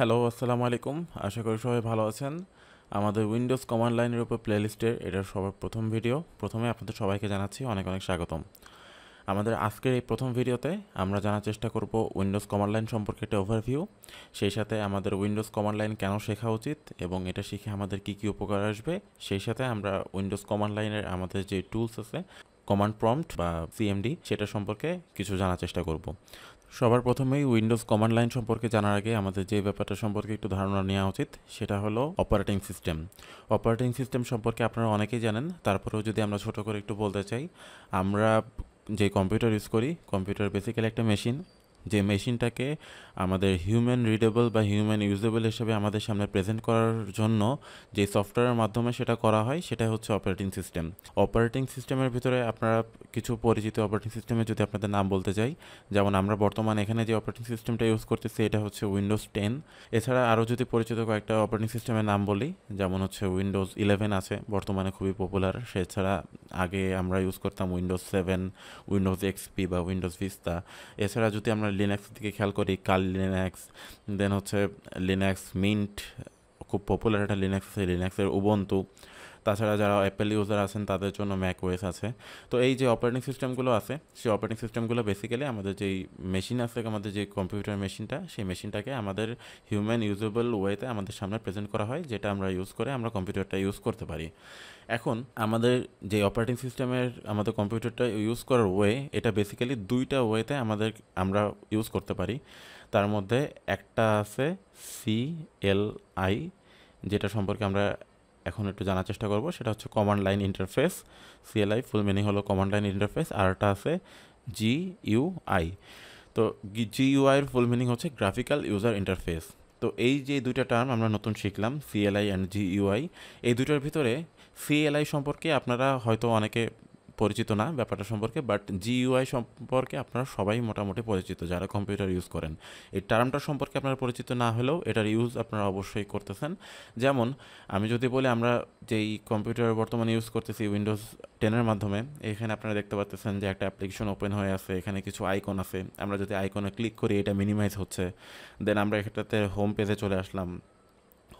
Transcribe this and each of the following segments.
Hello, আসসালামু আলাইকুম। আশা করি সবাই ভালো আছেন। আমাদের উইন্ডোজ কমান্ড লাইনের উপর প্লেলিস্টের এটার সবার প্রথম ভিডিও। প্রথমে আপনাদের সবাইকে জানাচ্ছি অনেক অনেক স্বাগতম। আমাদের আজকের এই প্রথম ভিডিওতে আমরা জানার চেষ্টা করব উইন্ডোজ কমান্ড লাইন সম্পর্কে একটা ওভারভিউ, সেই সাথে আমাদের উইন্ডোজ কমান্ড লাইন কেন শেখা উচিত এবং এটা শিখে আমাদের কী কী উপকার আসবে, সেই সাথে আমরা উইন্ডোজ কমান্ড লাইনের আমাদের যে টুলস আছে কমান্ড প্রম্পট বা সিএমডি সেটা সম্পর্কে কিছু জানার চেষ্টা করব। সবার প্রথমেই উইন্ডোজ কমান্ড লাইন সম্পর্কে জানার আগে আমাদের যে ব্যাপারটা সম্পর্কে একটু ধারণা নেওয়া উচিত সেটা হলো অপারেটিং সিস্টেম। অপারেটিং সিস্টেম সম্পর্কে আপনারা অনেকেই জানেন, তারপরেও যদি আমরা ছোট করে একটু বলতে চাই, আমরা যে কম্পিউটার ইউজ করি, কম্পিউটার বেসিক্যালি একটা মেশিন, যে মেশিনটাকে আমাদের হিউম্যান রিডেবল বা হিউম্যান ইউজেবল হিসেবে আমাদের সামনে প্রেজেন্ট করার জন্য যে সফটওয়্যারের মাধ্যমে সেটা করা হয় সেটা হচ্ছে অপারেটিং সিস্টেম। অপারেটিং সিস্টেমের ভিতরে আপনারা কিছু পরিচিত অপারেটিং সিস্টেমে যদি আপনাদের নাম বলতে চাই, যেমন আমরা বর্তমানে এখানে যে অপারেটিং সিস্টেমটা ইউজ করতেছি এটা হচ্ছে উইন্ডোজ 10। এছাড়া আরও যদি পরিচিত কয়েকটা অপারেটিং সিস্টেমের নাম বলি, যেমন হচ্ছে উইন্ডোজ 11 আছে বর্তমানে খুবই পপুলার। সেছাড়া আগে আমরা ইউজ করতাম উইন্ডোজ 7, উইন্ডোজ এক্সপি বা উইন্ডোজ ভিস্তা। এছাড়া যদি আমরা লিনাক্সের দিকে খেয়াল করি, কাল লিনাক্স, দেন হচ্ছে লিনাক্স মিন্ট, খুব পপুলার একটা লিনাক্স আছে, লিনাক্সের উবুন্টু। তাছাড়া যারা অ্যাপেল ইউজার আছেন তাদের জন্য ম্যাক ওএস আছে। তো এই যে অপারেটিং সিস্টেমগুলো আছে, সেই অপারেটিং সিস্টেমগুলো বেসিক্যালি আমাদের যেই মেশিন আছে, আমাদের যে কম্পিউটার মেশিনটা, সেই মেশিনটাকে আমাদের হিউম্যান ইউজেবল ওয়েতে আমাদের সামনে প্রেজেন্ট করা হয়, যেটা আমরা ইউজ করে আমরা কম্পিউটারটা ইউজ করতে পারি। এখন আমাদের যে অপারেটিং সিস্টেমের আমাদের কম্পিউটারটা ইউজ করার ওয়ে, এটা বেসিক্যালি দুইটা ওয়েতে আমরা ইউজ করতে পারি। তার মধ্যে একটা আছে সিএলআই, যেটা সম্পর্কে আমরা এখন একটু জানার চেষ্টা করব। সেটা হচ্ছে command line interface. CLI full meaning হলো কমান্ড লাইন ইন্টারফেস। আর একটা আছে জিইউআই। তো জিইউআই এর ফুল মিনিং হচ্ছে গ্রাফিক্যাল ইউজার ইন্টারফেস। তো এই যে দুইটা টার্ম আমরা নতুন শিখলাম, সিএলআই অ্যান্ড জিইউআই, এই দুইটার ভিতরে সিএলআই সম্পর্কে আপনারা হয়তো অনেকে পরিচিত না ব্যাপারটা সম্পর্কে, বাট জিইউআই সম্পর্কে আপনারা সবাই মোটামুটি পরিচিত যারা কম্পিউটার ইউজ করেন। এই টার্মটা সম্পর্কে আপনারা পরিচিত না হলেও এটার ইউজ আপনারা অবশ্যই করতেছেন। যেমন আমি যদি বলি, আমরা যেই কম্পিউটার বর্তমানে ইউজ করতেছি উইন্ডোজ 10-এর মাধ্যমে, এখানে আপনারা দেখতে পাচ্ছেন যে একটা অ্যাপ্লিকেশন ওপেন হয়ে আছে, এখানে কিছু আইকন আছে। আমরা যদি আইকনে ক্লিক করি এটা মিনিমাইজ হচ্ছে, দেন আমরা এটাতে হোম পেজে চলে আসলাম।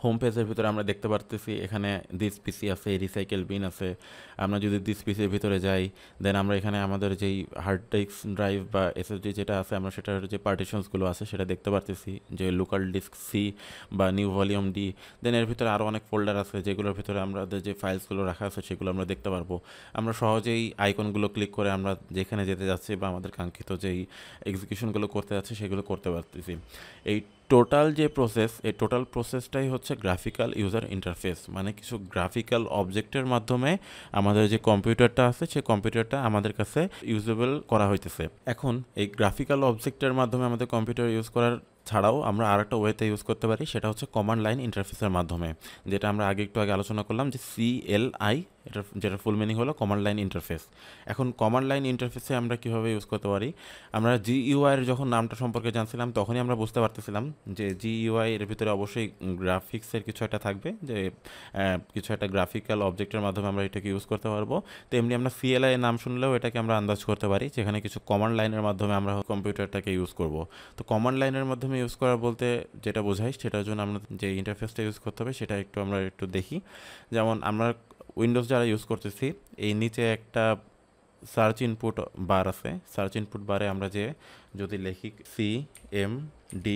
হোম পেজের ভিতরে আমরা দেখতে পারতেছি এখানে দিস পিসি আছে, রিসাইকেল বিন আছে। আমরা যদি দিস পিসির ভিতরে যাই, দেন আমরা এখানে আমাদের যেই হার্ড ডিস্ক ড্রাইভ বা এসএসডি যেটা আছে, আমরা সেটার যে পার্টিশনসগুলো আছে সেটা দেখতে পারতেছি, যে লোকাল ডিস্ক সি বা নিউ ভলিউম ডি। দেন এর ভিতরে আরও অনেক ফোল্ডার আছে যেগুলোর ভিতরে আমাদের যে ফাইলসগুলো রাখা আছে সেগুলো আমরা দেখতে পারবো। আমরা সহজেই আইকনগুলো ক্লিক করে আমরা যেখানে যেতে যাচ্ছি বা আমাদের কাঙ্ক্ষিত যেই এক্সিকিউশনগুলো করতে যাচ্ছি সেগুলো করতে পারতেছি। এই এই টোটাল প্রসেসটাই হচ্ছে গ্রাফিক্যাল ইউজার ইন্টারফেস, মানে কিছু গ্রাফিক্যাল অবজেক্টের মাধ্যমে আমাদের যে কম্পিউটারটা আছে সেই কম্পিউটারটা আমাদের কাছে ইউজেবল করা হইতেছে। এখন এই গ্রাফিক্যাল অবজেক্টের মাধ্যমে আমাদের কম্পিউটার ইউজ করার ছাড়াও আমরা আরেকটা ওয়েতে ইউজ করতে পারি, সেটা হচ্ছে কমান্ড লাইন ইন্টারফেসের মাধ্যমে, যেটা আমরা একটু আগে আলোচনা করলাম, যে সিএলআই, যেটার ফুল মিনিং হলো কমান্ড লাইন ইন্টারফেস। এখন কমান্ড লাইন ইন্টারফেসে আমরা কীভাবে ইউজ করতে পারি, আমরা জিইউআই এর যখন নামটা সম্পর্কে জানছিলাম তখনই আমরা বুঝতে পারতেছিলাম যে জিইউআই এর ভিতরে অবশ্যই গ্রাফিক্সের কিছু একটা থাকবে, যে কিছু একটা গ্রাফিক্যাল অবজেক্টের মাধ্যমে আমরা এটাকে ইউজ করতে পারবো। তো এমনি আমরা সিএলআই এর নাম শুনলেও এটাকে আমরা আন্দাজ করতে পারি, যেখানে কিছু কমান্ড লাইনের মাধ্যমে আমরা কম্পিউটারটাকে ইউজ করব। তো কমান্ড লাইনের মাধ্যমে ইউজ করা বলতে যেটা বোঝাই, সেটার জন্য আমরা যে ইন্টারফেসটা ইউজ করতে হবে সেটা আমরা একটু দেখি। যেমন আমরা উইন্ডোজ যারা ইউজ করতেছি, এই নিচে একটা সার্চ ইনপুট বার আছে। সার্চ ইনপুট বারে আমরা যদি লিখি CMD,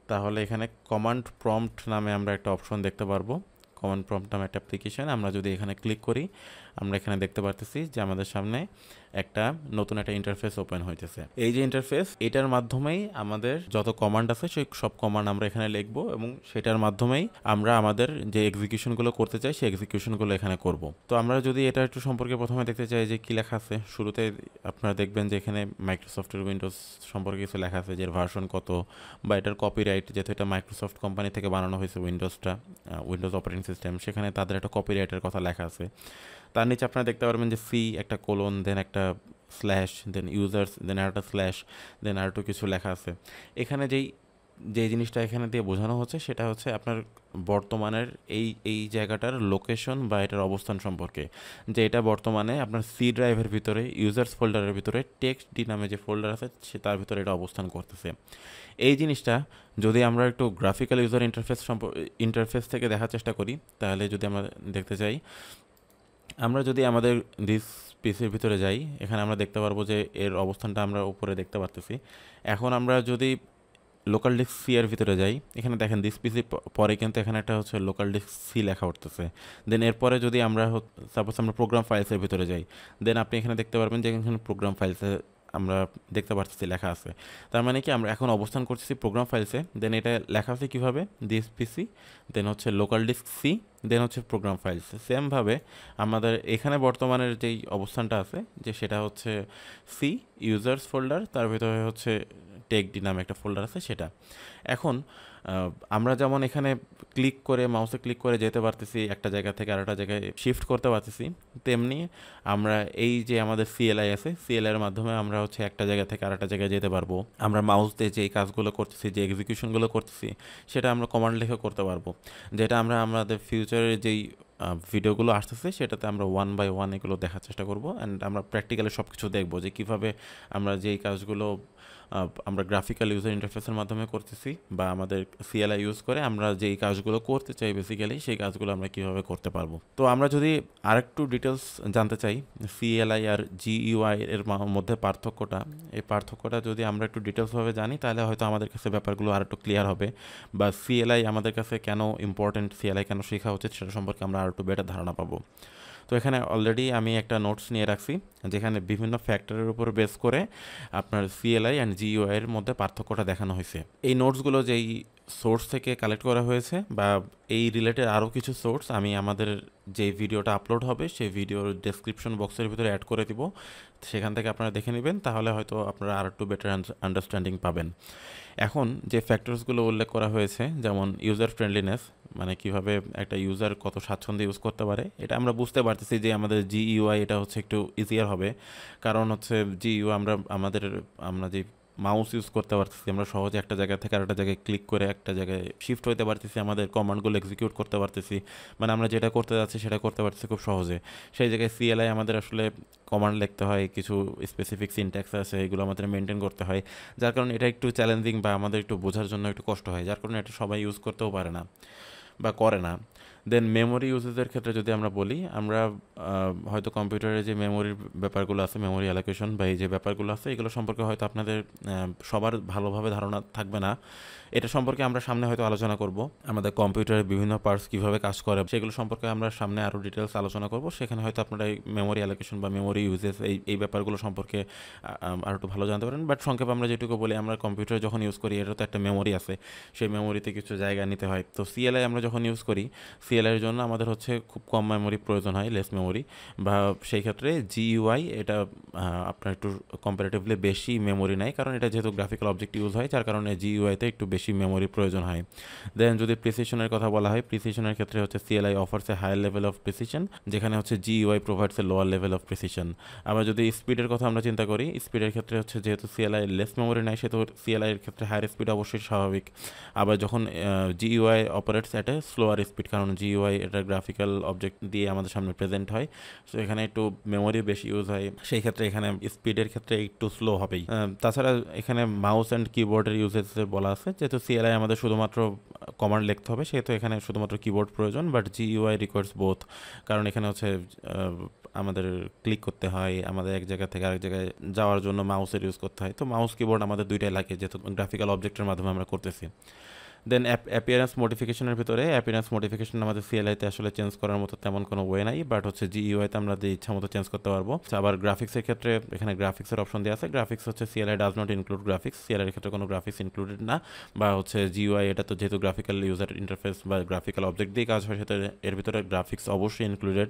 তাহলে এখানে কমান্ড প্রম্পট নামে আমরা একটা অপশন দেখতে পারবো। কমান্ড প্রম্পট নামে একটা অ্যাপ্লিকেশন, আমরা যদি এখানে ক্লিক করি আমরা এখানে দেখতে পারতেছি যে আমাদের সামনে একটা নতুন একটা ইন্টারফেস ওপেন হইতেছে। এই যে ইন্টারফেস, এটার মাধ্যমেই আমাদের যত কমান্ড আছে সেই সব কমান্ড আমরা এখানে লিখবো এবং সেটার মাধ্যমেই আমরা আমাদের যে এক্সিকিউশনগুলো করতে চাই সেই এক্সিকিউশনগুলো এখানে করব। তো আমরা যদি এটা একটু সম্পর্কে প্রথমে দেখতে চাই যে কী লেখা আছে, শুরুতে আপনারা দেখবেন যে এখানে মাইক্রোসফটের উইন্ডোজ সম্পর্কে কিছু লেখা আছে, যে ভার্সন কত বা এটার কপিরাইট, যেহেতু এটা মাইক্রোসফট কোম্পানি থেকে বানানো হয়েছে উইন্ডোজ অপারেটিং সিস্টেম, সেখানে তাদের একটা কপিরাইটের কথা লেখা আছে। তার নিচে আপনারা দেখতে পারবেন যে সি, একটা কোলন, দেন একটা স্ল্যাশ, দেন ইউজার্স, দেন আর একটা স্ল্যাশ, দেন আর একটু কিছু লেখা আছে। এখানে যেই যে জিনিসটা এখানে দিয়ে বোঝানো হচ্ছে সেটা হচ্ছে আপনার বর্তমানের এই জায়গাটার লোকেশন বা এটার অবস্থান সম্পর্কে, যে এটা বর্তমানে আপনার সি ড্রাইভের ভিতরে ইউজার্স ফোল্ডারের ভিতরে টেক্সট ডি নামে যে ফোল্ডার আছে তার ভিতরে এটা অবস্থান করতেছে। এই জিনিসটা যদি আমরা একটু গ্রাফিক্যাল ইউজার ইন্টারফেস থেকে দেখার চেষ্টা করি, তাহলে যদি আমরা দেখতে চাই, আমরা যদি আমাদের দিস পিসির ভিতরে যাই, এখানে আমরা দেখতে পারবো যে এর অবস্থানটা আমরা উপরে দেখতে পারতেছি। এখন আমরা যদি লোকাল ডিস্ক সি এর ভিতরে যাই, এখানে দেখেন দিস পিসি পরে কিন্তু এখানে একটা হচ্ছে লোকাল ডিস্ক সি লেখা উঠতেছে। দেন এরপরে যদি আমরা সাপোজ আমরা প্রোগ্রাম ফাইলসের ভিতরে যাই, দেন আপনি এখানে দেখতে পারবেন যে এখানে প্রোগ্রাম ফাইলসে আমরা দেখতে পাচ্ছি লেখা আছে। তার মানে কি আমরা এখন অবস্থান করতেছি প্রোগ্রাম ফাইলসে, দেন এটা লেখা আছে কীভাবে, দিস পিসি, দেন হচ্ছে লোকাল ডিস্ক সি, দেন হচ্ছে প্রোগ্রাম ফাইলস। সেমভাবে আমাদের এখানে বর্তমানের যেই অবস্থানটা আছে যে সেটা হচ্ছে সি ইউজার্স ফোল্ডার, তার ভিতরে হচ্ছে টেকডি নামে একটা ফোল্ডার আছে সেটা। এখন আমরা যেমন এখানে ক্লিক করে মাউসে ক্লিক করে যেতে পারতেছি একটা জায়গা থেকে আরেকটা জায়গায় শিফট করতে পারতেছি, তেমনি আমরা এই যে আমাদের সিএলআই আছে, সিএলআইয়ের মাধ্যমে আমরা হচ্ছে একটা জায়গা থেকে আরেকটা জায়গায় যেতে পারবো। আমরা মাউস দিয়ে যেই কাজগুলো করতেছি, যে এক্সিকিউশনগুলো করতেছি, সেটা আমরা কমান্ড লিখে করতে পারবো, যেটা আমরা আমাদের ফিউচারের যেই ভিডিওগুলো আসতেছে সেটাতে আমরা 1 বাই 1 এগুলো দেখার চেষ্টা করবো। অ্যান্ড আমরা প্র্যাকটিক্যালি সব কিছু দেখবো যে কীভাবে আমরা যেই কাজগুলো আমরা গ্রাফিক্যাল ইউজার ইন্টারফেসের মাধ্যমে করতেছি বা আমাদের সিএলআই ইউজ করে আমরা যেই কাজগুলো করতে চাই বেসিক্যালি সেই কাজগুলো আমরা কীভাবে করতে পারবো। তো আমরা যদি আরেকটু ডিটেলস জানতে চাই সিএলআই আর জিইউআই এর মধ্যে পার্থক্যটা, এই পার্থক্যটা যদি আমরা একটু ডিটেলসভাবে জানি তাহলে হয়তো আমাদের কাছে ব্যাপারগুলো আর একটু ক্লিয়ার হবে, বা সিএলআই আমাদের কাছে কেন ইম্পর্টেন্ট, সিএলআই কেন শেখা উচিত সেটা সম্পর্কে আমরা আর একটু বেটার ধারণা পাবো। তো এখানে অলরেডি আমি একটা নোটস নিয়ে রাখছি যেখানে বিভিন্ন ফ্যাক্টরের উপর বেস করে আপনার সিএলআই অ্যান্ড জিইউআই এর মধ্যে পার্থক্যটা দেখানো হয়েছে। এই নোটসগুলো যেই সোর্স থেকে কালেক্ট করা হয়েছে বা এই রিলেটেড আরও কিছু সোর্স আমি আমাদের যে ভিডিওটা আপলোড হবে সেই ভিডিওর ডেসক্রিপশন বক্সের ভিতরে অ্যাড করে দিব, সেখান থেকে আপনারা দেখে নেবেন, তাহলে হয়তো আপনারা আর একটু বেটার আন্ডারস্ট্যান্ডিং পাবেন। এখন যে ফ্যাক্টরসগুলো উল্লেখ করা হয়েছে, যেমন ইউজার ফ্রেন্ডলিনেস, মানে কিভাবে একটা ইউজার কত স্বাচ্ছন্দ্যে ইউজ করতে পারে, এটা আমরা বুঝতে পারতেছি যে আমাদের জিইউআই এটা হচ্ছে একটু ইজিয়ার হবে, কারণ হচ্ছে জিইউ আমরা যে মাউস ইউজ করতে পারতেছি, আমরা সহজে একটা জায়গা থেকে আরেকটা জায়গায় ক্লিক করে একটা জায়গায় শিফট হতে পারতেছি, আমাদের কমান্ডগুলো এক্সিকিউট করতে পারতেছি, মানে আমরা যেটা করতে যাচ্ছি সেটা করতে পারতেছি খুব সহজে। সেই জায়গায় সিএলআই আমাদের আসলে কমান্ড লিখতে হয়, কিছু স্পেসিফিক সিনট্যাক্স আছে, এগুলো আমাদের মেনটেন করতে হয়, যার কারণে এটা একটু চ্যালেঞ্জিং বা আমাদের একটু বোঝার জন্য একটু কষ্ট হয়, যার কারণে এটা সবাই ইউজ করতেও পারে না বা করে না। দেন মেমোরি ইউজেসের ক্ষেত্রে যদি আমরা বলি, আমরা হয়তো কম্পিউটারে যে মেমোরির ব্যাপারগুলো আছে, মেমোরি অ্যালোকেশন বা এই যে ব্যাপারগুলো আছে, এগুলো সম্পর্কে হয়তো আপনাদের সবার ভালোভাবে ধারণা থাকবে না। এটা সম্পর্কে আমরা সামনে হয়তো আলোচনা করব, আমাদের কম্পিউটারের বিভিন্ন পার্টস কীভাবে কাজ করে সেগুলো সম্পর্কে আমরা সামনে আরও ডিটেলস আলোচনা করব, সেখানে হয়তো আপনারা এই মেমোরি অ্যালোকেশন বা মেমোরি ইউজেস এই ব্যাপারগুলো সম্পর্কে আর একটু ভালো জানতে পারেন। বাট সংক্ষেপে আমরা যেটুকু বলি, আমরা কম্পিউটার যখন ইউজ করি এটা তো একটা মেমোরি আছে, সেই মেমোরিতে কিছু জায়গা নিতে হয়। তো সিএলআই আমরা যখন ইউজ করি, সিএলআইয়ের জন্য আমাদের হচ্ছে খুব কম মেমোরি প্রয়োজন হয়, লেস মেমোরি, বা সেই ক্ষেত্রে জিইউআই এটা আপনার একটু কম্পারেটিভলি বেশি মেমোরি নেয়, কারণ এটা যেহেতু গ্রাফিক্যাল অবজেক্ট ইউজ হয়, যার কারণে জিইউআইতে একটু বেশি মেমোরি প্রয়োজন হয়। দেন যদি প্রিসিশনের কথা বলা হয়, প্রিসিশনের ক্ষেত্রে হচ্ছে CLI offers a higher level of precision, যেখানে হচ্ছে GUI provides a lower level of precision. আবার যদি স্পিডের কথা আমরা চিন্তা করি, স্পিডের ক্ষেত্রে হচ্ছে যেহেতু সিএলআই লেস মেমোরি নেয়, সেহেতু সিএলআই এর ক্ষেত্রে হায়ার স্পিড অবশ্যই স্বাভাবিক। আবার যখন GUI operates at a slower speed, কারণ জিইউআই এটা গ্রাফিক্যাল অবজেক্ট দিয়ে আমাদের সামনে প্রেজেন্ট হয়, সো এখানে একটু মেমোরি বেশি ইউজ হয়, সেই ক্ষেত্রে এখানে স্পিডের ক্ষেত্রে একটু স্লো হবেই। তাছাড়া এখানে মাউস অ্যান্ড কিবোর্ডের ইউজেস বলা আছে, যেহেতু সিএলআই আমাদের শুধুমাত্র কমান্ড লিখতে হবে, সেহেতু এখানে শুধুমাত্র কিবোর্ড প্রয়োজন, বাট জিইউআই রিকোয়ার্স বোথ, কারণ এখানে হচ্ছে আমাদের ক্লিক করতে হয়, আমাদের এক জায়গা থেকে আরেক জায়গায় যাওয়ার জন্য মাউসের ইউজ করতে হয়, তো মাউস কিবোর্ড আমাদের দুইটাই লাগে যেহেতু গ্রাফিক্যাল অবজেক্টের মাধ্যমে আমরা করতেছি। দেন অ্যাপিয়ারেন্স মডিফিকেশনের ভিতরে অ্যাপিয়ারেন্স মডিফিকেশন আমাদের সিএলআইতে আসলে চেঞ্জ করার মতো তেমন কোনো ওয়ে নাই, বাট হচ্ছে জিইউআইতে আমরা যে ইচ্ছা মতো চেঞ্জ করতে পারবো। আবার গ্রাফিক্সের ক্ষেত্রে এখানে গ্রাফিক্সের অপশন দেওয়া আছে, গ্রাফিক্স হচ্ছে CLI does not include graphics, সিএলআইয়ের ক্ষেত্রে কোনো গ্রাফিক্স ইনক্লুডেড না, বা হচ্ছে জিইউআই এটা তো যেহেতু গ্রাফিক্যাল ইউজার ইন্টারফেস বা গ্রাফিক্যাল অবজেক্ট দিয়ে কাজ হয়, সেটা এর ভিতরে গ্রাফিক্স অবশ্যই ইনক্লুডেড।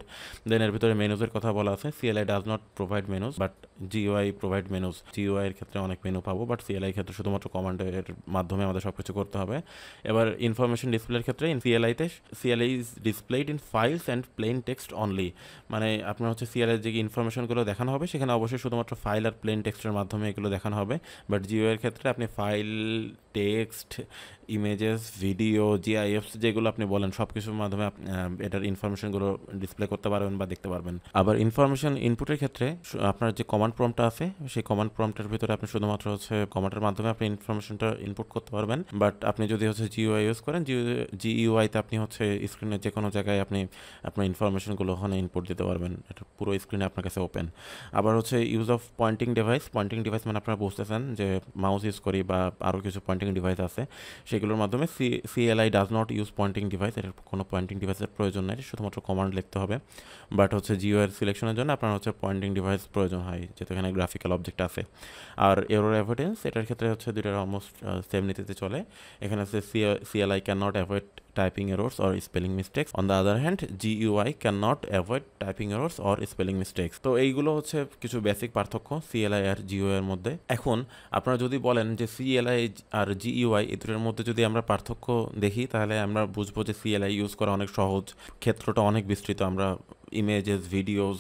দেন এর ভিতরে মেনুজের কথা বলা আছে, CLI does not provide menus, but GUI provide menus. GUI এর ক্ষেত্রে অনেক মেনু পাবো, বাট সিএলআই ক্ষেত্রে শুধুমাত্র কমান্ডের মাধ্যমে আমাদের সব কিছু করতে হবে। এবার ইনফরমেশন ডিসপ্লের ক্ষেত্রে CLI is displayed in files and plain text only, মানে আপনার হচ্ছে CLI যে ইনফরমেশনগুলো দেখানো হবে সেখানে অবশ্যই শুধুমাত্র ফাইল আর প্লেন টেক্সটের মাধ্যমে এগুলো দেখানো হবে। বাট GUI এর ক্ষেত্রে আপনি file, text, images, video, GIFs যেগুলো আপনি বলেন সব কিছুর মাধ্যমে এটার ইনফরমেশনগুলো ডিসপ্লে করতে পারবেন বা দেখতে পারবেন। আবার ইনফরমেশন ইনপুটের ক্ষেত্রে আপনার যে কমান্ড প্রম্পটটা আছে সেই কমান্ড প্রম্পটের ভিতরে আপনি শুধুমাত্র হচ্ছে কমান্ডের মাধ্যমে আপনি ইনফরমেশনটা ইনপুট করতে পারবেন। বাট আপনি যদি হচ্ছে GUI ইউজ করেন, GUI-তে আপনি হচ্ছে স্ক্রিনের যে কোনো জায়গায় আপনি আপনার ইনফরমেশনগুলো ওখানে ইনপুট দিতে পারবেন, এটা পুরো স্ক্রিনে আপনার কাছে ওপেন। আবার হচ্ছে ইউজ অফ পয়েন্টিং ডিভাইস মানে আপনারা বুঝতেছেন যে মাউস ইউজ করি বা আরও কিছু পয়েন্টিং ডিভাইস আছে, সেগুলোর মাধ্যমে CLI does not use pointing device, এর কোনো পয়েন্টিং ডিভাইসের প্রয়োজন নেই, শুধুমাত্র কমান্ড লিখতে হবে। বাট হচ্ছে GUI সিলেকশনের জন্য আপনার হচ্ছে পয়েন্টিং ডিভাইস প্রয়োজন হয়, যেহেতু এখানে গ্রাফিক্যাল অবজেক্ট আছে। আর এরর এভিডেন্স, এটার ক্ষেত্রে হচ্ছে দুইটার অলমোস্ট সেম নীতিতে চলে। এখানে হচ্ছে CLI can not avoid typing errors or spelling mistakes. On the other hand, GUI cannot avoid typing errors or spelling mistakes. তো এইগুলো হচ্ছে কিছু বেসিক পার্থক্য CLI আর GUI এর মধ্যে। এখন আপনারা যদি বলেন যে CLI আর GUI এই দুটোর মধ্যে যদি আমরা পার্থক্য দেখি, তাহলে আমরা বুঝবো যে CLI ইউজ করা অনেক সহজ, ক্ষেত্রটা অনেক বিস্তৃত, আমরা ইমেজেস, ভিডিওস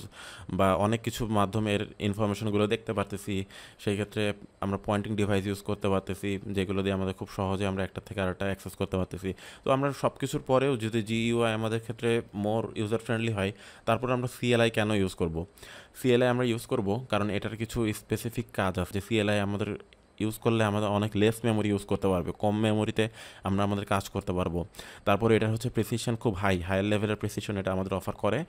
বা অনেক কিছুর মাধ্যমে এর ইনফরমেশনগুলো দেখতে পারতেছি। সেই ক্ষেত্রে আমরা পয়েন্টিং ডিভাইস ইউজ করতে পারতেছি, যেগুলো দিয়ে আমাদের খুব সহজে আমরা একটা থেকে আরেকটা অ্যাক্সেস করতে পারতেছি। তো আমরা সব কিছুর পরেও যদি GUI আমাদের ক্ষেত্রে মোর ইউজার ফ্রেন্ডলি হয়, তারপর আমরা CLI কেন ইউজ করব? CLI আমরা ইউজ করব কারণ এটার কিছু স্পেসিফিক কাজ আছে, যে CLI আমাদের ইউজ করলে আমাদের অনেক লেস মেমোরি ইউজ করতে পারবে, কম মেমোরিতে আমরা আমাদের কাজ করতে পারবো। তারপরে এটা হচ্ছে প্রেসিশন খুব হায়ার লেভেলের প্রেসিশন এটা আমাদের অফার করে।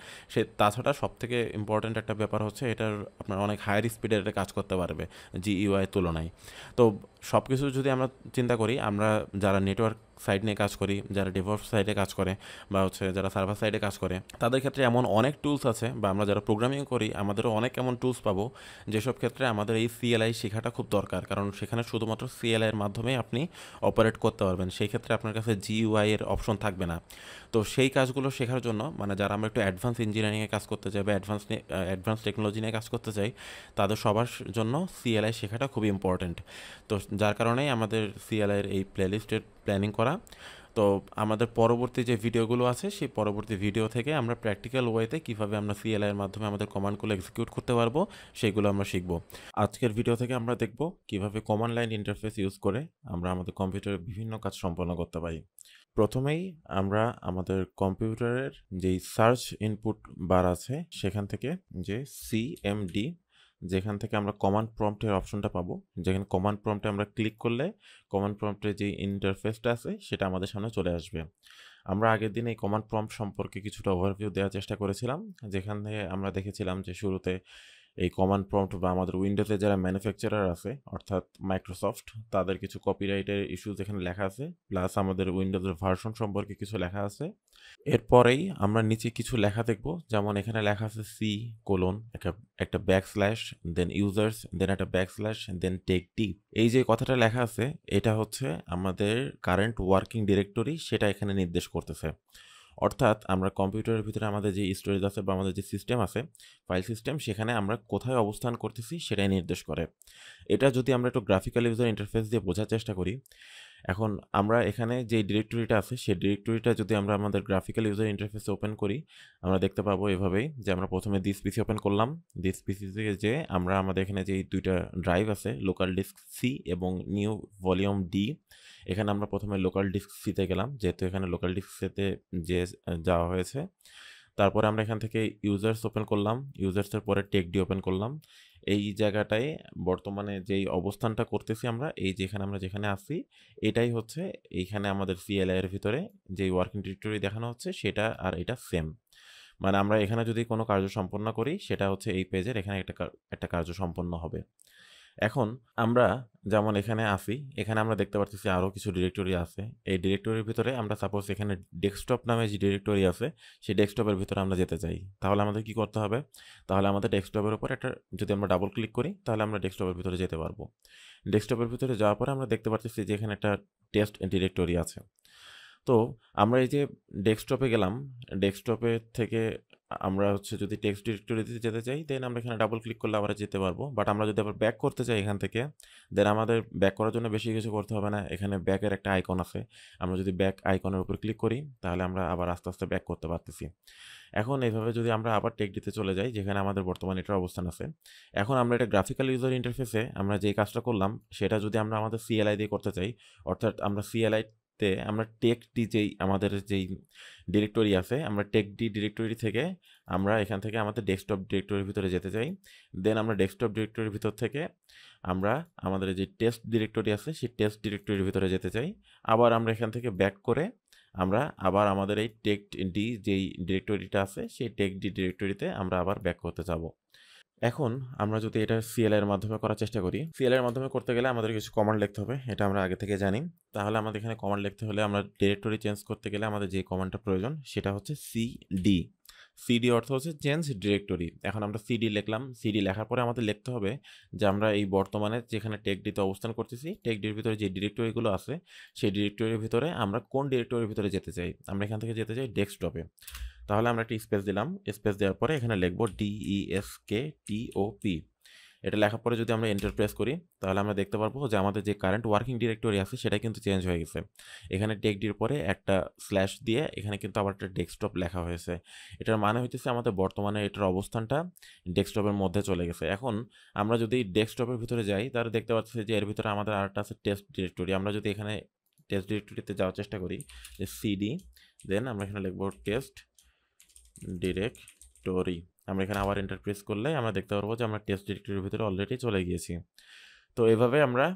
তাছাড়া সবথেকে ইম্পর্ট্যান্ট একটা ব্যাপার হচ্ছে এটার আপনার অনেক হায়ার স্পিডের এটা কাজ করতে পারবে GUI তুলনায়। তো সব কিছু যদি আমরা চিন্তা করি, আমরা যারা নেটওয়ার্ক সাইড নিয়ে কাজ করি, যারা ডেভলপ সাইডে কাজ করে বা হচ্ছে যারা সার্ভার সাইডে কাজ করে, তাদের ক্ষেত্রে এমন অনেক টুলস আছে, বা আমরা যারা প্রোগ্রামিং করি আমাদেরও অনেক এমন টুলস পাবো যেসব ক্ষেত্রে আমাদের এই CLI শেখাটা খুব দরকার, কারণ সেখানে শুধুমাত্র CLI এর মাধ্যমেই আপনি অপারেট করতে পারবেন। সেই ক্ষেত্রে আপনার কাছে GUI এর অপশন থাকবে না। তো সেই কাজগুলো শেখার জন্য, মানে যারা আমরা একটু অ্যাডভান্স ইঞ্জিনিয়ারিংয়ে কাজ করতে চাই বা অ্যাডভান্স টেকনোলজি নিয়ে কাজ করতে চাই, তাদের সবার জন্য CLI শেখাটা খুবই ইম্পর্ট্যান্ট। তো যার কারণেই আমাদের CLI এর এই প্লেলিস্টের প্ল্যানিং করা। তো আমাদের পরবর্তী যে ভিডিওগুলো আছে, সেই পরবর্তী ভিডিও থেকে আমরা প্র্যাকটিক্যাল ওয়েতে কীভাবে আমরা CLI এর মাধ্যমে আমাদের কমান্ডগুলো এক্সিকিউট করতে পারবো সেগুলো আমরা শিখব। আজকের ভিডিও থেকে আমরা দেখব কীভাবে কমান্ড লাইন ইন্টারফেস ইউজ করে আমরা আমাদের কম্পিউটারে বিভিন্ন কাজ সম্পন্ন করতে পারি। প্রথমেই আমরা আমাদের কম্পিউটারের যেই সার্চ ইনপুট বার আছে সেখান থেকে যে CMD, যেখান থেকে আমরা কমান্ড প্রম্পটের অপশনটা পাবো, যেখানে কমান্ড প্রম্পটে আমরা ক্লিক করলে কমান্ড প্রম্পটের যে ইন্টারফেসটা আছে সেটা আমাদের সামনে চলে আসবে। আমরা আগের দিন এই কমান্ড প্রম্পট সম্পর্কে কিছুটা ওভারভিউ দেওয়ার চেষ্টা করেছিলাম, যেখানে আমরা দেখেছিলাম যে শুরুতে এই কমান্ড প্রম্পট বা আমাদের উইন্ডোজে যারা ম্যানুফ্যাকচারার আছে অর্থাৎ মাইক্রোসফট, তাদের কিছু কপিরাইটের ইস্যুজ এখানে লেখা আছে, প্লাস আমাদের উইন্ডোজের ভার্সন সম্পর্কে কিছু লেখা আছে। এরপরেই আমরা নিচে কিছু লেখা দেখব, যেমন এখানে লেখা আছে C:, একটা ব্যাকস্ল্যাশ, দেন ইউজার্স, দেন একটা ব্যাকস্ল্যাশ, দেন টেকডি। এই যে কথাটা লেখা আছে এটা হচ্ছে আমাদের কারেন্ট ওয়ার্কিং ডিরেক্টরি, সেটা এখানে নির্দেশ করতেছে। অর্থাৎ আমরা কম্পিউটারের ভিতরে আমাদের যে স্টোরেজ আছে বা আমাদের যে সিস্টেম আছে, ফাইল সিস্টেম, সেখানে আমরা কোথায় অবস্থান করতেছি সেটাই নির্দেশ করে। এটা যদি আমরা একটু গ্রাফিক্যাল ইউজার ইন্টারফেস দিয়ে বোঝার চেষ্টা করি, এখন আমরা এখানে যে ডিরেক্টরিটা আছে সেই ডিরেক্টরিটা যদি আমরা আমাদের গ্রাফিক্যাল ইউজার ইন্টারফেসে ওপেন করি, আমরা দেখতে পাবো এভাবেই যে আমরা প্রথমে দিস পিসি ওপেন করলাম। দিস পিসি থেকে যে আমরা আমাদের এখানে যে দুইটা ড্রাইভ আছে, লোকাল ডিস্ক সি এবং নিউ ভলিউম ডি, এখানে আমরা প্রথমে লোকাল ডিস্ক সিতে গেলাম, যেহেতু এখানে লোকাল ডিস্ক সিতে যে যাওয়া হয়েছে। তারপরে আমরা এখান থেকে ইউজার্স ওপেন করলাম, ইউজার্সের পরে টেকডি ওপেন করলাম। এই জায়গাটায় বর্তমানে যেই অবস্থানটা করতেছি আমরা, এই যেখানে আমরা যেখানে আছি, এটাই হচ্ছে এইখানে আমাদের CLI এর ভিতরে যেই ওয়ার্কিং ডিরেক্টরি দেখানো হচ্ছে সেটা আর এটা সেম। মানে আমরা এখানে যদি কোনো কার্য সম্পন্ন করি সেটা হচ্ছে এই পেজের এখানে একটা কার্য সম্পন্ন হবে। এখন আমরা যেমন এখানে আসি, এখানে আমরা দেখতে পাচ্ছি আরও কিছু ডিরেক্টরি আছে। এই ডিরেক্টরির ভিতরে আমরা সাপোজ এখানে ডেস্কটপ নামে যে ডিরেক্টরি আছে সেই ডেস্কটপের ভিতরে আমরা যেতে চাই, তাহলে আমাদের কি করতে হবে? তাহলে আমাদের ডেস্কটপের উপর একটা যদি আমরা ডাবল ক্লিক করি তাহলে আমরা ডেস্কটপের ভিতরে যেতে পারবো। ডেস্কটপের ভিতরে যাওয়ার পরে আমরা দেখতে পাচ্ছি যে এখানে একটা টেস্ট ডিরেক্টরি আছে। তো আমরা এই যে ডেস্কটপে গেলাম, ডেস্কটপে থেকে আমরা হচ্ছে যদি টেক্সট ডিরেক্টরিতে যেতে চাই দেন আমরা এখানে ডাবল ক্লিক করলে আবার যেতে পারবো। বাট আমরা যদি আবার ব্যাক করতে চাই এখান থেকে দেন আমাদের ব্যাক করার জন্য বেশি কিছু করতে হবে না। এখানে ব্যাকের একটা আইকন আছে, আমরা যদি ব্যাক আইকনের উপর ক্লিক করি তাহলে আমরা আবার আস্তে আস্তে ব্যাক করতে পারতেছি। এখন এইভাবে যদি আমরা আবার টেক্সটডিতে চলে যাই যেখানে আমাদের বর্তমানে এটার অবস্থান আছে, এখন আমরা এটা গ্রাফিক্যাল ইউজার ইন্টারফেসে আমরা যেই কাজটা করলাম সেটা যদি আমরা আমাদের সিএলআই দিয়ে করতে চাই, অর্থাৎ আমরা সিএলআইতে আমরা টেক্সটডি যেই আমাদের যেই ডিরেক্টরি আছে আমরা টেক্সটডি ডিরেক্টরি থেকে আমরা এখান থেকে আমাদের ডেস্কটপ ডিরেক্টরির ভিতরে যেতে চাই। দেন আমরা ডেস্কটপ ডিরেক্টরির ভিতর থেকে আমরা আমাদের যে টেস্ট ডিরেক্টরি আছে সেই টেস্ট ডিরেক্টরির ভিতরে যেতে চাই। আবার আমরা এখান থেকে ব্যাক করে আমরা আবার আমাদের এই টেক্সটডি যেই ডিরেক্টরিটা আছে সেই টেক্সটডি ডিরেক্টরিতে আমরা আবার ব্যাক করতে যাব। এখন আমরা যদি এটা সিএলআই এর মাধ্যমে করার চেষ্টা করি, সিএলআই এর মাধ্যমে করতে গেলে আমাদের কিছু কমান্ড লিখতে হবে, এটা আমরা আগে থেকে জানি। তাহলে আমাদের এখানে কমান্ড লিখতে হলে আমরা ডিরেক্টরি চেঞ্জ করতে গেলে আমাদের যে কমান্ডটা প্রয়োজন সেটা হচ্ছে সিডি। সিডি অর্থ হচ্ছে চেঞ্জ ডিরেক্টরি। এখন আমরা সিডি লিখলাম, সিডি লেখার পরে আমাদের লিখতে হবে যে আমরা এই বর্তমানে যেখানে টেক্সটডিতে অবস্থান করতেছি টেক্সটডির ভিতরে যে ডিরেক্টরিগুলো আছে সেই ডিরেক্টরির ভিতরে আমরা কোন ডিরেক্টরির ভিতরে যেতে চাই। আমরা এখান থেকে যেতে চাই ডেস্কটপে। তাহলে আমরা একটা স্পেস দিলাম, স্পেস দেওয়ার পরে এখানে লিখব DESKTOP। এটা লেখার পরে যদি আমরা এন্টার প্রেস করি তাহলে আমরা দেখতে পারবো যে আমাদের যে কারেন্ট ওয়ার্কিং ডিরেক্টরি আছে সেটা কিন্তু চেঞ্জ হয়ে গেছে। এখানে টেক্সটডির পরে একটা স্ল্যাশ দিয়ে এখানে কিন্তু আবার একটা ডেস্কটপ লেখা হয়েছে। এটার মানে হইতেছে আমাদের বর্তমানে এটার অবস্থানটা ডেস্কটপের মধ্যে চলে গেছে। এখন আমরা যদি ডেস্কটপের ভিতরে যাই তাহলে দেখতে পাচ্ছি যে এর ভিতরে আমাদের আরেকটা আছে টেস্ট ডিরেক্টরি। আমরা যদি এখানে টেস্ট ডিরেক্টরিতে যাওয়ার চেষ্টা করি যে সিডি, দেন আমরা এখানে লিখব টেস্ট ডিরেক্টরি। আমরা এখানে আবার এন্টার প্রেস করলে আমরা দেখতে পারবো যে আমরা টেস্ট ডিরেক্টরির ভিতরে অলরেডি চলে গিয়েছি। তো এভাবে আমরা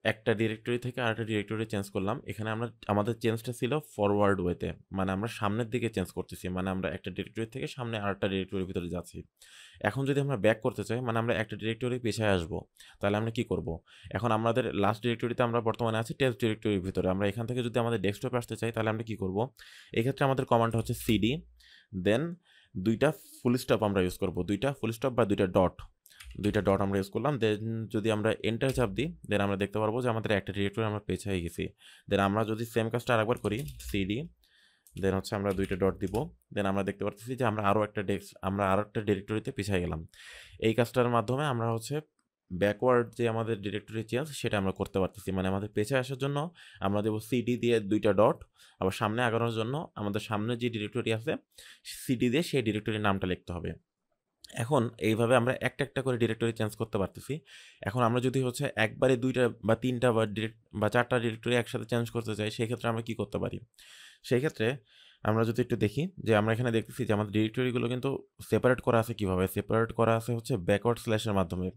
একটা ডিরেক্টরি থেকে আরেকটা ডিরেক্টরি চেঞ্জ করলাম। এখানে আমরা আমাদের চেঞ্জটা ছিল ফরওয়ার্ড ওয়েতে, মানে আমরা সামনের দিকে চেঞ্জ করতেছি, মানে আমরা একটা ডিরেক্টরি থেকে সামনে আরেকটা ডিরেক্টরির ভিতরে যাচ্ছি। এখন যদি আমরা ব্যাক করতে চাই, মানে আমরা একটা ডিরেক্টরি পিছায় আসবো, তাহলে আমরা কি করব? এখন আমাদের লাস্ট ডিরেক্টরিতে আমরা বর্তমানে আছি টেস্ট ডিরেক্টরির ভিতরে। আমরা এখান থেকে যদি আমাদের ডেস্কটপে আসতে চাই তাহলে আমরা কি করব? এক্ষেত্রে আমাদের কমান্ড হচ্ছে সিডি, দেন দুইটা ফুল স্টপ আমরা ইউজ করব, দুইটা ফুল স্টপ বা দুইটা ডট আমরা ইউজ করলাম। দেন যদি আমরা এন্টার চাপ দিই দেন আমরা দেখতে পারবো যে আমাদের একটা ডিরেক্টরি আমরা পেছায় গেছি। দেন আমরা যদি সেম কাজটা আরেকবার করি সিডি, দেন হচ্ছে আমরা দুইটা ডট দিব, দেন আমরা দেখতে পাচ্ছি যে আমরা আরও একটা ডিরেক্টরিতে পিছিয়ে গেলাম। এই কাজটার মাধ্যমে আমরা হচ্ছে ব্যাকওয়ার্ড যে আমাদের ডিরেক্টরি চেঞ্জ সেটা আমরা করতে পারতেছি। মানে আমাদের পেছে আসার জন্য আমরা দেবো সিডি দিয়ে দুইটা ডট, আবার সামনে আগানোর জন্য আমাদের সামনে যে ডিরেক্টরি আছে সিডি দিয়ে সেই ডিরেক্টরির নামটা লিখতে হবে। এখন এইভাবে আমরা একটা একটা করে ডিরেক্টরি চেঞ্জ করতে পারতেছি। এখন আমরা যদি হচ্ছে একবারে ২টা বা ৩টা বা ৪টা ডিরেক্টরি একসাথে চেঞ্জ করতে চাই, সেক্ষেত্রে আমরা কি করতে পারি? সেই ক্ষেত্রে আমরা যদি একটু দেখি যে আমরা এখানে দেখতেছি যে আমাদের ডিরেক্টরিগুলো কিন্তু সেপারেট করা আছে কিভাবে? সেপারেট করা আছে হচ্ছে ব্যাকওয়ার্ড স্ল্যাশের মাধ্যমে।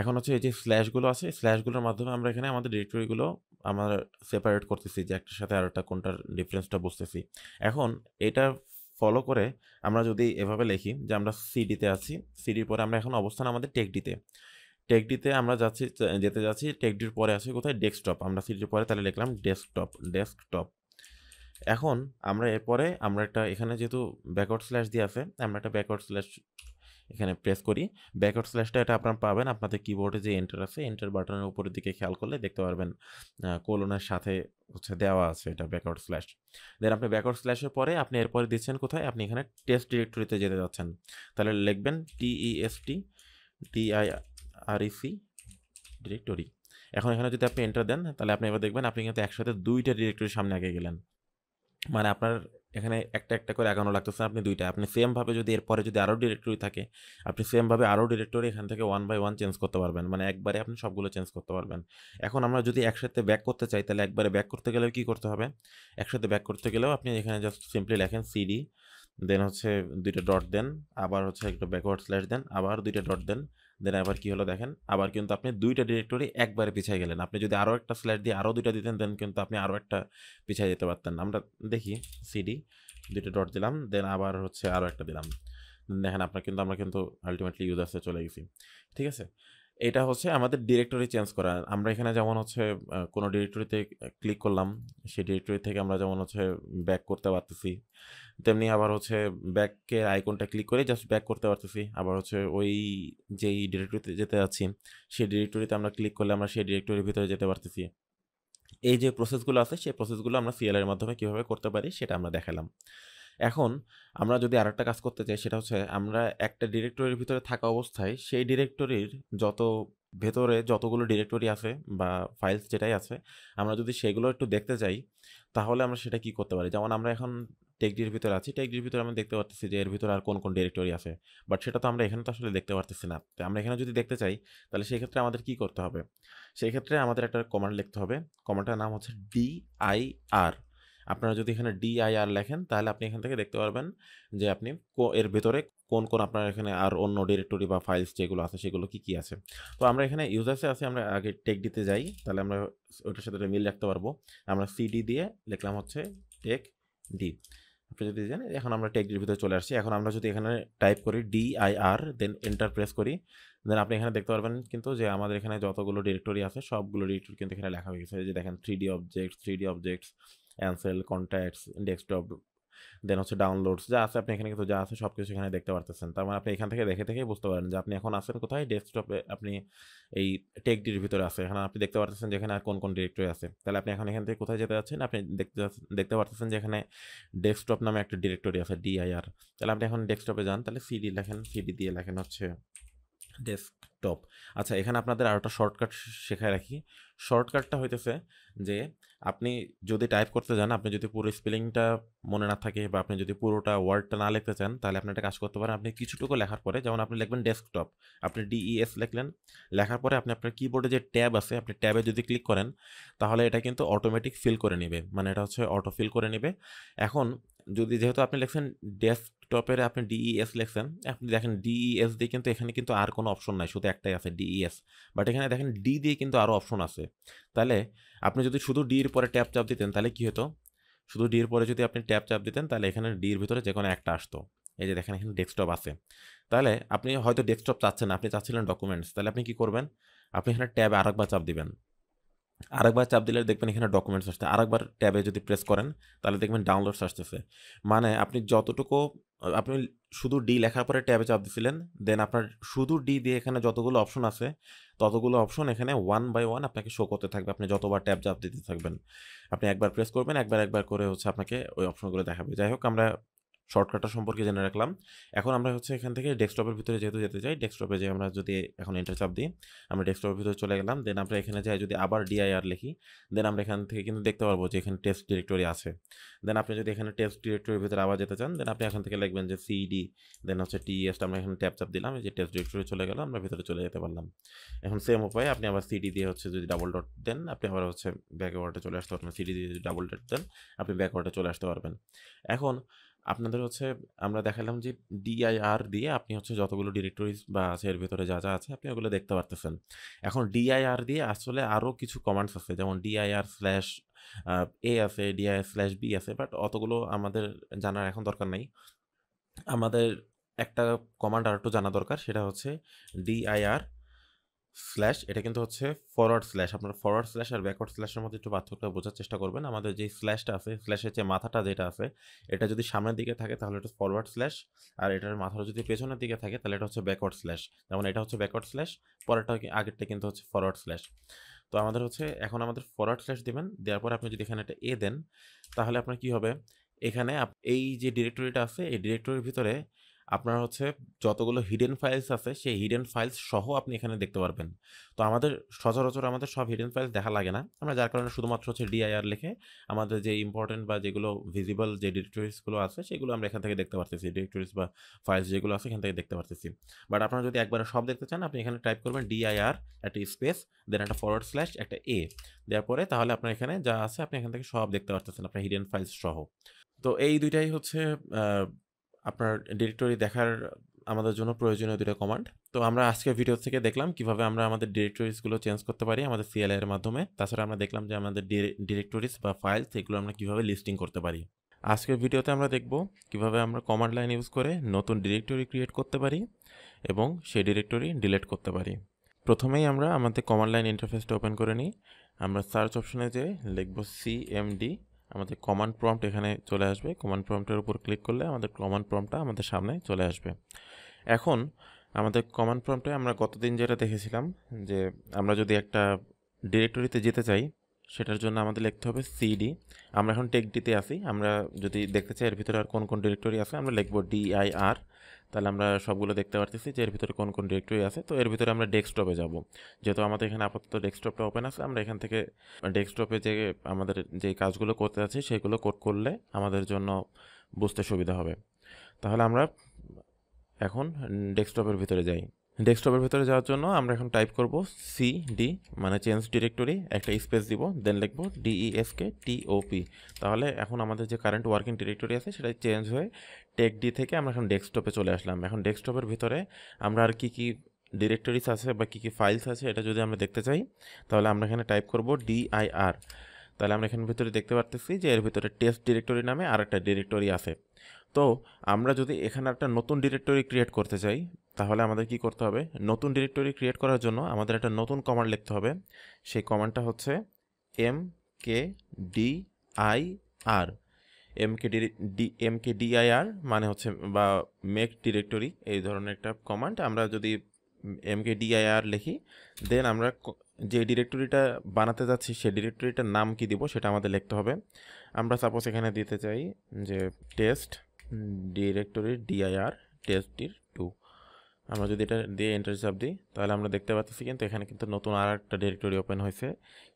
এখন হচ্ছে এই যে স্ল্যাশগুলো আছে, স্ল্যাশগুলোর মাধ্যমে আমরা এখানে আমাদের ডিরেক্টরিগুলো আমরা সেপারেট করতেছি যে একটার সাথে আরেকটা কোনটার ডিফারেন্সটা বুঝতেছি। এখন এটা ফলো করে আমরা যদি এভাবে লিখি যে আমরা সিডিতে আছি, সিডির পরে আমরা এখন অবস্থান আমাদের টেকডিতে। টেকডিতে আমরা যেতে যাচ্ছি, টেকডির পরে আছে কোথায়? ডেস্কটপ। আমরা সিডির পরে তাহলে লিখলাম ডেস্কটপ। এখন আমরা এরপরে আমরা একটা এখানে যেহেতু ব্যাকওয়ার্ড স্ল্যাশ দিয়ে আছে, আমরা একটা ব্যাকওয়ার্ড স্ল্যাশ এখানে প্রেস করি। ব্যাকওয়ার্ড স্ল্যাশটা এটা আপনারা পাবেন আপনাদের কিবোর্ডে যে এন্টার আছে, এন্টার বাটনের উপরের দিকে খেয়াল করলে দেখতে পারবেন কোলনের সাথে হচ্ছে দেওয়া আছে এটা ব্যাকওয়ার্ড স্ল্যাশ। দেন আপনি ব্যাকওয়ার্ড স্ল্যাশের পরে আপনি এরপরে দিচ্ছেন কোথায়? আপনি এখানে টেস্ট ডিরেক্টরিতে যেতে যাচ্ছেন। তাহলে লিখবেন TEST ডিরেক্টরি। এখন এখানে যদি আপনি এন্টার দেন তাহলে আপনি এবার দেখবেন আপনি কিন্তু একসাথে ২টা ডিরেক্টরির সামনে আগে গেলেন। মানে আপনার এখানে একটা একটা করে আগানো লাগতেছে, আপনি ২টা। আপনি সেমভাবে যদি এরপরে যদি আরও ডিরেক্টরি থাকে, আপনি সেমভাবে আরও ডিরেক্টরি এখান থেকে 1 বাই 1 চেঞ্জ করতে পারবেন। মানে একবারে আপনি সবগুলো চেঞ্জ করতে পারবেন। এখন আমরা যদি একসাথে ব্যাক করতে চাই তাহলে একবারে ব্যাক করতে গেলেও কি করতে হবে? একসাথে ব্যাক করতে গেলেও আপনি এখানে জাস্ট সিম্পলি লেখেন সিডি, দেন হচ্ছে ২টা ডট দেন, আবার হচ্ছে একটা ব্যাকওয়ার্ড স্ল্যাশ দেন, আবার ২টা ডট দেন, দেন আবার কি হলো দেখেন, আবার কিন্তু আপনি ২টা ডিরেক্টরি একবারে পিছায় গেলেন। আপনি যদি আরও একটা স্ল্যাশ দিয়ে আরও ২টা দিতেন দেন কিন্তু আপনি আরও একটা পিছায় যেতে পারতেন। আমরা দেখি সিডি ২টা ডট দিলাম, দেন আবার হচ্ছে আরও একটা দিলাম। দেখেন আমরা কিন্তু আল্টিমেটলি ইউজার্সে চলে গেছি। ঠিক আছে? এটা হচ্ছে আমাদের ডিরেক্টরি চেঞ্জ করা। আমরা এখানে যেমন হচ্ছে কোনো ডিরেক্টরিতে ক্লিক করলাম, সেই ডিরেক্টরি থেকে আমরা যেমন হচ্ছে ব্যাক করতে পারতেছি। তেমনি আবার হচ্ছে ব্যাকের আইকনটা ক্লিক করে জাস্ট ব্যাক করতে পারতেছি। আবার হচ্ছে ওই যেই ডিরেক্টরিতে যেতে যাচ্ছি, সেই ডিরেক্টরিতে আমরা ক্লিক করলে আমরা সেই ডিরেক্টরির ভিতরে যেতে পারতেছি। এই যে প্রসেসগুলো আছে, সেই প্রসেসগুলো আমরা সিএলআই এর মাধ্যমে কিভাবে করতে পারি সেটা আমরা দেখালাম। এখন আমরা যদি আরেকটা কাজ করতে চাই সেটা হচ্ছে আমরা একটা ডিরেক্টরির ভিতরে থাকা অবস্থায় সেই ডিরেক্টরির যত ভেতরে যতগুলো ডিরেক্টরি আছে বা ফাইলস যেটাই আছে আমরা যদি সেগুলো একটু দেখতে চাই তাহলে আমরা সেটা কি করতে পারি? যেমন আমরা এখন টেকডির ভিতরে আছি। টেকডির ভিতরে আমি দেখতে পারতেছি যে এর ভিতরে আর কোন ডিরেক্টরি আছে। বাট সেটা তো আমরা এখানে তো আসলে দেখতে পারতেছি না। তো আমরা এখানে যদি দেখতে চাই তাহলে সেই ক্ষেত্রে আমাদের কি করতে হবে? সেই ক্ষেত্রে আমাদের একটা কমান্ড লিখতে হবে। কমান্ডটার নাম হচ্ছে dir। আপনারা যদি এখানে dir লেখেন তাহলে আপনি এখান থেকে দেখতে পারবেন যে আপনি এর ভেতরে কোন আপনার এখানে আর অন্য ডিরেক্টরি বা ফাইলস যেগুলো আছে সেগুলো কি আছে। তো আমরা এখানে ইউজার্সে আছি, আমরা আগে টেকডিতে যাই। তাহলে আমরা ওটার সাথে মিল রাখতে পারবো। আমরা সিডি দিয়ে লিখলাম হচ্ছে টেকডি। আপনি যদি জানেন এখন আমরা টেকডির ভিতরে চলে আসছি। এখন আমরা যদি এখানে টাইপ করি dir দেন এন্টার প্রেস করি, দেন আপনি এখানে দেখতে পারবেন কিন্তু যে আমাদের এখানে যতগুলো ডিরেক্টরি আছে সবগুলো ডিরেক্টরি কিন্তু এখানে লেখা হয়ে গেছে। এই যে দেখেন 3D objects, Ansel, contacts, desktop, দেন হচ্ছে ডাউনলোডস যা আছে আপনি এখানে কিন্তু যা আছে সব কিছু এখানে দেখতে পারতেছেন। তার মানে আপনি এখান থেকে দেখেই বুঝতে পারেন যে আপনি এখন আছেন কোথায়, ডেস্কটপে আপনি এই টেকডির ভিতরে আছে। এখন আপনি দেখতে পারতেছেন যে এখানে আর কোন ডিরেক্টরি আছে। তাহলে আপনি এখন এখান থেকে কোথায় যেতে যাচ্ছেন? আপনি দেখতে পারতেছেন যে এখানে ডেস্কটপ নামে একটা ডিরেক্টরি আছে dir। তাহলে আপনি এখন ডেস্কটপে যান, তাহলে সিডি লেখেন, সিডি দিয়ে লেখেন হচ্ছে ডেস্কটপ। আচ্ছা, এখানে আপনাদের আরেকটা শর্টকাট শেখায় রাখি। শর্টকাটটা হইতেছে যে আপনি যদি টাইপ করতে যান, আপনি যদি পুরো স্পেলিংটা মনে না থাকে বা আপনি যদি পুরোটা ওয়ার্ডটা না লিখতে চান তাহলে আপনি একটা কাজ করতে পারেন। আপনি কিছুটুকু লেখার পরে যেমন আপনি লিখবেন ডেস্কটপ, আপনি DES লিখলেন। লেখার পরে আপনি আপনার কিবোর্ডে যে ট্যাব আছে আপনি ট্যাবে যদি ক্লিক করেন তাহলে এটা কিন্তু অটোমেটিক ফিল করে নেবে, মানে এটা হচ্ছে অটো ফিল করে নেবে। এখন যেহেতু আপনি লিখছেন ডেস্কটপের আপনি DES লিখছেন, আপনি দেখেন DES দিয়ে কিন্তু এখানে কিন্তু আর কোনো অপশন নাই, শুধু একটাই আছে DES। বাট এখানে দেখেন ডি দিয়ে কিন্তু আরও অপশন আছে। তাহলে আপনি যদি শুধু ডির পরে ট্যাপ চাপ দিতেন তাহলে কি হতো? শুধু ডির পরে যদি আপনি ট্যাপ চাপ দিতেন তাহলে এখানে ডির ভিতরে যে কোনো একটা আসতো। এই যে দেখেন এখানে ডেস্কটপ আছে। তাহলে আপনি হয়তো ডেস্কটপ চাচ্ছেন না, আপনি চাচ্ছিলেন ডকুমেন্টস। তাহলে আপনি কি করবেন? আপনি এখানে ট্যাবে আরেকবার চাপ দিবেন। আরেকবার চাপ দিলে দেখবেন এখানে ডকুমেন্টস আসছে। আরেকবার ট্যাবে যদি প্রেস করেন তাহলে দেখবেন ডাউনলোডস আসতেছে। মানে আপনি যতটুকু আপনি শুধু ডি লেখার পরে ট্যাবে চাপ দিছিলেন, দেন আপনার শুধু ডি দিয়ে এখানে যতগুলো অপশন আছে ততগুলো অপশন এখানে ওয়ান বাই ওয়ান আপনাকে শো করতে থাকবে। আপনি যতবার ট্যাব চাপ দিতে থাকবেন। আপনি একবার প্রেস করবেন, একবার করে হচ্ছে আপনাকে ওই অপশনগুলো দেখাবে। যাই হোক, আমরা শর্টকাটটা সম্পর্কে জেনে রাখলাম। এখন আমরা হচ্ছে এখান থেকে ডেস্কটপের ভিতরে যেহেতু যেতে চাই, ডেস্কটপে যেয়ে আমরা যদি এখন এন্টার চাপ দিই, আমরা ডেস্কটপের ভিতরে চলে গেলাম। দেন আমরা এখানে যাই যদি আবার dir লিখি, দেন আমরা এখান থেকে কিন্তু দেখতে পারবো যে এখানে টেস্ট ডিরেক্টরি আছে। দেন আপনি যদি এখানে টেস্ট ডিরেক্টরির ভিতরে আবার যেতে চান, দেন আপনি এখান থেকে লিখবেন যে সিডি, দেন হচ্ছে tes, আমরা এখানে ট্যাপ চাপ দিলাম, এই যে টেস্ট ডিরেক্টরি চলে গেল, আমরা ভিতরে চলে যেতে পারলাম। এখন সেম উপায়ে আপনি আবার সিডি দিয়ে হচ্ছে যদি ডাবল ডট দেন আপনি আবার হচ্ছে ব্যাকওয়ার্ডে চলে আসতে পারবেন। সিডি দিয়ে যদি ডাবল ডট দেন আপনি ব্যাকওয়ার্ডে চলে আসতে পারবেন। এখন আপনাদের হচ্ছে আমরা দেখালাম যে dir দিয়ে আপনি হচ্ছে যতগুলো ডিরেক্টরিজ বা আছে এর ভিতরে যা আছে আপনি ওগুলো দেখতে পারতেছেন। এখন dir দিয়ে আসলে আরও কিছু কমান্ডস আছে, যেমন dir/a আছে, dir/b আছে, বাট অতগুলো আমাদের জানার এখন দরকার নাই। আমাদের একটা কমান্ড আর একটু জানা দরকার, সেটা হচ্ছে dir স্ল্যাশ, এটা কিন্তু হচ্ছে ফরওয়ার্ড স্ল্যাশ। আপনার ফরওয়ার্ড স্ল্যাশ আর ব্যাকওয়ার্ড স্ল্যাশের মধ্যে একটু পার্থক্য বোঝার চেষ্টা করবেন। আমাদের যে স্ল্যাশটা আছে, স্ল্যাশের যে মাথাটা যেটা আছে এটা যদি সামনের দিকে থাকে তাহলে এটা ফরওয়ার্ড স্ল্যাশ, আর এটার মাথাটা যদি পেছনের দিকে থাকে তাহলে এটা হচ্ছে ব্যাকওয়ার্ড স্ল্যাশ। যেমন এটা হচ্ছে ব্যাকওয়ার্ড স্ল্যাশ, পরেরটা আগেরটা কিন্তু হচ্ছে ফরওয়ার্ড স্ল্যাশ। তো আমাদের হচ্ছে এখন আমাদের ফরওয়ার্ড স্ল্যাশ দিবেন, দেওয়ার পরে আপনি যদি এখানে একটা এ দেন তাহলে আপনার কি হবে? এখানে এই যে ডিরেক্টরিটা আছে এই ডিরেক্টরির ভিতরে আপনার হচ্ছে যতগুলো হিডেন ফাইলস আছে সেই হিডেন ফাইলস সহ আপনি এখানে দেখতে পারবেন। তো আমাদের সচরাচর আমাদের সব হিডেন ফাইলস দেখা লাগে না, আমরা যার কারণে শুধুমাত্র হচ্ছে dir লিখে আমাদের যে ইম্পর্টেন্ট বা যেগুলো ভিজিবল যে ডিরেক্টরিজগুলো আছে সেগুলো আমরা এখান থেকে দেখতে পারতেছি। ডিরেক্টরিজ বা ফাইলস যেগুলো আছে এখান থেকে দেখতে পারতেছি। বাট আপনারা যদি একবারে সব দেখতে চান আপনি এখানে টাইপ করবেন dir একটা স্পেস দেন একটা ফরওয়ার্ড স্ল্যাশ একটা এ দেওয়ার পরে তাহলে আপনার এখানে যা আছে আপনি এখান থেকে সব দেখতে পারতেছেন আপনার হিডেন ফাইলস সহ। তো এই দুইটাই হচ্ছে আপনার ডিরেক্টরি দেখার আমাদের জন্য প্রয়োজনীয় দুটো কমান্ড। তো আমরা আজকের ভিডিও থেকে দেখলাম কিভাবে আমরা আমাদের ডিরেক্টরিজগুলো চেঞ্জ করতে পারি আমাদের CLI এর মাধ্যমে। তাছাড়া আমরা দেখলাম যে আমাদের ডিরেক্টরিজ বা ফাইলস এগুলো আমরা কিভাবে লিস্টিং করতে পারি। আজকের ভিডিওতে আমরা দেখব কিভাবে আমরা কমান্ড লাইন ইউজ করে নতুন ডিরেক্টরি ক্রিয়েট করতে পারি এবং সেই ডিরেক্টরি ডিলিট করতে পারি। প্রথমেই আমরা আমাদের কমান্ড লাইন ইন্টারফেসটা ওপেন করে নিই। আমরা সার্চ অপশনে যেয়ে লিখব cmd, আমাদের কমান্ড প্রম্পট এখানে চলে আসবে। কমান্ড প্রম্পটের উপর ক্লিক করলে আমাদের কমান্ড প্রম্পটটা আমাদের সামনে চলে আসবে। এখন আমাদের কমান্ড প্রম্পটে আমরা গতদিন যেটা দেখেছিলাম যে আমরা যদি একটা ডিরেক্টরিতে যেতে চাই সেটার জন্য আমাদের লিখতে হবে সিডি। আমরা এখন টেকডিতে আছি, আমরা যদি দেখতে চাই এর ভিতরে আর কোন কোন ডিরেক্টরি আছে আমরা লিখব dir। তাহলে আমরা সবগুলো দেখতে পারতেছি যে এর ভিতরে কোন কোন ডিরেক্টরি আছে। তো এর ভিতরে আমরা ডেস্কটপে যাব, যেহেতু আমাদের এখানে আপাতত ডেস্কটপটা ওপেন আছে, আমরা এখান থেকে ডেস্কটপে যে আমাদের যে কাজগুলো করতে যাচ্ছি সেগুলো কোড করলে আমাদের জন্য বুঝতে সুবিধা হবে। তাহলে আমরা এখন ডেস্কটপের ভিতরে যাই। ডেস্কটপের ভিতরে যাওয়ার জন্য আমরা এখন টাইপ করব সিডি, মানে চেঞ্জ ডিরেক্টরি, একটা স্পেস দিব, দেন লিখব DESKTOP। তাহলে এখন আমাদের যে কারেন্ট ওয়ার্কিং ডিরেক্টরি আছে সেটা চেঞ্জ হয়ে টেকডি থেকে আমরা এখন ডেস্কটপে চলে আসলাম। এখন ডেস্কটপের ভিতরে আমরা আর কি ডিরেক্টরিজ আছে বা কী ফাইলস আছে এটা যদি আমরা দেখতে চাই তাহলে আমরা এখানে টাইপ করব dir। তাহলে আমরা এখানে ভিতরে দেখতে পারতেছি যে এর ভিতরে টেস্ট ডিরেক্টরি নামে আর একটা ডিরেক্টরি আছে। তো আমরা যদি এখানে একটা নতুন ডিরেক্টরি ক্রিয়েট করতে চাই তাহলে আমাদের কি করতে হবে? নতুন ডিরেক্টরি ক্রিয়েট করার জন্য আমাদের একটা নতুন কমান্ড লিখতে হবে। সেই কমান্ডটা হচ্ছে mkdir। mkdir মানে হচ্ছে বা মেক ডিরেক্টরি, এই ধরনের একটা কমান্ড। আমরা যদি mkdir লিখি দেন আমরা যে ডিরেক্টরিটা বানাতে যাচ্ছি সেই ডিরেক্টরিটার নাম কি দিব সেটা আমাদের লিখতে হবে। আমরা সাপোজ এখানে দিতে চাই যে টেস্ট ডিরেক্টরি dir টেস্টটির 2। আমরা যদি এটা দিয়ে এন্টার চাপ দিই তাহলে আমরা দেখতে পাচ্ছি কিন্তু এখানে কিন্তু নতুন আর একটা ডিরেক্টরি ওপেন হয়েছে।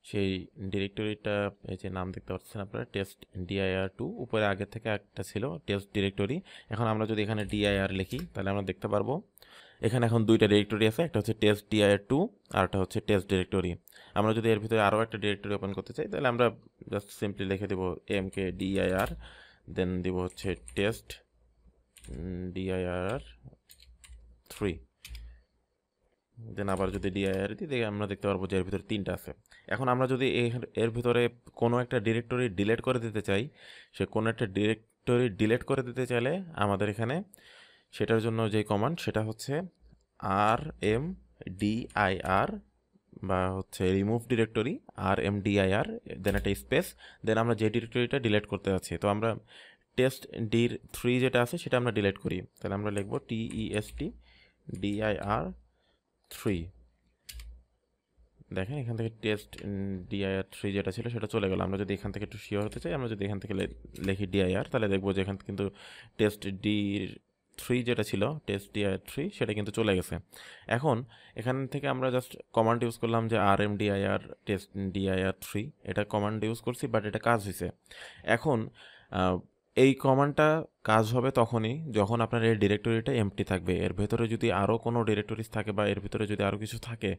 সেই ডিরেক্টরিটা এই যে নাম দেখতে পাচ্ছেন আপনারা টেস্ট dir2, উপরে আগে থেকে একটা ছিল টেস্ট ডিরেক্টরি। এখন আমরা যদি এখানে dir লিখি তাহলে আমরা দেখতে পারবো এখানে এখন দুইটা ডিরেক্টরি আছে, একটা হচ্ছে টেস্ট dir2 আর একটা হচ্ছে টেস্ট ডিরেক্টরি। আমরা যদি এর ভিতরে আরও একটা ডিরেক্টরি ওপেন করতে চাই তাহলে আমরা জাস্ট সিম্পলি লিখে দেবো mkdir, দেন দিব হচ্ছে টেস্ট dir3, দেন আবার যদি dir দিই দেখে আমরা দেখতে পারবো যে এর ভিতরে 3টা আছে। এখন আমরা যদি এর ভিতরে কোনো একটা ডিরেক্টরি ডিলিট করে দিতে চাই, সে কোনো একটা ডিরেক্টরি ডিলিট করে দিতে চাইলে আমাদের এখানে সেটার জন্য যে কমান্ড সেটা হচ্ছে rmdir বা হচ্ছে রিমুভ ডিরেক্টরি rmdir, দেন একটা স্পেস, দেন আমরা যে ডিরেক্টরিটা ডিলিট করতে যাচ্ছি। তো আমরা টেস্ট dir3 যেটা আছে সেটা আমরা ডিলিট করি, তাহলে আমরা লিখব testdir3। দেখেন এখান থেকে টেস্ট dir3 যেটা ছিল সেটা চলে গেল। আমরা যদি এখান থেকে একটু শিওর হতে চাই আমরা যদি এখান থেকে লিখি dir তাহলে দেখবো যে এখান কিন্তু টেস্ট dir3 যেটা ছিল টেস্ট dir3 সেটা কিন্তু চলে গেছে। এখন এখান থেকে আমরা জাস্ট কমান্ড ইউজ করলাম যে rmdir টেস্ট dir3, এটা কমান্ড ইউজ করছি বাট এটা কাজ হয়েছে। এখন এই কমান্ডটা কাজ হবে তখনই যখন আপনার এই ডিরেক্টরিটা এমটি থাকবে। এর ভেতরে যদি আরও কোনো ডিরেক্টরিজ থাকে বা এর ভিতরে যদি আরও কিছু থাকে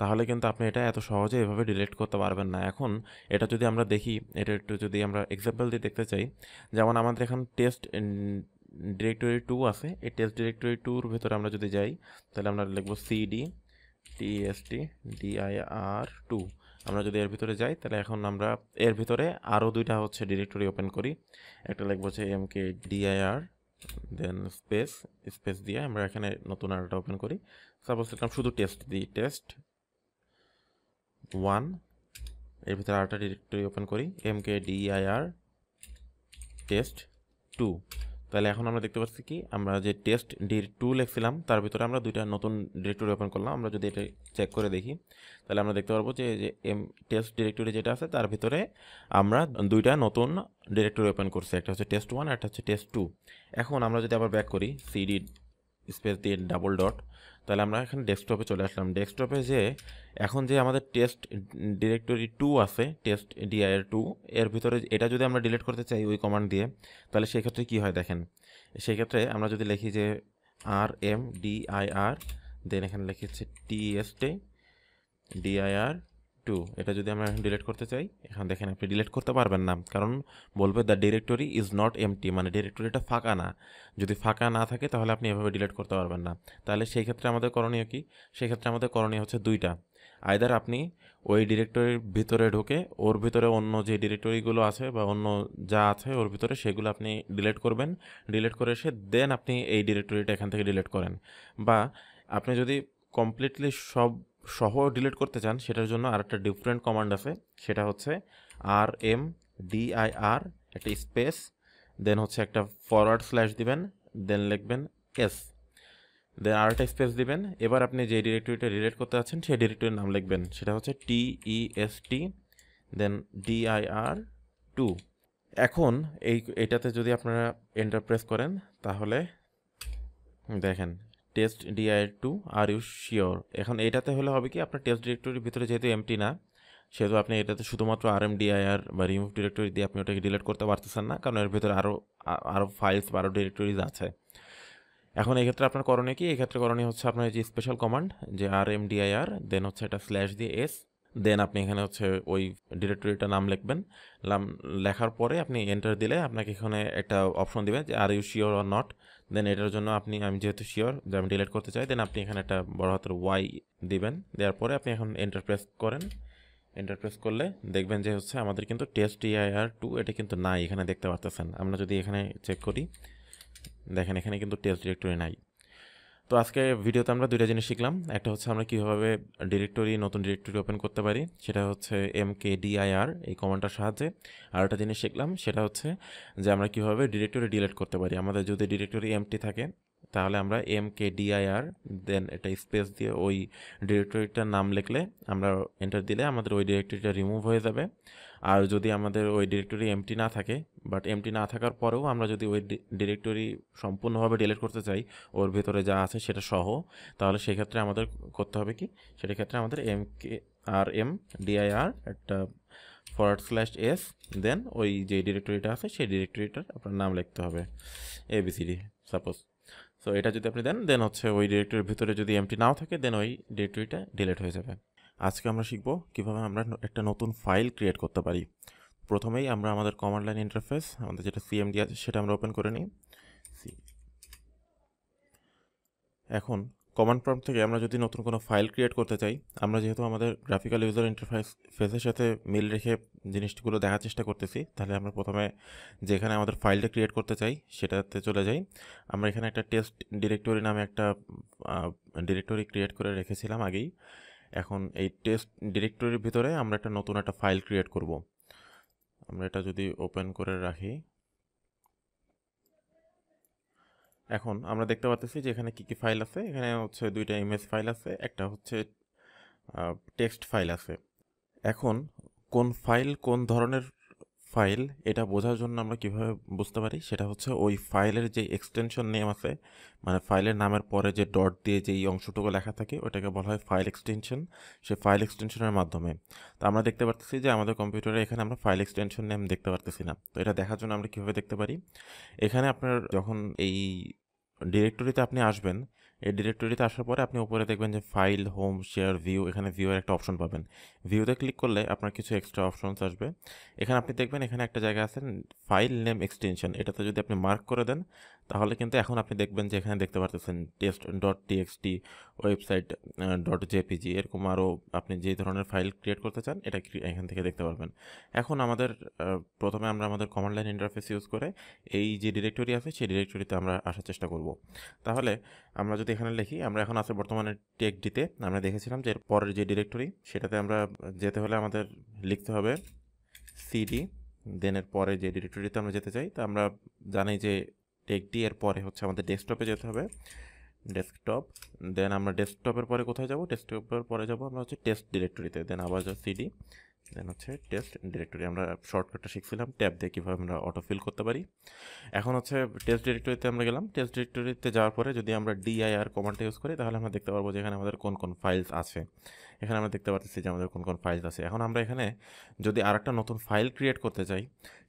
তাহলে কিন্তু আপনি এটা এত সহজে এভাবে ডিলিট করতে পারবেন না। এখন এটা যদি আমরা দেখি, এটা একটু যদি আমরা এক্সাম্পল দিয়ে দেখতে চাই, যেমন আমাদের এখন টেস্ট ডিরেক্টরি 2 আছে, এই টেস্ট ডিরেক্টরি 2-র ভেতরে আমরা যদি যাই তাহলে আমরা লিখব cd testdir2। আমরা যদি এর ভিতরে যাই তাহলে এখন আমরা এর ভিতরে আরও দুইটা হচ্ছে ডিরেক্টরি ওপেন করি। একটা লিখব হচ্ছে mkdir, দেন স্পেস দিয়ে আমরা এখানে নতুন আরেকটা ওপেন করি। সাপোজ লিখলাম শুধু টেস্ট দিই test1, এর ভিতরে আরেকটা ডিরেক্টরি ওপেন করি mkdir test2। তাহলে এখন আমরা দেখতে পাচ্ছি কি আমরা যে টেস্ট dir2 লিখছিলাম তার ভিতরে আমরা দুইটা নতুন ডিরেক্টরি ওপেন করলাম। আমরা যদি এটা চেক করে দেখি তাহলে আমরা দেখতে পারবো যে টেস্ট ডিরেক্টরি যেটা আছে তার ভিতরে আমরা দুইটা নতুন ডিরেক্টরি ওপেন করছি, একটা হচ্ছে test1 আর একটা হচ্ছে test2। এখন আমরা যদি আবার ব্যাক করি cd স্পেস দিয়ে ডাবল ডট, তাহলে আমরা এখানে ডেস্কটপে চলে আসলাম। ডেস্কটপে যে এখন যে আমাদের টেস্ট ডিরেক্টরি 2 আছে টেস্ট dir2, এর ভিতরে এটা যদি আমরা ডিলিট করতে চাই ওই কমান্ড দিয়ে তাহলে সেক্ষেত্রে কী হয় দেখেন। সেক্ষেত্রে আমরা যদি লিখি যে rmdir, দেন এখানে লিখি হচ্ছে testdir2, এটা যদি আমরা এখন ডিলিট করতে চাই এখন দেখেন আপনি ডিলিট করতে পারবেন না, কারণ বলবে the directory is not empty, মানে ডিরেক্টরিটা ফাঁকা না। যদি ফাঁকা না থাকে তাহলে আপনি এভাবে ডিলিট করতে পারবেন না। তাহলে সেই ক্ষেত্রে আমাদের করণীয় কি? সেক্ষেত্রে আমাদের করণীয় হচ্ছে দুইটা। আইদার আপনি ওই ডিরেক্টরির ভিতরে ঢুকে ওর ভিতরে অন্য যে ডিরেক্টরিগুলো আছে বা অন্য যা আছে ওর ভিতরে সেগুলো আপনি ডিলিট করবেন, ডিলিট করে এসে দেন আপনি এই ডিরেক্টরিটা এখান থেকে ডিলিট করেন। বা আপনি যদি কমপ্লিটলি সহ ডিলিট করতে চান সেটার জন্য আরেকটা ডিফারেন্ট কমান্ড আছে, সেটা হচ্ছে rmdir, একটা স্পেস, দেন হচ্ছে একটা ফরওয়ার্ড স্ল্যাশ দিবেন, দেন লিখবেন s, দেন আরেকটা স্পেস দিবেন। এবার আপনি যে ডিরেক্টরিটা ডিলিট করতে যাচ্ছেন সেই ডিরেক্টরির নাম লিখবেন, সেটা হচ্ছে test দেন dir2। এখন এটাতে যদি আপনারা এন্টার প্রেস করেন তাহলে দেখেন test dir2 R you sure. এখন এটাতে হলে হবে কি, আপনার টেস্ট ডিরেক্টরির ভিতরে যেহেতু এমটি না, সেহেতু আপনি এটাতে শুধুমাত্র rmdir বা রিমুভ ডিরেক্টরি দিয়ে আপনি ওটাকে ডিলিট করতে পারতেছেন না, কারণ এর ভিতরে আরও ফাইলস বা আরও ডিরেক্টরিজ আছে। এখন এক্ষেত্রে আপনার করণীয় কি? এক্ষেত্রে করণীয় হচ্ছে আপনার যে স্পেশাল কমান্ড, যে rmdir দেন হচ্ছে এটা স্ল্যাশ দিয়ে s, দেন আপনি এখানে হচ্ছে ওই ডিরেক্টরিটার নাম লিখবেন। লেখার পরে আপনি এন্টার দিলে আপনাকে এখানে একটা অপশন দিবেন যে are you sure or not. Then এটার জন্য আমি যেহেতু শিওর যে আমি ডিলিট করতে চাই, দেন আপনি এখানে একটা বড় হাতের ওয়াই দিবেন। দেওয়ার পরে আপনি এখন এন্টার প্রেস করেন। এন্টার প্রেস করলে দেখবেন যে হচ্ছে আমাদের কিন্তু টেস্ট dir2 এটা কিন্তু নাই, এখানে দেখতে পারতেছেন। আমরা যদি এখানে চেক করি, দেখেন এখানে কিন্তু টেস্ট ডিরেক্টরি নাই। তো আজকে ভিডিওতে আমরা দুইটা জিনিস শিখলাম। একটা হচ্ছে আমরা কীভাবে নতুন ডিরেক্টরি ওপেন করতে পারি, সেটা হচ্ছে mkdir এই কমান্ডটার সাহায্যে। আর একটা জিনিস শিখলাম, সেটা হচ্ছে যে আমরা কীভাবে ডিরেক্টরি ডিলিট করতে পারি। আমাদের যদি ডিরেক্টরি এমটি থাকে তাহলে আমরা mkdir দেন এটা স্পেস দিয়ে ওই ডিরেক্টরিটার নাম লিখলে, আমরা এন্টার দিলে আমাদের ওই ডিরেক্টরিটা রিমুভ হয়ে যাবে। আর যদি আমাদের ওই ডিরেক্টরি এমটি না থাকে, বাট এমটি না থাকার পরেও আমরা যদি ওই ডিরেক্টরি সম্পূর্ণভাবে ডিলিট করতে চাই, ওর ভিতরে যা আছে সেটা সহ, তাহলে সেক্ষেত্রে আমাদের করতে হবে কি, সেটার ক্ষেত্রে আমাদের mkdir একটা /s দেন ওই যে ডিরেক্টরিটা আছে সেই ডিরেক্টরিটার আপনার নাম লিখতে হবে, abcd সাপোজ। সো এটা যদি আপনি দেন হচ্ছে ওই ডিরেক্টরির ভিতরে যদি এমটি নাও থাকে, দেন ওই ডিরেক্টরিটা ডিলিট হয়ে যাবে। আজকে আমরা শিখব কীভাবে আমরা একটা নতুন ফাইল ক্রিয়েট করতে পারি। প্রথমেই আমরা আমাদের কমান্ড লাইন ইন্টারফেস, আমাদের যেটা cmd আছে সেটা আমরা ওপেন করে নিই। এখন কমান্ড প্রম্পট থেকে আমরা যদি নতুন কোনো ফাইল ক্রিয়েট করতে চাই, আমরা যেহেতু আমাদের গ্রাফিক্যাল ইউজার ইন্টারফেসের সাথে মিল রেখে জিনিসগুলো দেখার চেষ্টা করতেছি, তাহলে আমরা প্রথমে যেখানে আমাদের ফাইলটা ক্রিয়েট করতে চাই সেটাতে চলে যাই। আমরা এখানে একটা টেস্ট ডিরেক্টরি নামে একটা ডিরেক্টরি ক্রিয়েট করে রেখেছিলাম আগেই। এখন এই টেস্ট ডিরেক্টরির ভিতরে আমরা একটা নতুন একটা ফাইল ক্রিয়েট করব। আমরা এটা যদি ওপেন করে রাখি, এখন আমরা দেখতে পাচ্ছি যে এখানে কী কী ফাইল আছে। এখানে হচ্ছে দুইটা ইমেজ ফাইল আছে, একটা হচ্ছে টেক্সট ফাইল আছে। এখন কোন ফাইল কোন ধরনের ফাইল এটা বোঝার জন্য আমরা কিভাবে বুঝতে পারি, সেটা হচ্ছে ওই ফাইলের যে এক্সটেনশন নেম আছে, মানে ফাইলের নামের পরে যে ডট দিয়ে যেই অংশটুকু লেখা থাকে ওটাকে বলা হয় ফাইল এক্সটেনশন। সে ফাইল এক্সটেনশনের মাধ্যমে তো আমরা দেখতে পারতেছি যে আমাদের কম্পিউটারে এখানে আমরা ফাইল এক্সটেনশন নেম দেখতে পারতেছি না। তো এটা দেখার জন্য আমরা কীভাবে দেখতে পারি, এখানে আপনার যখন এই ডিরেক্টরিতে আপনি আসবেন, এই ডিরেক্টরিতে আসার পরে আপনি উপরে দেখবেন যে ফাইল, হোম, শেয়ার, ভিউ, এখানে ভিউয়ের একটা অপশন পাবেন। ভিউতে ক্লিক করলে আপনার কিছু এক্সট্রা অপশনস আসবে। এখানে আপনি দেখবেন এখানে একটা জায়গা আছে ফাইল নেম এক্সটেনশন, এটাতে যদি আপনি মার্ক করে দেন তাহলে কিন্তু এখন আপনি দেখবেন যে এখানে দেখতে পারতেছেন test.txt, ওয়েবসাইট .jpg, এরকম আরও আপনি যে ধরনের ফাইল ক্রিয়েট করতে চান এটা এখান থেকে দেখতে পারবেন। এখন আমাদের প্রথমে আমরা আমাদের কমান্ড লাইন ইন্টারফেস ইউজ করে এই যে ডিরেক্টরি আছে সেই ডিরেক্টরিতে আমরা আসার চেষ্টা করব। তাহলে আমরা যদি এখানে লিখি, আমরা এখন আছে বর্তমানে টেকডিতে, আমরা দেখেছিলাম যে এর পরের যে ডিরেক্টরি সেটাতে আমরা যেতে হলে আমাদের লিখতে হবে সিডি, দেন এর পরে যে ডিরেক্টরিতে আমরা যেতে চাই, তা আমরা জানি যে টেকডি এর পরে হচ্ছে আমাদের ডেস্কটপে যেতে হবে, ডেস্কটপ। দেন আমরা ডেস্কটপের পরে কোথায় যাব, ডেস্কটপের পরে যাব আমরা হচ্ছে টেস্ট ডিরেক্টরিতে, দেন আবার সিডি, দেন হচ্ছে টেস্ট ডিরেক্টরি। আমরা শর্টকাটটা শিখছিলাম ট্যাব দিয়ে কীভাবে আমরা অটো ফিল করতে পারি। এখন হচ্ছে টেস্ট ডিরেক্টরিতে আমরা গেলাম। টেস্ট ডিরেক্টরিতে যাওয়ার পরে যদি আমরা dir কমান্ডটা ইউজ করি তাহলে আমরা দেখতে পারবো যে এখানে আমাদের কোন কোন ফাইলস আছে। এখানে আমরা দেখতে পাচ্ছি যে আমাদের কোন কোন ফাইলস আছে। এখন আমরা এখানে যদি আরেকটা নতুন ফাইল ক্রিয়েট করতে চাই,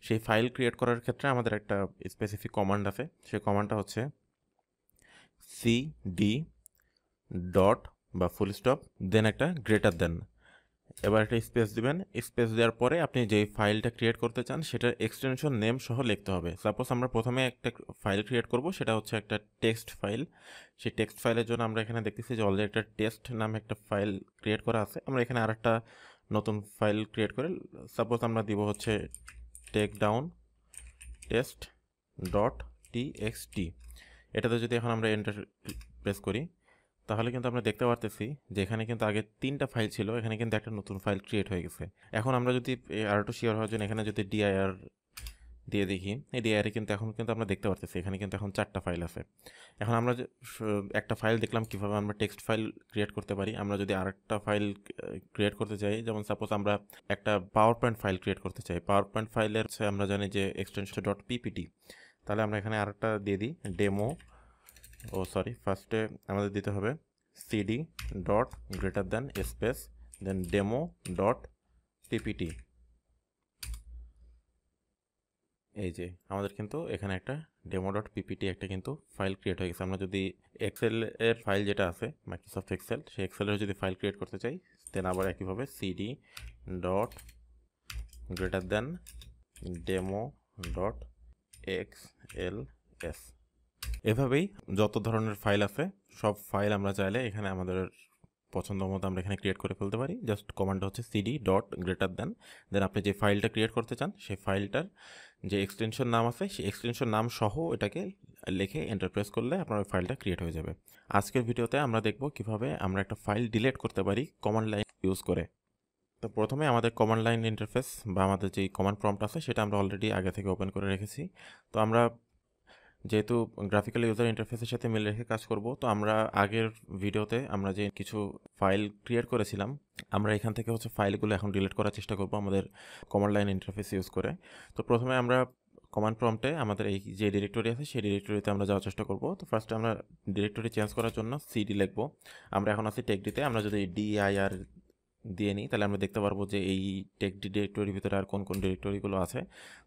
সেই ফাইল ক্রিয়েট করার ক্ষেত্রে আমাদের একটা স্পেসিফিক কমান্ড আছে। সেই কমান্ডটা হচ্ছে cd ডট বা ফুল স্টপ দেন একটা গ্রেটার দেন, এবার একটা স্পেস দিবেন। স্পেস দেওয়ার পরে আপনি যেই ফাইলটা ক্রিয়েট করতে চান সেটার এক্সটেনশন নেম সহ লিখতে হবে। সাপোজ আমরা প্রথমে একটা ফাইল ক্রিয়েট করব, সেটা হচ্ছে একটা টেক্সট ফাইল। সেই টেক্সট ফাইলের জন্য আমরা এখানে দেখতেছি যে অলরেডি একটা টেস্ট নামে একটা ফাইল ক্রিয়েট করা আছে। আমরা এখানে আরেকটা নতুন ফাইল ক্রিয়েট করে সাপোজ আমরা দিব হচ্ছে take down test dot txt. এটাতে যদি এখন আমরা এন্টার প্রেস করি তাহলে কিন্তু আমরা দেখতে পারতেছি যে এখানে কিন্তু আগে 3টা ফাইল ছিল, এখানে কিন্তু একটা নতুন ফাইল ক্রিয়েট হয়ে গেছে। এখন আমরা যদি আর একটু শিওর হওয়ার জন্য এখানে যদি দিয়ে দেখি এই ডিআইআরে কিন্তু এখন কিন্তু আমরা দেখতে পারতেছি এখানে কিন্তু এখন 4টা ফাইল আছে। এখন আমরা যে একটা ফাইল দেখলাম কিভাবে আমরা টেক্সট ফাইল ক্রিয়েট করতে পারি। আমরা যদি আরেকটা ফাইল ক্রিয়েট করতে চাই, যেমন সাপোজ আমরা একটা পাওয়ার পয়েন্ট ফাইল ক্রিয়েট করতে চাই, পাওয়ার পয়েন্ট ফাইলের আমরা জানি যে এক্সটেনশন ডট পিপিটি, তাহলে আমরা এখানে আরেকটা দিয়ে দিই ডেমো, ফার্স্টে আমাদের দিতে হবে CD dot greater than space then demo dot PPT. এই যে আমাদের কিন্তু এখানে একটা ডেমো ডট পিপিটি একটা কিন্তু ফাইল ক্রিয়েট হয়ে গেছে। আমরা যদি এক্সেল এর ফাইল যেটা আছে মাইক্রোসফট এক্সেল, সেই এক্সেলের যদি ফাইল ক্রিয়েট করতে চাই, দেন আবার একইভাবে CD dot greater than demo dot XLS. এভাবেই যত ধরনের ফাইল আছে সব ফাইল আমরা চাইলে এখানে আমাদের পছন্দ মতো আমরা এখানে ক্রিয়েট করে ফেলতে পারি। জাস্ট কমান্ড হচ্ছে সিডি ডট গ্রেটার দ্যান, দেন আপনি যে ফাইলটা ক্রিয়েট করতে চান সেই ফাইলটার যে এক্সটেনশন নাম আছে সেই এক্সটেনশন নাম সহ এটাকে লিখে এন্টার প্রেস করলে আপনার ওই ফাইলটা ক্রিয়েট হয়ে যাবে। আজকের ভিডিওতে আমরা দেখব কিভাবে আমরা একটা ফাইল ডিলিট করতে পারি কমান্ড লাইন ইউজ করে। তো প্রথমে আমাদের কমান্ড লাইন ইন্টারফেস বা আমাদের যে কমান্ড প্রম্পট আছে সেটা আমরা অলরেডি আগে থেকে ওপেন করে রেখেছি। তো আমরা যেহেতু গ্রাফিক্যাল ইউজার ইন্টারফেসের সাথে মিল রেখে কাজ করব, তো আমরা আগের ভিডিওতে আমরা যে কিছু ফাইল ক্রিয়েট করেছিলাম, আমরা এখান থেকে হচ্ছে ফাইলগুলো এখন ডিলিট করার চেষ্টা করব আমাদের কমান্ড লাইন ইন্টারফেস ইউজ করে। তো প্রথমে আমরা কমান্ড প্রম্পটে আমাদের এই যে ডিরেক্টরি আছে সেই ডিরেক্টরিতে আমরা যাওয়ার চেষ্টা করব। তো ফার্স্টে আমরা ডিরেক্টরি চেঞ্জ করার জন্য সিডি লিখব। আমরা এখন আছি টেকডিতে, আমরা যদি ডিআইআর দিয়ে নিই তাহলে আমরা দেখতে পারবো যে এই টেকডি ডিরেক্টরির ভিতরে আর কোন কোন ডিরেক্টরিগুলো আছে।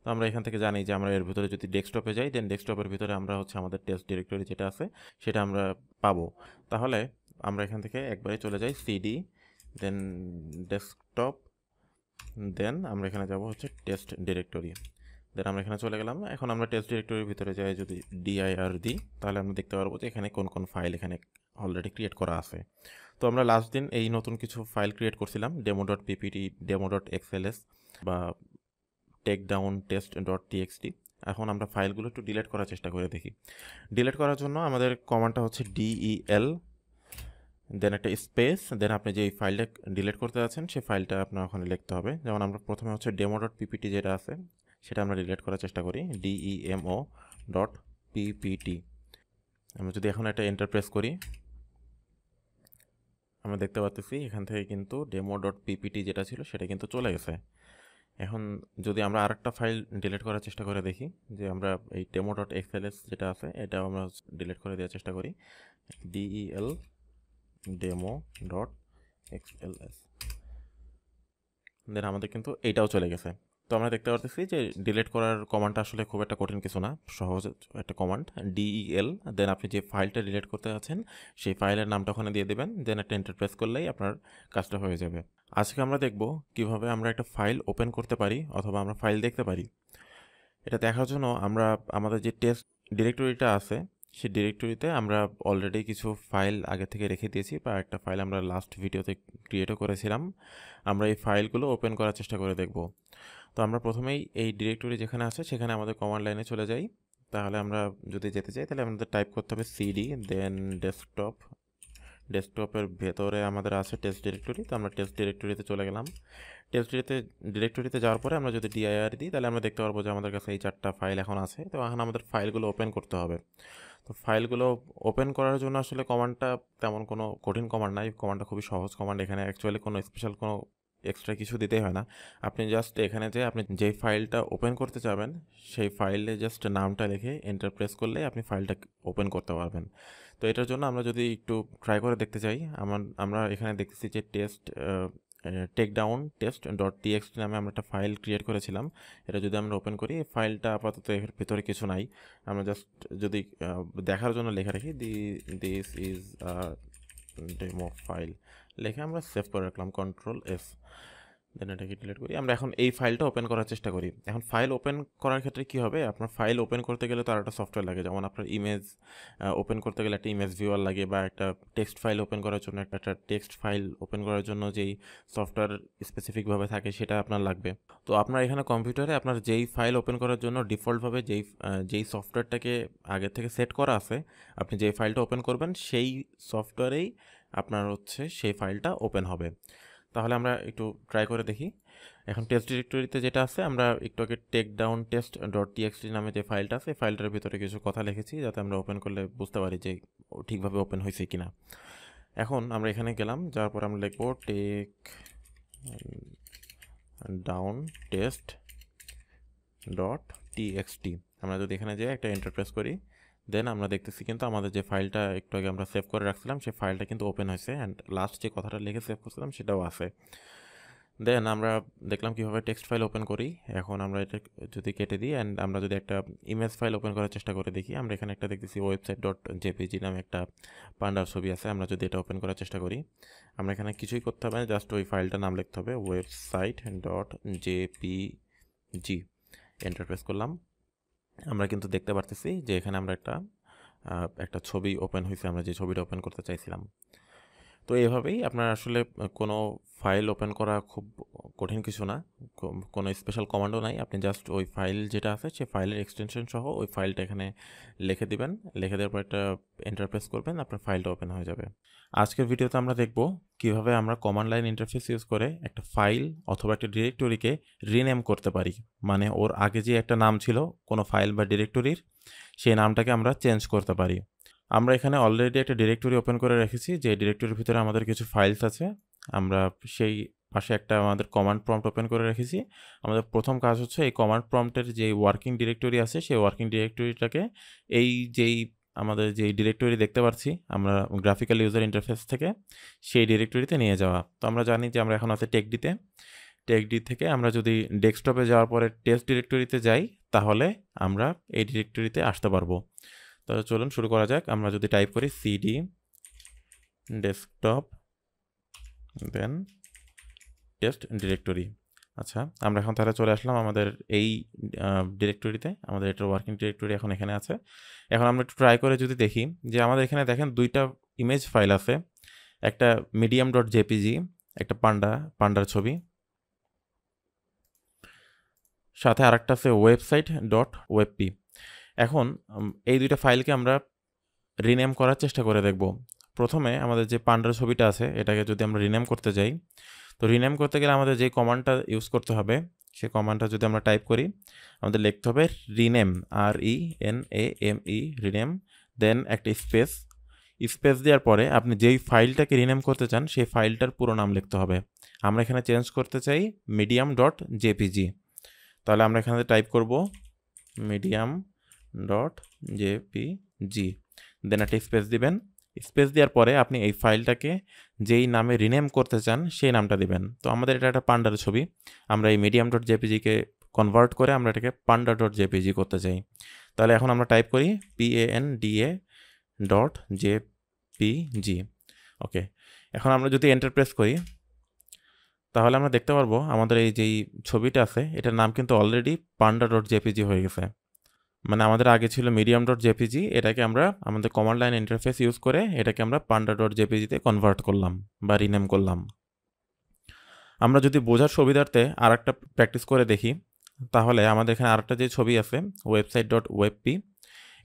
তো আমরা এখান থেকে জানি যে আমরা এর ভিতরে যদি ডেস্কটপে যাই, দেন ডেস্কটপের ভিতরে আমরা হচ্ছে আমাদের টেস্ট ডিরেক্টরি যেটা আছে সেটা আমরা পাবো। তাহলে আমরা এখান থেকে একবারে চলে যাই সিডি দেন ডেস্কটপ, দেন আমরা এখানে যাব হচ্ছে টেস্ট ডিরেক্টরি, দেন আমরা এখানে চলে গেলাম। এখন আমরা টেস্ট ডিরেক্টরির ভিতরে যাই যদি ডিআইআর দিই তাহলে আমরা দেখতে পারবো যে এখানে কোন কোন ফাইল এখানে অলরেডি ক্রিয়েট করা আছে। তো আমরা লাস্ট দিন এই নতুন কিছু ফাইল ক্রিয়েট করছিলাম demo dot PPT, demo dot XLS বা take down test dot TXT. এখন আমরা ফাইলগুলো একটু ডিলিট করার চেষ্টা করে দেখি। ডিলিট করার জন্য আমাদের কমান্ডটা হচ্ছে ডিইএল দেন একটা স্পেস, দেন আপনি যে ফাইলটা ডিলিট করতে যাচ্ছেন সেই ফাইলটা আপনার ওখানে লিখতে হবে। যেমন আমরা প্রথমে হচ্ছে ডেমো ডট পিপিটি যেটা আছে সেটা আমরা ডিলিট করার চেষ্টা করি, ডিইএমও ডট পিপিটি। আমরা যদি এখন একটা এন্টার প্রেস করি আমরা দেখতে পাচ্ছি এখান থেকে কিন্তু ডেমো ডট পিপিটি যেটা ছিল সেটা কিন্তু চলে গেছে। এখন যদি আমরা আরেকটা ফাইল ডিলিট করার চেষ্টা করে দেখি, যে আমরা এই ডেমো ডট এক্সএলএস যেটা আছে এটাও আমরা ডিলিট করে দেওয়ার চেষ্টা করি, ডিইএল ডেমো ডট এক্সএলএস, দেন আমাদের কিন্তু এইটাও চলে গেছে। তো আমরা দেখতে পাচ্ছি যে ডিলিট করার কমান্ডটা আসলে খুব একটা কঠিন কিছু না, সহজ একটা কমান্ড ডিইএল, দেন আপনি যে ফাইলটা ডিলিট করতে যাচ্ছেন সেই ফাইলের নামটা ওখানে দিয়ে দেবেন, দেন একটা এন্টার প্রেস করলেই আপনার কাজটা হয়ে যাবে। আজকে আমরা দেখব কিভাবে আমরা একটা ফাইল ওপেন করতে পারি অথবা আমরা ফাইল দেখতে পারি। এটা দেখার জন্য আমরা আমাদের যে টেস্ট ডিরেক্টরিটা আছে সেই ডিরেক্টরিতে আমরা অলরেডি কিছু ফাইল আগে থেকে রেখে দিয়েছি, বা একটা ফাইল আমরা লাস্ট ভিডিওতে ক্রিয়েটও করেছিলাম। আমরা এই ফাইলগুলো ওপেন করার চেষ্টা করে দেখব। তো আমরা প্রথমেই এই ডিরেক্টরি যেখানে আছে সেখানে আমাদের কমান্ড লাইনে চলে যাই। তাহলে আমরা যদি যেতে চাই তাহলে আমাদের টাইপ করতে হবে সিডি দেন ডেস্কটপ, ডেস্কটপের ভেতরে আমাদের আছে টেস্ট ডিরেক্টরি, তো আমরা টেস্ট ডিরেক্টরিতে চলে গেলাম। টেস্ট ডিরেক্টরিতে যাওয়ার পরে আমরা যদি ডিআইআর দিই তাহলে আমরা দেখতে পারবো যে আমাদের কাছে এই 4টা ফাইল এখন আছে। তো এখন আমাদের ফাইলগুলো ওপেন করতে হবে। তো ফাইলগুলো ওপেন করার জন্য আসলে কমান্ডটা তেমন কোনো কঠিন কমান্ড নাই, কমান্ডটা খুবই সহজ কমান্ড। এখানে অ্যাকচুয়ালি কোনো স্পেশাল কোনো এক্সট্রা কিছু দিতেই হয় না। আপনি জাস্ট এখানে যে আপনি যেই ফাইলটা ওপেন করতে চাবেন সেই ফাইলে জাস্ট নামটা লিখে এন্টার প্রেস করলে আপনি ফাইলটা ওপেন করতে পারবেন। তো এটার জন্য আমরা যদি একটু ট্রাই করে দেখতে চাই, আমরা এখানে দেখতেছি যে tech down test dot TXT নামে আমরা একটা ফাইল ক্রিয়েট করেছিলাম। এটা যদি আমরা ওপেন করি ফাইলটা আপাতত এর ভিতরে কিছু নাই, আমরা জাস্ট যদি দেখার জন্য লেখা রাখি দিস ইজ ডেমো ফাইল লেখে আমরা সেভ করে রাখলাম কন্ট্রোল-F, দেন এটাকে ডিলিট করি। আমরা এখন এই ফাইলটা ওপেন করার চেষ্টা করি। এখন ফাইল ওপেন করার ক্ষেত্রে কি হবে, আপনার ফাইল ওপেন করতে গেলে তো আর একটা সফটওয়্যার লাগে, যেমন আপনার ইমেজ ওপেন করতে গেলে একটা ইমেজ ভিউয়ার লাগে, বা একটা টেক্সট ফাইল ওপেন করার জন্য একটা টেক্সট ফাইল ওপেন করার জন্য যেই সফটওয়্যার স্পেসিফিকভাবে থাকে সেটা আপনার লাগবে। তো আপনার এখানে কম্পিউটারে আপনার যেই ফাইল ওপেন করার জন্য ডিফল্টভাবে যেই সফটওয়্যারটাকে আগে থেকে সেট করা আছে, আপনি যেই ফাইলটা ওপেন করবেন সেই সফটওয়্যারেই আপনার হচ্ছে সেই ফাইলটা ওপেন হবে। তাহলে আমরা একটু ট্রাই করে দেখি। এখন টেস্ট ডিরেক্টরিতে যেটা আছে আমরা একটু আগে tech down test dot TXT নামে যে ফাইলটা আছে ফাইলটার ভিতরে কিছু কথা লিখেছি যাতে আমরা ওপেন করলে বুঝতে পারি যে ঠিকভাবে ওপেন হয়েছে কিনা। এখন আমরা এখানে গেলাম, যাওয়ার পর আমরা লিখবো tech down test dot TXT. আমরা যদি এখানে যাই একটা এন্টার প্রেস করি, দেন আমরা দেখতেছি কিন্তু আমাদের যে ফাইলটা একটু আগে আমরা সেভ করে রাখছিলাম সেই ফাইলটা কিন্তু ওপেন হয়েছে অ্যান্ড লাস্ট যে কথাটা লিখে সেভ করছিলাম সেটাও আছে। দেন আমরা দেখলাম কীভাবে টেক্সট ফাইল ওপেন করি। এখন আমরা এটা যদি কেটে দিই অ্যান্ড আমরা যদি একটা ইমেজ ফাইল ওপেন করার চেষ্টা করে দেখি, আমরা এখানে একটা দেখতেছি ওয়েবসাইট ডট জেপিজি নামে একটা পান্ডার ছবি আছে। আমরা যদি এটা ওপেন করার চেষ্টা করি, আমরা এখানে কিছুই করতে হবে না, জাস্ট ওই ফাইলটার নাম লিখতে হবে website dot JPG. Enter press করলাম, আমরা কিন্তু দেখতে পারতেছি যে এখানে আমরা একটা ছবি ওপেন হয়েছে, আমরা যে ছবিটা ওপেন করতে চাইছিলাম। তো এভাবেই আপনার আসলে কোনো ফাইল ওপেন করা খুব কঠিন কিছু না, কোনো স্পেশাল কমান্ডও নাই। আপনি জাস্ট ওই ফাইল যেটা আছে সেই ফাইলের এক্সটেনশন সহ ওই ফাইলটা এখানে লিখে দিবেন, লিখে দেওয়ার পর একটা ইন্টারফেস করবেন, আপনার ফাইলটা ওপেন হয়ে যাবে। আজকের ভিডিওতে আমরা দেখব কিভাবে আমরা কমান্ড লাইন ইন্টারফেস ইউজ করে একটা ফাইল অথবা একটা ডিরেক্টরিকে রিনেম করতে পারি। মানে ওর আগে যে একটা নাম ছিল কোনো ফাইল বা ডিরেক্টরির, সেই নামটাকে আমরা চেঞ্জ করতে পারি। আমরা এখানে অলরেডি একটা ডিরেক্টরি ওপেন করে রেখেছি, যে ডিরেক্টরির ভিতরে আমাদের কিছু ফাইলস আছে। আমরা সেই পাশে একটা আমাদের কমান্ড প্রম্পট ওপেন করে রেখেছি। আমাদের প্রথম কাজ হচ্ছে এই কমান্ড প্রম্পটের যে ওয়ার্কিং ডিরেক্টরি আছে সেই ওয়ার্কিং ডিরেক্টরিটাকে আমাদের যেই ডিরেক্টরি দেখতে পাচ্ছি আমরা গ্রাফিক্যাল ইউজার ইন্টারফেস থেকে, সেই ডিরেক্টরিতে নিয়ে যাওয়া। তো আমরা জানি যে আমরা এখন আছে টেকডিতে। টেকডি থেকে আমরা যদি ডেস্কটপে যাওয়ার পরে টেস্ট ডিরেক্টরিতে যাই, তাহলে আমরা এই ডিরেক্টরিতে আসতে পারবো। তাহলে চলুন শুরু করা যাক। আমরা যদি টাইপ করি সিডি ডেস্কটপ দেন টেস্ট ডিরেক্টরি। আচ্ছা, আমরা এখন তাহলে চলে আসলাম আমাদের এই ডিরেক্টরিতে। আমাদের এটার ওয়ার্কিং ডিরেক্টরি এখন এখানে আছে। এখন আমরা একটু ট্রাই করে যদি দেখি যে আমাদের এখানে দেখেন দুইটা ইমেজ ফাইল আছে, একটা মিডিয়াম ডট জেপিজি, একটা পান্ডার ছবি, সাথে আরেকটা আছে ওয়েবসাইট ডট ওয়েবপি। এখন এই দুইটা ফাইলকে আমরা রিনেম করার চেষ্টা করে দেখব। প্রথমে আমাদের যে পান্ডার ছবিটা আছে এটাকে যদি আমরা রিনেম করতে যাই, তো রিনেম করতে গেলে আমাদের যে কমান্ডটা ইউজ করতে হবে সেই কমান্ডটা যদি আমরা টাইপ করি, আমাদের লিখতে হবে রিনেম, RENAME রিনেম, দেন একটা স্পেস দেওয়ার পরে আপনি যেই ফাইলটাকে রিনেম করতে চান সেই ফাইলটার পুরো নাম লিখতে হবে। আমরা এখানে চেঞ্জ করতে চাই মিডিয়াম ডট জেপিজি, তাহলে আমরা এখানে টাইপ করব মিডিয়াম ডট জেপিজি, দেন একটা স্পেস দিবেন। স্পেস দেওয়ার পরে আপনি এই ফাইলটাকে যেই নামে রিনেম করতে চান সেই নামটা দিবেন। তো আমাদের এটা একটা পান্ডার ছবি, আমরা এই মিডিয়াম ডট জেপিজিকে কনভার্ট করে আমরা এটাকে পান্ডা ডট জেপিজি করতে চাই। তাহলে এখন আমরা টাইপ করি PANDA ডট জেপিজি। ওকে, এখন আমরা যদি এন্টার প্রেস করি, তাহলে আমরা দেখতে পারবো আমাদের এই যেই ছবিটা আছে এটার নাম কিন্তু অলরেডি পান্ডা ডট জেপিজি হয়ে গেছে। মানে আমাদের আগে ছিল মিডিয়াম ডট জেপিজি, এটাকে আমরা আমাদের কমান্ড লাইন ইন্টারফেস ইউজ করে এটাকে আমরা পান্ডা ডট জেপিজিতে কনভার্ট করলাম বা রিনেম করলাম। আমরা যদি বোঝার সুবিধার্থে আর একটা প্র্যাকটিস করে দেখি, তাহলে আমাদের এখানে আরেকটা যে ছবি আছে ওয়েবসাইট ডট ওয়েবপি,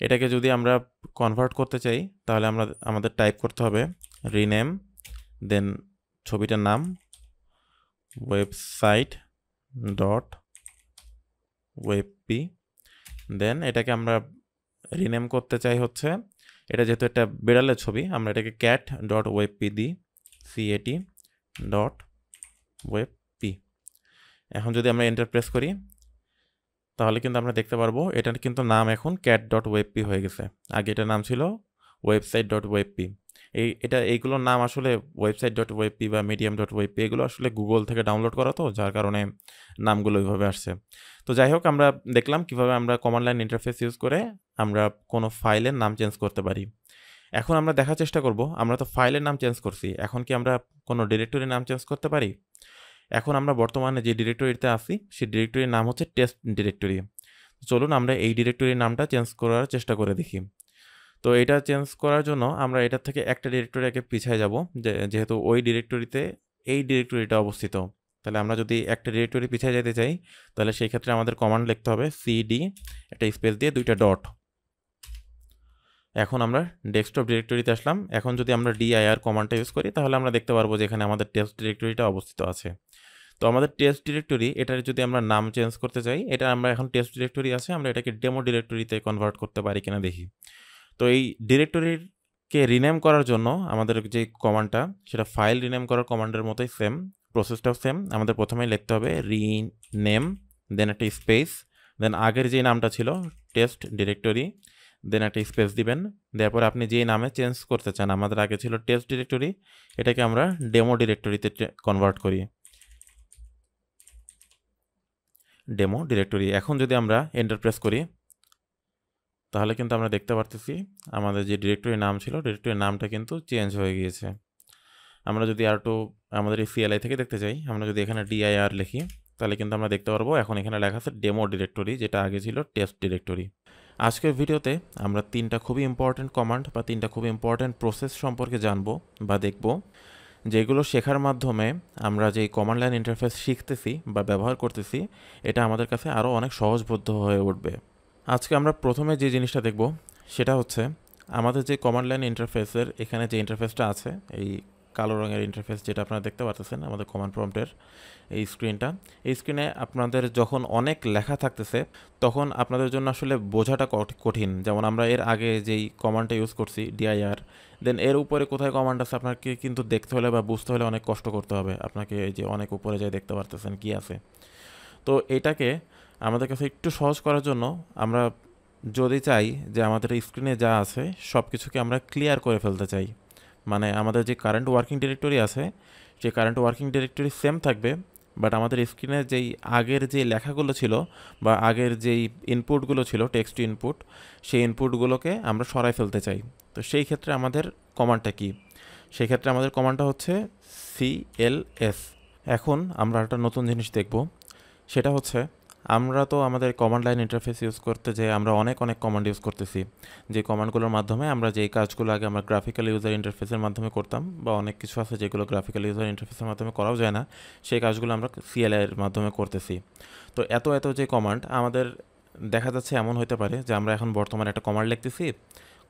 এটাকে যদি আমরা কনভার্ট করতে চাই তাহলে আমাদের টাইপ করতে হবে রিনেম, দেন ছবিটার নাম ওয়েবসাইট ডট ওয়েবপি, দেন এটাকে আমরা রিনেম করতে চাই হচ্ছে, এটা যেহেতু একটা বিড়ালের ছবি আমরা এটাকে ক্যাট ডট ওয়েবপি দিই, CAT ডট ওয়েবপি। এখন যদি আমরা এন্টার প্রেস করি, তাহলে কিন্তু আমরা দেখতে পারবো এটার কিন্তু নাম এখন ক্যাট ডট ওয়েবপি হয়ে গেছে। আগে এটার নাম ছিল ওয়েবসাইট ডট ওয়েবপি। এইগুলোর নাম আসলে ওয়েবসাইট ডট ওয়েবপি বা মিডিয়াম ডট ওয়েবপি এগুলো আসলে গুগল থেকে ডাউনলোড করা, তো যার কারণে নামগুলো ওইভাবে আসছে। তো যাই হোক, আমরা দেখলাম কিভাবে আমরা কমান্ড লাইন ইন্টারফেস ইউজ করে আমরা কোনো ফাইলের নাম চেঞ্জ করতে পারি। এখন আমরা দেখার চেষ্টা করব, আমরা তো ফাইলের নাম চেঞ্জ করছি, এখন কি আমরা কোনো ডিরেক্টরির নাম চেঞ্জ করতে পারি? এখন আমরা বর্তমানে যে ডিরেক্টরিতে আছি সেই ডিরেক্টরির নাম হচ্ছে টেস্ট ডিরেক্টরি। চলুন আমরা এই ডিরেক্টরির নামটা চেঞ্জ করার চেষ্টা করে দেখি। তো এটা চেঞ্জ করার জন্য আমরা এটার থেকে একটা ডিরেক্টরি আগে পিছিয়ে যাব, যেহেতু ওই ডিরেক্টরিতে এই ডিরেক্টরিটা অবস্থিত। তাহলে আমরা যদি একটা ডিরেক্টরি পিছিয়ে যেতে চাই, তাহলে সেই ক্ষেত্রে আমাদের কমান্ড লিখতে হবে CD একটা স্পেস দিয়ে দুইটা ডট। এখন আমরা ডেস্কটপ ডিরেক্টরিতে আসলাম। এখন যদি আমরা dir কমান্ডটা ইউজ করি তাহলে আমরা দেখতে পারবো যে এখানে আমাদের টেস্ট ডিরেক্টরিটা অবস্থিত আছে। তো আমাদের টেস্ট ডিরেক্টরি, এটার যদি আমরা নাম চেঞ্জ করতে চাই, এটা আমরা এখন টেস্ট ডিরেক্টরি আছে, আমরা এটাকে ডেমো ডিরেক্টরিতে কনভার্ট করতে পারি কিনা দেখি। তো এই ডিরেক্টরিকে রিনেম করার জন্য আমাদের যে কমান্ডটা, সেটা ফাইল রিনেম করার কমান্ডের মতোই সেম, প্রসেসটাও সেম। আমাদের প্রথমেই লিখতে হবে রিনেম, দেন একটা স্পেস, দেন আগের যে নামটা ছিল টেস্ট ডিরেক্টরি, দেন একটা স্পেস দিবেন। দেওয়ার পরে আপনি যে নামে চেঞ্জ করতে চান, আমাদের আগে ছিল টেস্ট ডিরেক্টরি, এটাকে আমরা ডেমো ডিরেক্টরিতে কনভার্ট করি, ডেমো ডিরেক্টরি। এখন যদি আমরা এন্টার প্রেস করি, তাহলে কিন্তু আমরা দেখতে পারতেছি আমাদের যে ডিরেক্টরির নাম ছিল, ডিরেক্টরির নামটা কিন্তু চেঞ্জ হয়ে গিয়েছে। আমরা যদি আর একটু আমাদের এই CLI থেকে দেখতে চাই, আমরা যদি এখানে dir লিখি, তাহলে কিন্তু আমরা দেখতে পারবো এখন এখানে লেখা আছে ডেমো ডিরেক্টরি, যেটা আগে ছিল টেস্ট ডিরেক্টরি। আজকের ভিডিওতে আমরা 3টা খুবই ইম্পর্ট্যান্ট কমান্ড বা 3টা খুবই ইম্পর্ট্যান্ট প্রসেস সম্পর্কে জানবো বা দেখব, যেগুলো শেখার মাধ্যমে আমরা যেই কমান্ড লাইন ইন্টারফেস শিখতেছি বা ব্যবহার করতেছি, এটা আমাদের কাছে আরও অনেক সহজবোধ্য হয়ে উঠবে। আজকে আমরা প্রথমে যে জিনিসটা দেখব সেটা হচ্ছে আমাদের যে কমান্ড লাইন ইন্টারফেসের এখানে যে ইন্টারফেসটা আছে, এই কালো রঙের ইন্টারফেস যেটা আপনারা দেখতে পাচ্ছেন আমাদের কমান্ড প্রম্পটের এই স্ক্রিনটা, এই স্ক্রিনে আপনাদের যখন অনেক লেখা থাকতেছে তখন আপনাদের জন্য আসলে বোঝাটা কঠিন। যেমন আমরা এর আগে যেই কমান্ডটা ইউজ করছি dir, দেন এর উপরে কোথায় কমান্ড আছে আপনাকে কিন্তু দেখতে হলে বা বুঝতে হলে অনেক কষ্ট করতে হবে আপনাকে, এই যে অনেক উপরে যাই দেখতে পারতেছেন কি আছে। তো এটাকে আমাদের কাছে একটু সহজ করার জন্য আমরা যদি চাই যে আমাদের স্ক্রিনে যা আছে সব কিছুকে আমরা ক্লিয়ার করে ফেলতে চাই, মানে আমাদের যে কারেন্ট ওয়ার্কিং ডিরেক্টরি আছে সেই কারেন্ট ওয়ার্কিং ডিরেক্টরি সেম থাকবে, বাট আমাদের স্ক্রিনে যেই আগের যে লেখাগুলো ছিল বা আগের যেই ইনপুটগুলো ছিল টেক্সট ইনপুট, সেই ইনপুটগুলোকে আমরা সরাই ফেলতে চাই। তো সেই ক্ষেত্রে আমাদের কমান্ডটা কি? সেই ক্ষেত্রে আমাদের কমান্ডটা হচ্ছে cls। এখন আমরা একটা নতুন জিনিস দেখব, সেটা হচ্ছে আমরা তো আমাদের কমান্ড লাইন ইন্টারফেস ইউজ করতে যে আমরা অনেক কমান্ড ইউজ করতেছি, যে কমান্ডগুলোর মাধ্যমে আমরা যেই কাজগুলো আগে আমরা গ্রাফিক্যাল ইউজার ইন্টারফেসের মাধ্যমে করতাম, বা অনেক কিছু আছে যেগুলো গ্রাফিক্যাল ইউজার ইন্টারফেসের মাধ্যমে করাও যায় না, সেই কাজগুলো আমরা CLI এর মাধ্যমে করতেছি। তো এত যে কমান্ড আমাদের দেখা যাচ্ছে এমন হতে পারে যে আমরা এখন বর্তমানে একটা কমান্ড লিখতেছি,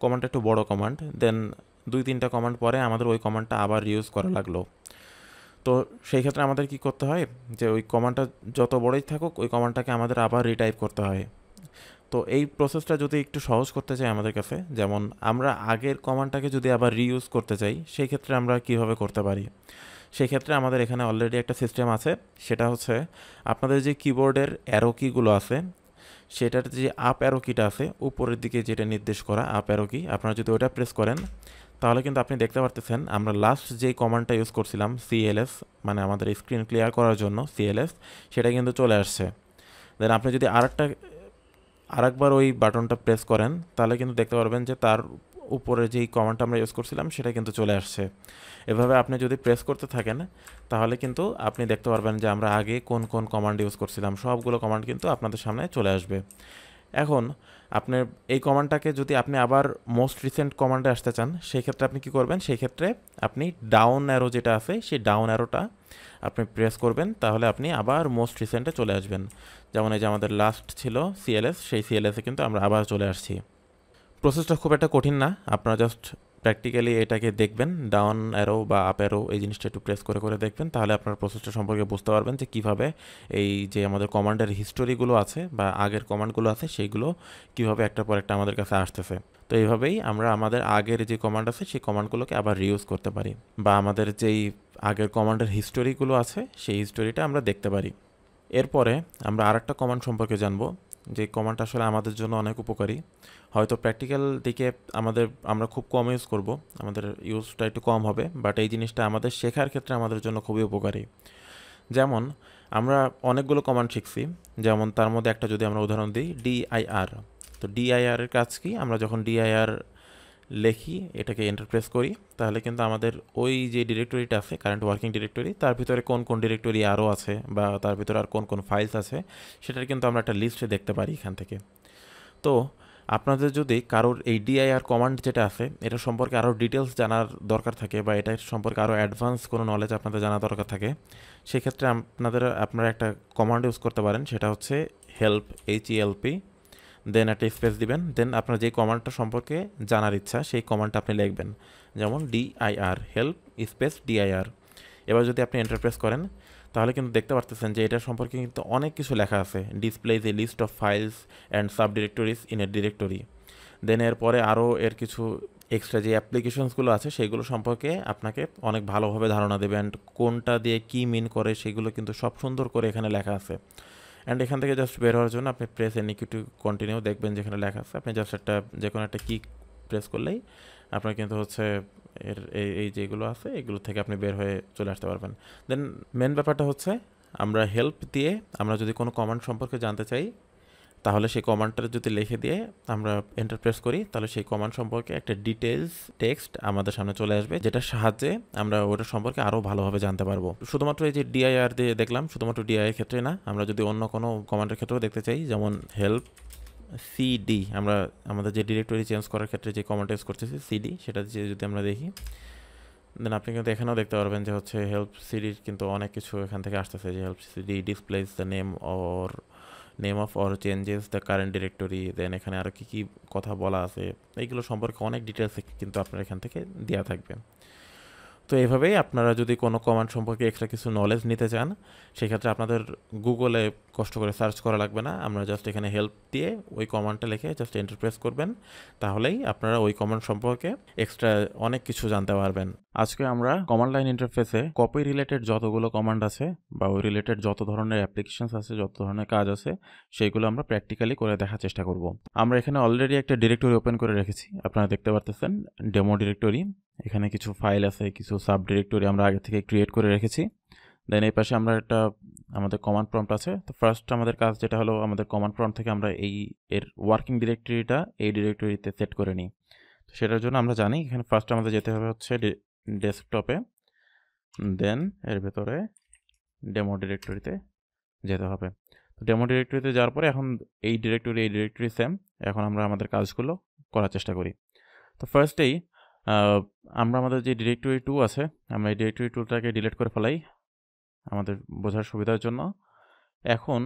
কমান্ডটা একটু বড় কমান্ড, দেন 2-3টা কমান্ড পরে আমাদের ওই কমান্ডটা আবার ইউজ করা লাগলো। তো সেই ক্ষেত্রে আমাদের কি করতে হয়, যে ওই কমান্ডটা যত বড়ই থাকুক ওই কমান্ডটাকে আমাদের আবার রিটাইপ করতে হয়। তো এই প্রসেসটা যদি একটু সহজ করতে চাই আমাদের কাছে, যেমন আমরা আগের কমান্ডটাকে যদি আবার রিইউজ করতে চাই, সেই ক্ষেত্রে আমরা কিভাবে করতে পারি? সেই ক্ষেত্রে আমাদের এখানে অলরেডি একটা সিস্টেম আছে, সেটা হচ্ছে আপনাদের যে কিবোর্ডের অ্যারো কিগুলো আছে, সেটার যে আপ অ্যারো কিটা আছে উপরের দিকে যেটা নির্দেশ করা আপ অ্যারো কি, আপনারা যদি ওটা প্রেস করেন তাহলে কিন্তু আপনি দেখতে পারতেছেন আমরা লাস্ট যেই কমান্ডটা ইউজ করছিলাম cls, মানে আমাদের স্ক্রিন ক্লিয়ার করার জন্য cls, সেটা কিন্তু চলে আসছে। দেন আপনি যদি আরেকবার ওই বাটনটা প্রেস করেন তাহলে কিন্তু দেখতে পারবেন যে তার উপরে যেই কমান্ডটা আমরা ইউজ করছিলাম সেটা কিন্তু চলে আসছে। এভাবে আপনি যদি প্রেস করতে থাকেন তাহলে কিন্তু আপনি দেখতে পারবেন যে আমরা আগে কোন কমান্ড ইউজ করছিলাম, সবগুলো কমান্ড কিন্তু আপনাদের সামনে চলে আসবে। এখন আপনার এই কমান্ডটাকে যদি আপনি আবার মোস্ট রিসেন্ট কমান্ডে আসতে চান, সেই ক্ষেত্রে আপনি কি করবেন, সেই ক্ষেত্রে আপনি ডাউন অ্যারো যেটা আছে সেই ডাউন অ্যারোটা আপনি প্রেস করবেন, তাহলে আপনি আবার মোস্ট রিসেন্টে চলে আসবেন। যেমন এই যে আমাদের লাস্ট ছিল CLS, সেই CLS-এ কিন্তু আমরা আবার চলে আসছি। প্রসেসটা খুব একটা কঠিন না, আপনারা জাস্ট প্র্যাকটিক্যালি এটাকে দেখবেন, ডাউন অ্যারো বা আপ অ্যারো এই জিনিসটা একটু প্রেস করে দেখবেন, তাহলে আপনার প্রসেসটা সম্পর্কে বুঝতে পারবেন যে কীভাবে এই যে আমাদের কমান্ডের হিস্টোরিগুলো আছে বা আগের কমান্ডগুলো আছে সেইগুলো কীভাবে একটার পর একটা আমাদের কাছে আসতেছে। তো এইভাবেই আমরা আমাদের আগের যে কমান্ড আছে সেই কমান্ডগুলোকে আবার রিউজ করতে পারি, বা আমাদের যেই আগের কমান্ডের হিস্টোরিগুলো আছে সেই হিস্টোরিটা আমরা দেখতে পারি। এরপরে আমরা আরেকটা কমান্ড সম্পর্কে জানবো, যে কমান্ড আসলে আমাদের জন্য অনেক উপকারী, হয়তো প্র্যাকটিক্যাল দিকে আমরা খুব কম ইউজ করব, আমাদের ইউজটা একটু কম হবে, বাট এই জিনিসটা আমাদের শেখার ক্ষেত্রে আমাদের জন্য খুবই উপকারী। যেমন আমরা অনেকগুলো কমান্ড শিখছি, যেমন তার মধ্যে একটা যদি আমরা উদাহরণ দিই dir। তো dir এর কাজ কি, আমরা যখন dir লেখি এটাকে এন্টার প্রেস করি তাহলে কিন্তু আমাদের ওই যে ডিরেক্টরিটা আছে কারেন্ট ওয়ার্কিং ডিরেক্টরি, তার ভিতরে কোন ডিরেক্টরি আরও আছে বা তার ভিতরে আর কোন ফাইলস আছে সেটার কিন্তু আমরা একটা লিস্টে দেখতে পারি এখান থেকে। তো আপনাদের যদি কারোর এই dir কমান্ড যেটা আছে এটা সম্পর্কে আরও ডিটেলস জানার দরকার থাকে বা এটা সম্পর্কে আরও অ্যাডভান্স কোনো নলেজ আপনাদের জানা দরকার থাকে, সেক্ষেত্রে আপনারা একটা কমান্ড ইউজ করতে পারেন, সেটা হচ্ছে help, HELP, দেন একটা স্পেস দিবেন, দেন আপনার যে কমান্ডটা সম্পর্কে জানার ইচ্ছা সেই কমান্ডটা আপনি লিখবেন, যেমন dir, হেল্প স্পেস dir। এবার যদি আপনি এন্টার প্রেস করেন তাহলে কিন্তু দেখতে পারতেছেন যে এটা সম্পর্কে কিন্তু অনেক কিছু লেখা আছে। Displays a list of files and subdirectories in a directory. Then এরপরে আরও এর কিছু এক্সট্রা যে অ্যাপ্লিকেশনসগুলো আছে সেগুলো সম্পর্কে আপনাকে অনেক ভালোভাবে ধারণা দেবে, অ্যান্ড কোনটা দিয়ে কী মিন করে সেগুলো কিন্তু সব সুন্দর করে এখানে লেখা আছে। অ্যান্ড এখান থেকে জাস্ট বের হওয়ার জন্য আপনি প্রেস এনি টু কন্টিনিউ, দেখবেন যেখানে লেখা আছে আপনি জাস্ট যে কোনো একটা কি প্রেস করলেই আপনার কিন্তু হচ্ছে এর এই যেগুলো আছে এগুলো থেকে আপনি বের হয়ে চলে আসতে পারবেন। দেন মেন ব্যাপারটা হচ্ছে আমরা হেল্প দিয়ে আমরা যদি কোনো কমান্ড সম্পর্কে জানতে চাই তাহলে সেই কমান্ডটা যদি লিখে দিয়ে আমরা এন্টার প্রেস করি তাহলে সেই কমান্ড সম্পর্কে একটা ডিটেলস টেক্সট আমাদের সামনে চলে আসবে, যেটার সাহায্যে আমরা ওটা সম্পর্কে আরও ভালোভাবে জানতে পারবো। শুধুমাত্র এই যে ডিআইআর দিয়ে দেখলাম, শুধুমাত্র ডিআইআর ক্ষেত্রে না, আমরা যদি অন্য কোনো কমান্ডের ক্ষেত্রেও দেখতে চাই, যেমন হেল্প সিডি, আমরা আমাদের যে ডিরেক্টরি চেঞ্জ করার ক্ষেত্রে যে কমান্ড ইউজ করতেছি সিডি, সেটা যদি আমরা দেখি দেন আপনি কিন্তু এখানেও দেখতে পারবেন যে হচ্ছে হেল্প সিডির কিন্তু অনেক কিছু এখান থেকে আসতেছে, যে help CD displays the name of or changes the current directory. Then এখানে আরও কী কী কথা বলা আছে এইগুলো সম্পর্কে অনেক ডিটেলস কিন্তু আপনার এখান থেকে দেওয়া থাকবে। তো এইভাবেই আপনারা যদি কোনো কমান্ড সম্পর্কে এক্সট্রা কিছু নলেজ নিতে চান সেক্ষেত্রে আপনাদের গুগলে কষ্ট করে সার্চ করা লাগবে না, আমরা জাস্ট এখানে হেল্প দিয়ে ওই কমান্ডটা লিখে জাস্ট এন্টার প্রেস করবেন, তাহলেই আপনারা ওই কমান্ড সম্পর্কে এক্সট্রা অনেক কিছু জানতে পারবেন। আজকে আমরা কমান্ড লাইন ইন্টারফেসে কপি রিলেটেড যতগুলো কমান্ড আছে বা ওই রিলেটেড যত ধরনের অ্যাপ্লিকেশনস আছে, যত ধরনের কাজ আছে সেইগুলো আমরা প্র্যাকটিক্যালি করে দেখার চেষ্টা করব। আমরা এখানে অলরেডি একটা ডিরেক্টরি ওপেন করে রেখেছি, আপনারা দেখতে পারতেছেন ডেমো ডিরেক্টরি। এখানে কিছু ফাইল আছে, কিছু সাব ডিরেক্টরি আমরা আগে থেকে ক্রিয়েট করে রেখেছি। দেন এই পাশে আমরা একটা আমাদের কমান্ড প্রম্পট আছে। তো ফার্স্ট আমাদের কাজ যেটা হলো আমাদের কমান্ড প্রম্পট থেকে আমরা এর ওয়ার্কিং ডিরেক্টরিটা এই ডিরেক্টরিতে সেট করে নিই। তো সেটার জন্য আমরা জানি এখানে ফার্স্ট আমাদের যেতে হবে হচ্ছে ডেস্কটপে, দেন এর ভেতরে ডেমো ডিরেক্টরিতে যেতে হবে। তো ডেমো ডিরেক্টরিতে যাওয়ার পরে এখন এই ডিরেক্টরি সেম, এখন আমরা আমাদের কাজগুলো করার চেষ্টা করি। তো ফার্স্টেই আমরা আমাদের যে ডিরেক্টরি 2 আছে আমরা এই ডিরেক্টরি 2টাকে ডিলিট করে ফেলাই আমাদের বোঝার সুবিধার জন্য। এখন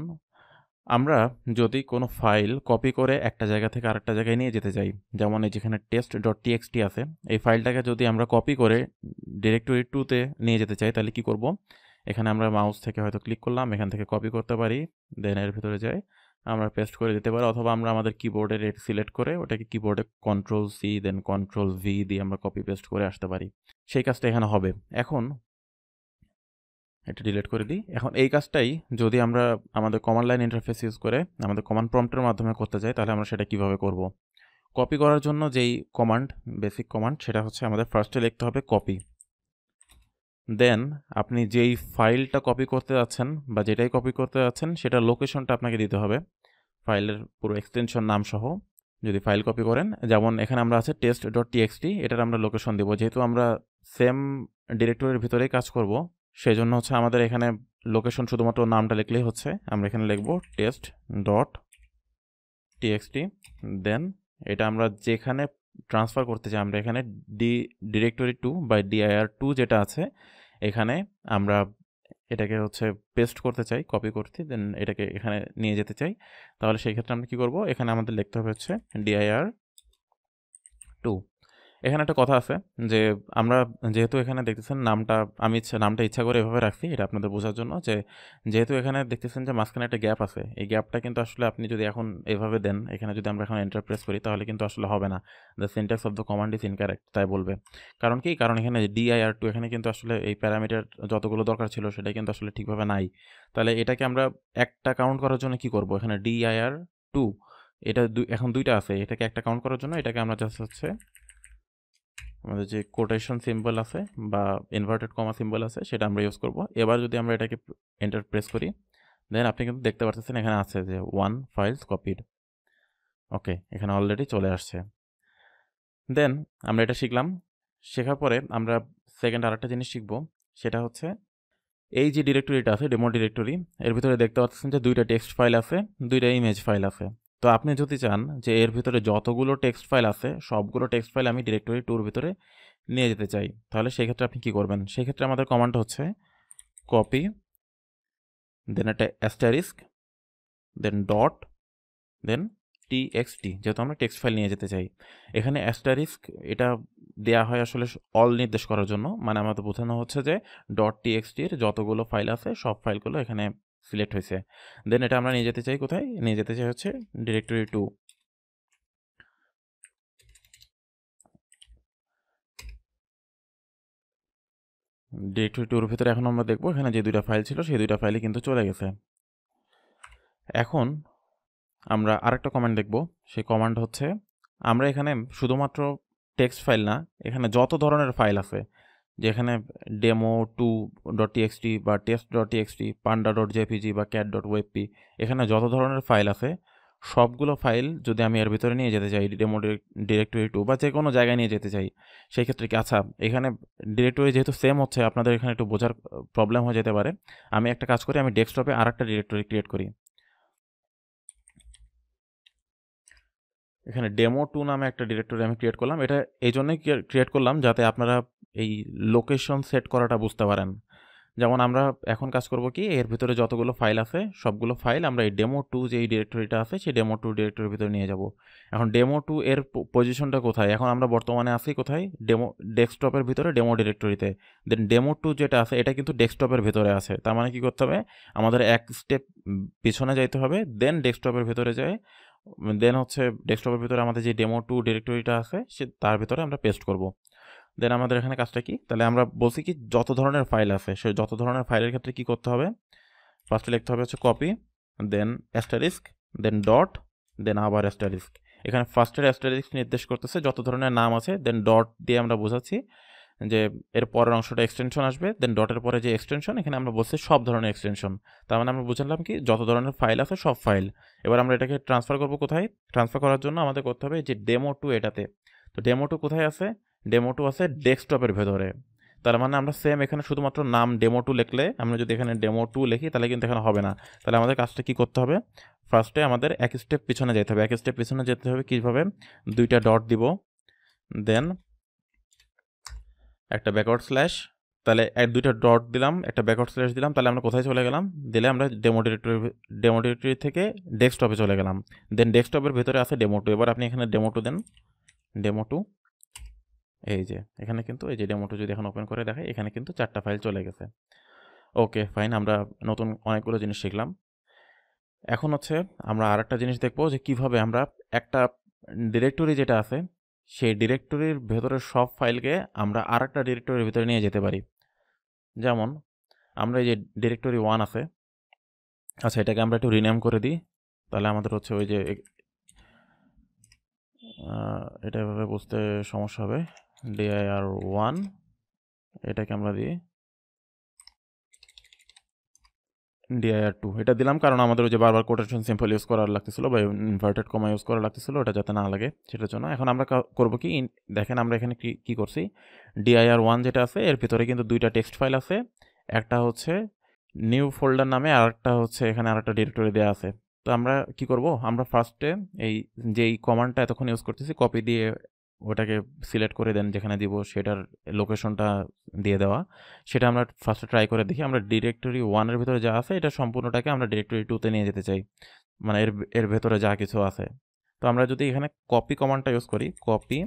আমরা যদি কোনো ফাইল কপি করে একটা জায়গা থেকে আরেকটা জায়গায় নিয়ে যেতে চাই, যেমন এই যেখানে test.txt আছে, এই ফাইলটাকে যদি আমরা কপি করে ডিরেক্টরি 2তে নিয়ে যেতে চাই তাহলে কি করব, এখানে আমরা মাউস থেকে হয়তো ক্লিক করলাম, এখান থেকে কপি করতে পারি, দেন এর ভিতরে যাই আমরা পেস্ট করে দিতে পারি, অথবা আমরা আমাদের কিবোর্ডের এর সিলেক্ট করে ওটাকে কিবোর্ডে Ctrl+C দেন Ctrl+V দিয়ে আমরা কপি পেস্ট করে আসতে পারি। সেই কাজটা এখানে হবে। এখন এটা ডিলিট করে দিই। এখন এই কাজটাই যদি আমরা আমাদের কমান্ড লাইন ইন্টারফেস ইউজ করে আমাদের কমান্ড প্রম্পটের মাধ্যমে করতে চাই তাহলে আমরা সেটা কিভাবে করব। কপি করার জন্য যেই কমান্ড, বেসিক কমান্ড, সেটা হচ্ছে আমাদের ফার্স্টে লিখতে হবে কপি। দেন আপনি যেই ফাইলটা কপি করতে যাচ্ছেন বা যেটাই কপি করতে যাচ্ছেন সেটা লোকেশনটা আপনাকে দিতে হবে, ফাইলের পুরো এক্সটেনশন নাম সহ। যদি ফাইল কপি করেন, যেমন এখানে আমরা আছে test.txt, এটার আমরা লোকেশন দেব, যেহেতু আমরা সেম ডিরেক্টরির ভিতরেই কাজ করব সেই জন্য হচ্ছে আমাদের এখানে লোকেশন শুধুমাত্র নামটা লিখলেই হচ্ছে। আমরা এখানে লিখব test.txt, দেন এটা আমরা যেখানে ট্রান্সফার করতে চাই আমরা এখানে ডিরেক্টরি 2 বা dir2 যেটা আছে এখানে আমরা এটাকে হচ্ছে পেস্ট করতে চাই, কপি করতে, দেন এটাকে এখানে নিয়ে যেতে চাই, তাহলে সেই ক্ষেত্রে আমরা কী করব, এখানে আমাদের লিখতে হবে হচ্ছে dir2। এখানে একটা কথা আছে যে আমরা যেহেতু এখানে দেখতেছেন নামটা আমি নামটা ইচ্ছা করে এভাবে রাখছি, এটা আপনাদের বোঝার জন্য যে যেহেতু এখানে দেখতেছেন যে মাঝখানে একটা গ্যাপ আছে, এই গ্যাপটা কিন্তু আসলে আপনি যদি এখন এভাবে দেন, এখানে যদি আমরা এখন এন্টার প্রেস করি তাহলে কিন্তু আসলে হবে না, the syntax of the command is incorrect তাই বলবে। কারণ কি, কারণ এখানে dir2 এখানে কিন্তু আসলে এই প্যারামিটার যতগুলো দরকার ছিল সেটা কিন্তু আসলে ঠিকভাবে নাই। তাহলে এটাকে আমরা একটা কাউন্ট করার জন্য কি করব, এখানে dir2 এটা এখন দুইটা আছে, এটাকে একটা কাউন্ট করার জন্য এটাকে আমরা জাস্ট হচ্ছে আমাদের যে কোটেশন সিম্বল আছে বা ইনভার্টেড কমা সিম্বল আছে সেটা আমরা ইউজ করব। এবার যদি আমরা এটাকে এন্টার প্রেস করি দেন আপনি কিন্তু দেখতে পাচ্ছেন এখানে আছে যে 1 ফাইলস কপিড। ওকে, এখানে অলরেডি চলে আসছে। দেন আমরা এটা শিখলাম, শেখার পরে আমরা সেকেন্ড আরেকটা জিনিস শিখব, সেটা হচ্ছে এই যে ডিরেক্টরিটা আছে ডেমো ডিরেক্টরি, এর ভিতরে দেখতে পাচ্ছেন যে দুইটা টেক্সট ফাইল আছে, দুইটা ইমেজ ফাইল আছে। তো আপনি যদি চান যে এর ভিতরে যতগুলো টেক্সট ফাইল আছে সবগুলো টেক্সট ফাইল আমি ডিরেক্টরি 2-র ভিতরে নিয়ে যেতে চাই, তাহলে সেই ক্ষেত্রে আপনি কি করবেন, সেই ক্ষেত্রে আমাদের কমান্ড হচ্ছে কপি, দেন একটা অ্যাস্টারিস্ক, দেন ডট, দেন txt, যেহেতু আমরা টেক্সট ফাইল নিয়ে যেতে চাই। এখানে অ্যাস্টারিস্ক এটা দেয়া হয় আসলে অল নির্দেশ করার জন্য, মানে আমাদের বোঝানো হচ্ছে যে .txt এর যতগুলো ফাইল আছে সব ফাইলগুলো এখানে সিলেক্ট হয়েছে। দেন এটা আমরা নিয়ে যেতে চাই কোথায়? নিয়ে যেতে চাই হচ্ছে ডিরেক্টরি 2। ডিরেক্টরি 2 এর ভিতরে এখন আমরা দেখব এখানে যে দুইটা ফাইল ছিল সেই দুইটা ফাইলই কিন্তু চলে গেছে। এখন আমরা আরেকটা কমান্ড দেখব। সেই কমান্ড হচ্ছে আমরা এখানে শুধুমাত্র টেক্সট ফাইল না, এখানে যত ধরনের ফাইল আছে, যেখানে demo2.txt বা test.txt, panda.jpg বা cat.webp, এখানে যত ধরনের ফাইল আছে সবগুলো ফাইল যদি আমি এর ভিতরে নিয়ে যেতে চাই, ডেমো ডিরেক্টরি 2 বা যে কোনো জায়গায় নিয়ে যেতে চাই, সেই ক্ষেত্রে কি, আচ্ছা এখানে ডিরেক্টরি যেহেতু সেম হচ্ছে আপনাদের এখানে একটু বোঝার প্রবলেম হয়ে যেতে পারে। আমি একটা কাজ করি, আমি ডেস্কটপে আরেকটা ডিরেক্টরি ক্রিয়েট করি। এখানে demo2 নামে একটা ডিরেক্টরি আমি ক্রিয়েট করলাম। এটা এই জন্যই ক্রিয়েট করলাম যাতে আপনারা এই লোকেশন সেট করাটা বুঝতে পারেন। যেমন আমরা এখন কাজ করব কি, এর ভিতরে যতগুলো ফাইল আছে সবগুলো ফাইল আমরা এই demo2 যে এই ডিরেক্টরিটা আছে সেই demo2 ডিরেক্টরির ভিতরে নিয়ে যাব। এখন demo2 এর পজিশনটা কোথায়? এখন আমরা বর্তমানে আছি কোথায়? ডেস্কটপের ভিতরে ডেমো ডিরেক্টরিতে। দেন demo2 যেটা আছে এটা কিন্তু ডেস্কটপের ভিতরে আছে। তার মানে কি করতে হবে? আমাদের এক স্টেপ পিছনে যাইতে হবে, দেন ডেস্কটপের ভিতরে যায়, দেন হচ্ছে ডেস্কটপের ভিতরে আমাদের যে demo2 ডিরেক্টরিটা আছে সে তার ভিতরে আমরা পেস্ট করব। দেন আমাদের এখানে কাজটা কি, তাহলে আমরা বলছি কি যত ধরনের ফাইল আছে সে যত ধরনের ফাইলের ক্ষেত্রে কি করতে হবে? ফার্স্টে লিখতে হবে হচ্ছে কপি, দেন অ্যাস্টারিস্ক, দেন ডট, দেন আবার অ্যাস্টারিস্ক। এখানে ফার্স্টের অ্যাস্টারিস্ক নির্দেশ করতেছে যত ধরনের নাম আছে, দেন ডট দিয়ে আমরা বোঝাচ্ছি যে এর পরের অংশটা এক্সটেনশন আসবে, দেন ডটের পরে যে এক্সটেনশন এখানে আমরা বলছি সব ধরনের এক্সটেনশন। তার মানে আমরা বুঝলাম কি যত ধরনের ফাইল আছে সব ফাইল। এবার আমরা এটাকে ট্রান্সফার করব কোথায়? ট্রান্সফার করার জন্য আমাদের করতে হবে যে demo2 এটাতে। তো demo2 কোথায় আছে? demo2 আছে ডেস্কটপের ভেতরে। তার মানে আমরা সেম এখানে শুধুমাত্র নাম demo2 লিখলে, আমরা যদি এখানে demo2 লিখি তাহলে কিন্তু এখানে হবে না। তাহলে আমাদের কাজটা কি করতে হবে? ফার্স্টে আমাদের এক স্টেপ পিছনে যেতে হবে। এক স্টেপ পিছনে যেতে হবে কীভাবে? দুইটা ডট দিব, দেন একটা ব্যাকওয়ার্ড স্ল্যাশ, তাহলে দুইটা ডট দিলাম, একটা ব্যাকওয়ার্ড স্ল্যাশ দিলাম, তাহলে আমরা কোথায় চলে গেলাম? দিলে আমরা ডেমো ডিরেক্টরি থেকে ডেস্কটপে চলে গেলাম। দেন ডেস্কটপের ভেতরে আছে demo2। এবার আপনি এখানে demo2 দেন, demo2, এই যে এখানে কিন্তু এই যে demo2 যদি এখন ওপেন করে দেখে এখানে কিন্তু 4টা ফাইল চলে গেছে। ওকে ফাইন, আমরা নতুন অনেকগুলো জিনিস শিখলাম। এখন হচ্ছে আমরা আরেকটা জিনিস দেখবো যে কিভাবে আমরা একটা ডিরেক্টরি যেটা আছে সেই ডিরেক্টরির ভেতরের সব ফাইলকে আমরা আরেকটা ডিরেক্টরির ভিতরে নিয়ে যেতে পারি। যেমন আমরা এই যে ডিরেক্টরি 1 আছে, আচ্ছা এটাকে আমরা একটু রিনেম করে দিই, তাহলে আমাদের হচ্ছে ওই যে এটা এভাবে বুঝতে সমস্যা হবে। dir1 এটাকে আমরা দিই dir2 এটা দিলাম কারণ আমাদের ওই যে বারবার কোটেশন সিম্বল ইউজ করার লাগতেছিল বা ইনভার্টেড কমা ইউজ করা লাগতেছিল, এটা যাতে না লাগে সেটার জন্য। এখন আমরা করব কি, দেখেন আমরা এখানে কি করছি, dir1 যেটা আছে এর ভিতরে কিন্তু দুইটা টেক্সট ফাইল আছে, একটা হচ্ছে নিউ ফোল্ডার নামে আর একটা হচ্ছে এখানে আরেকটা ডিরেক্টরি দেওয়া আছে। তো আমরা কি করব, আমরা ফার্স্টে এই যেই কমান্ডটা এতক্ষণ ইউজ করতেছি কপি দিয়ে ওটাকে সিলেক্ট করে দেন যেখানে দিব সেটার লোকেশনটা দিয়ে দেওয়া, সেটা আমরা ফার্স্টে ট্রাই করে দেখি। আমরা ডিরেক্টরি 1-এর ভিতরে যা আছে এটা সম্পূর্ণটাকে আমরা ডিরেক্টরি 2-তে নিয়ে যেতে চাই, মানে এর ভেতরে যা কিছু আছে। তো আমরা যদি এখানে কপি কমান্ডটা ইউজ করি, কপি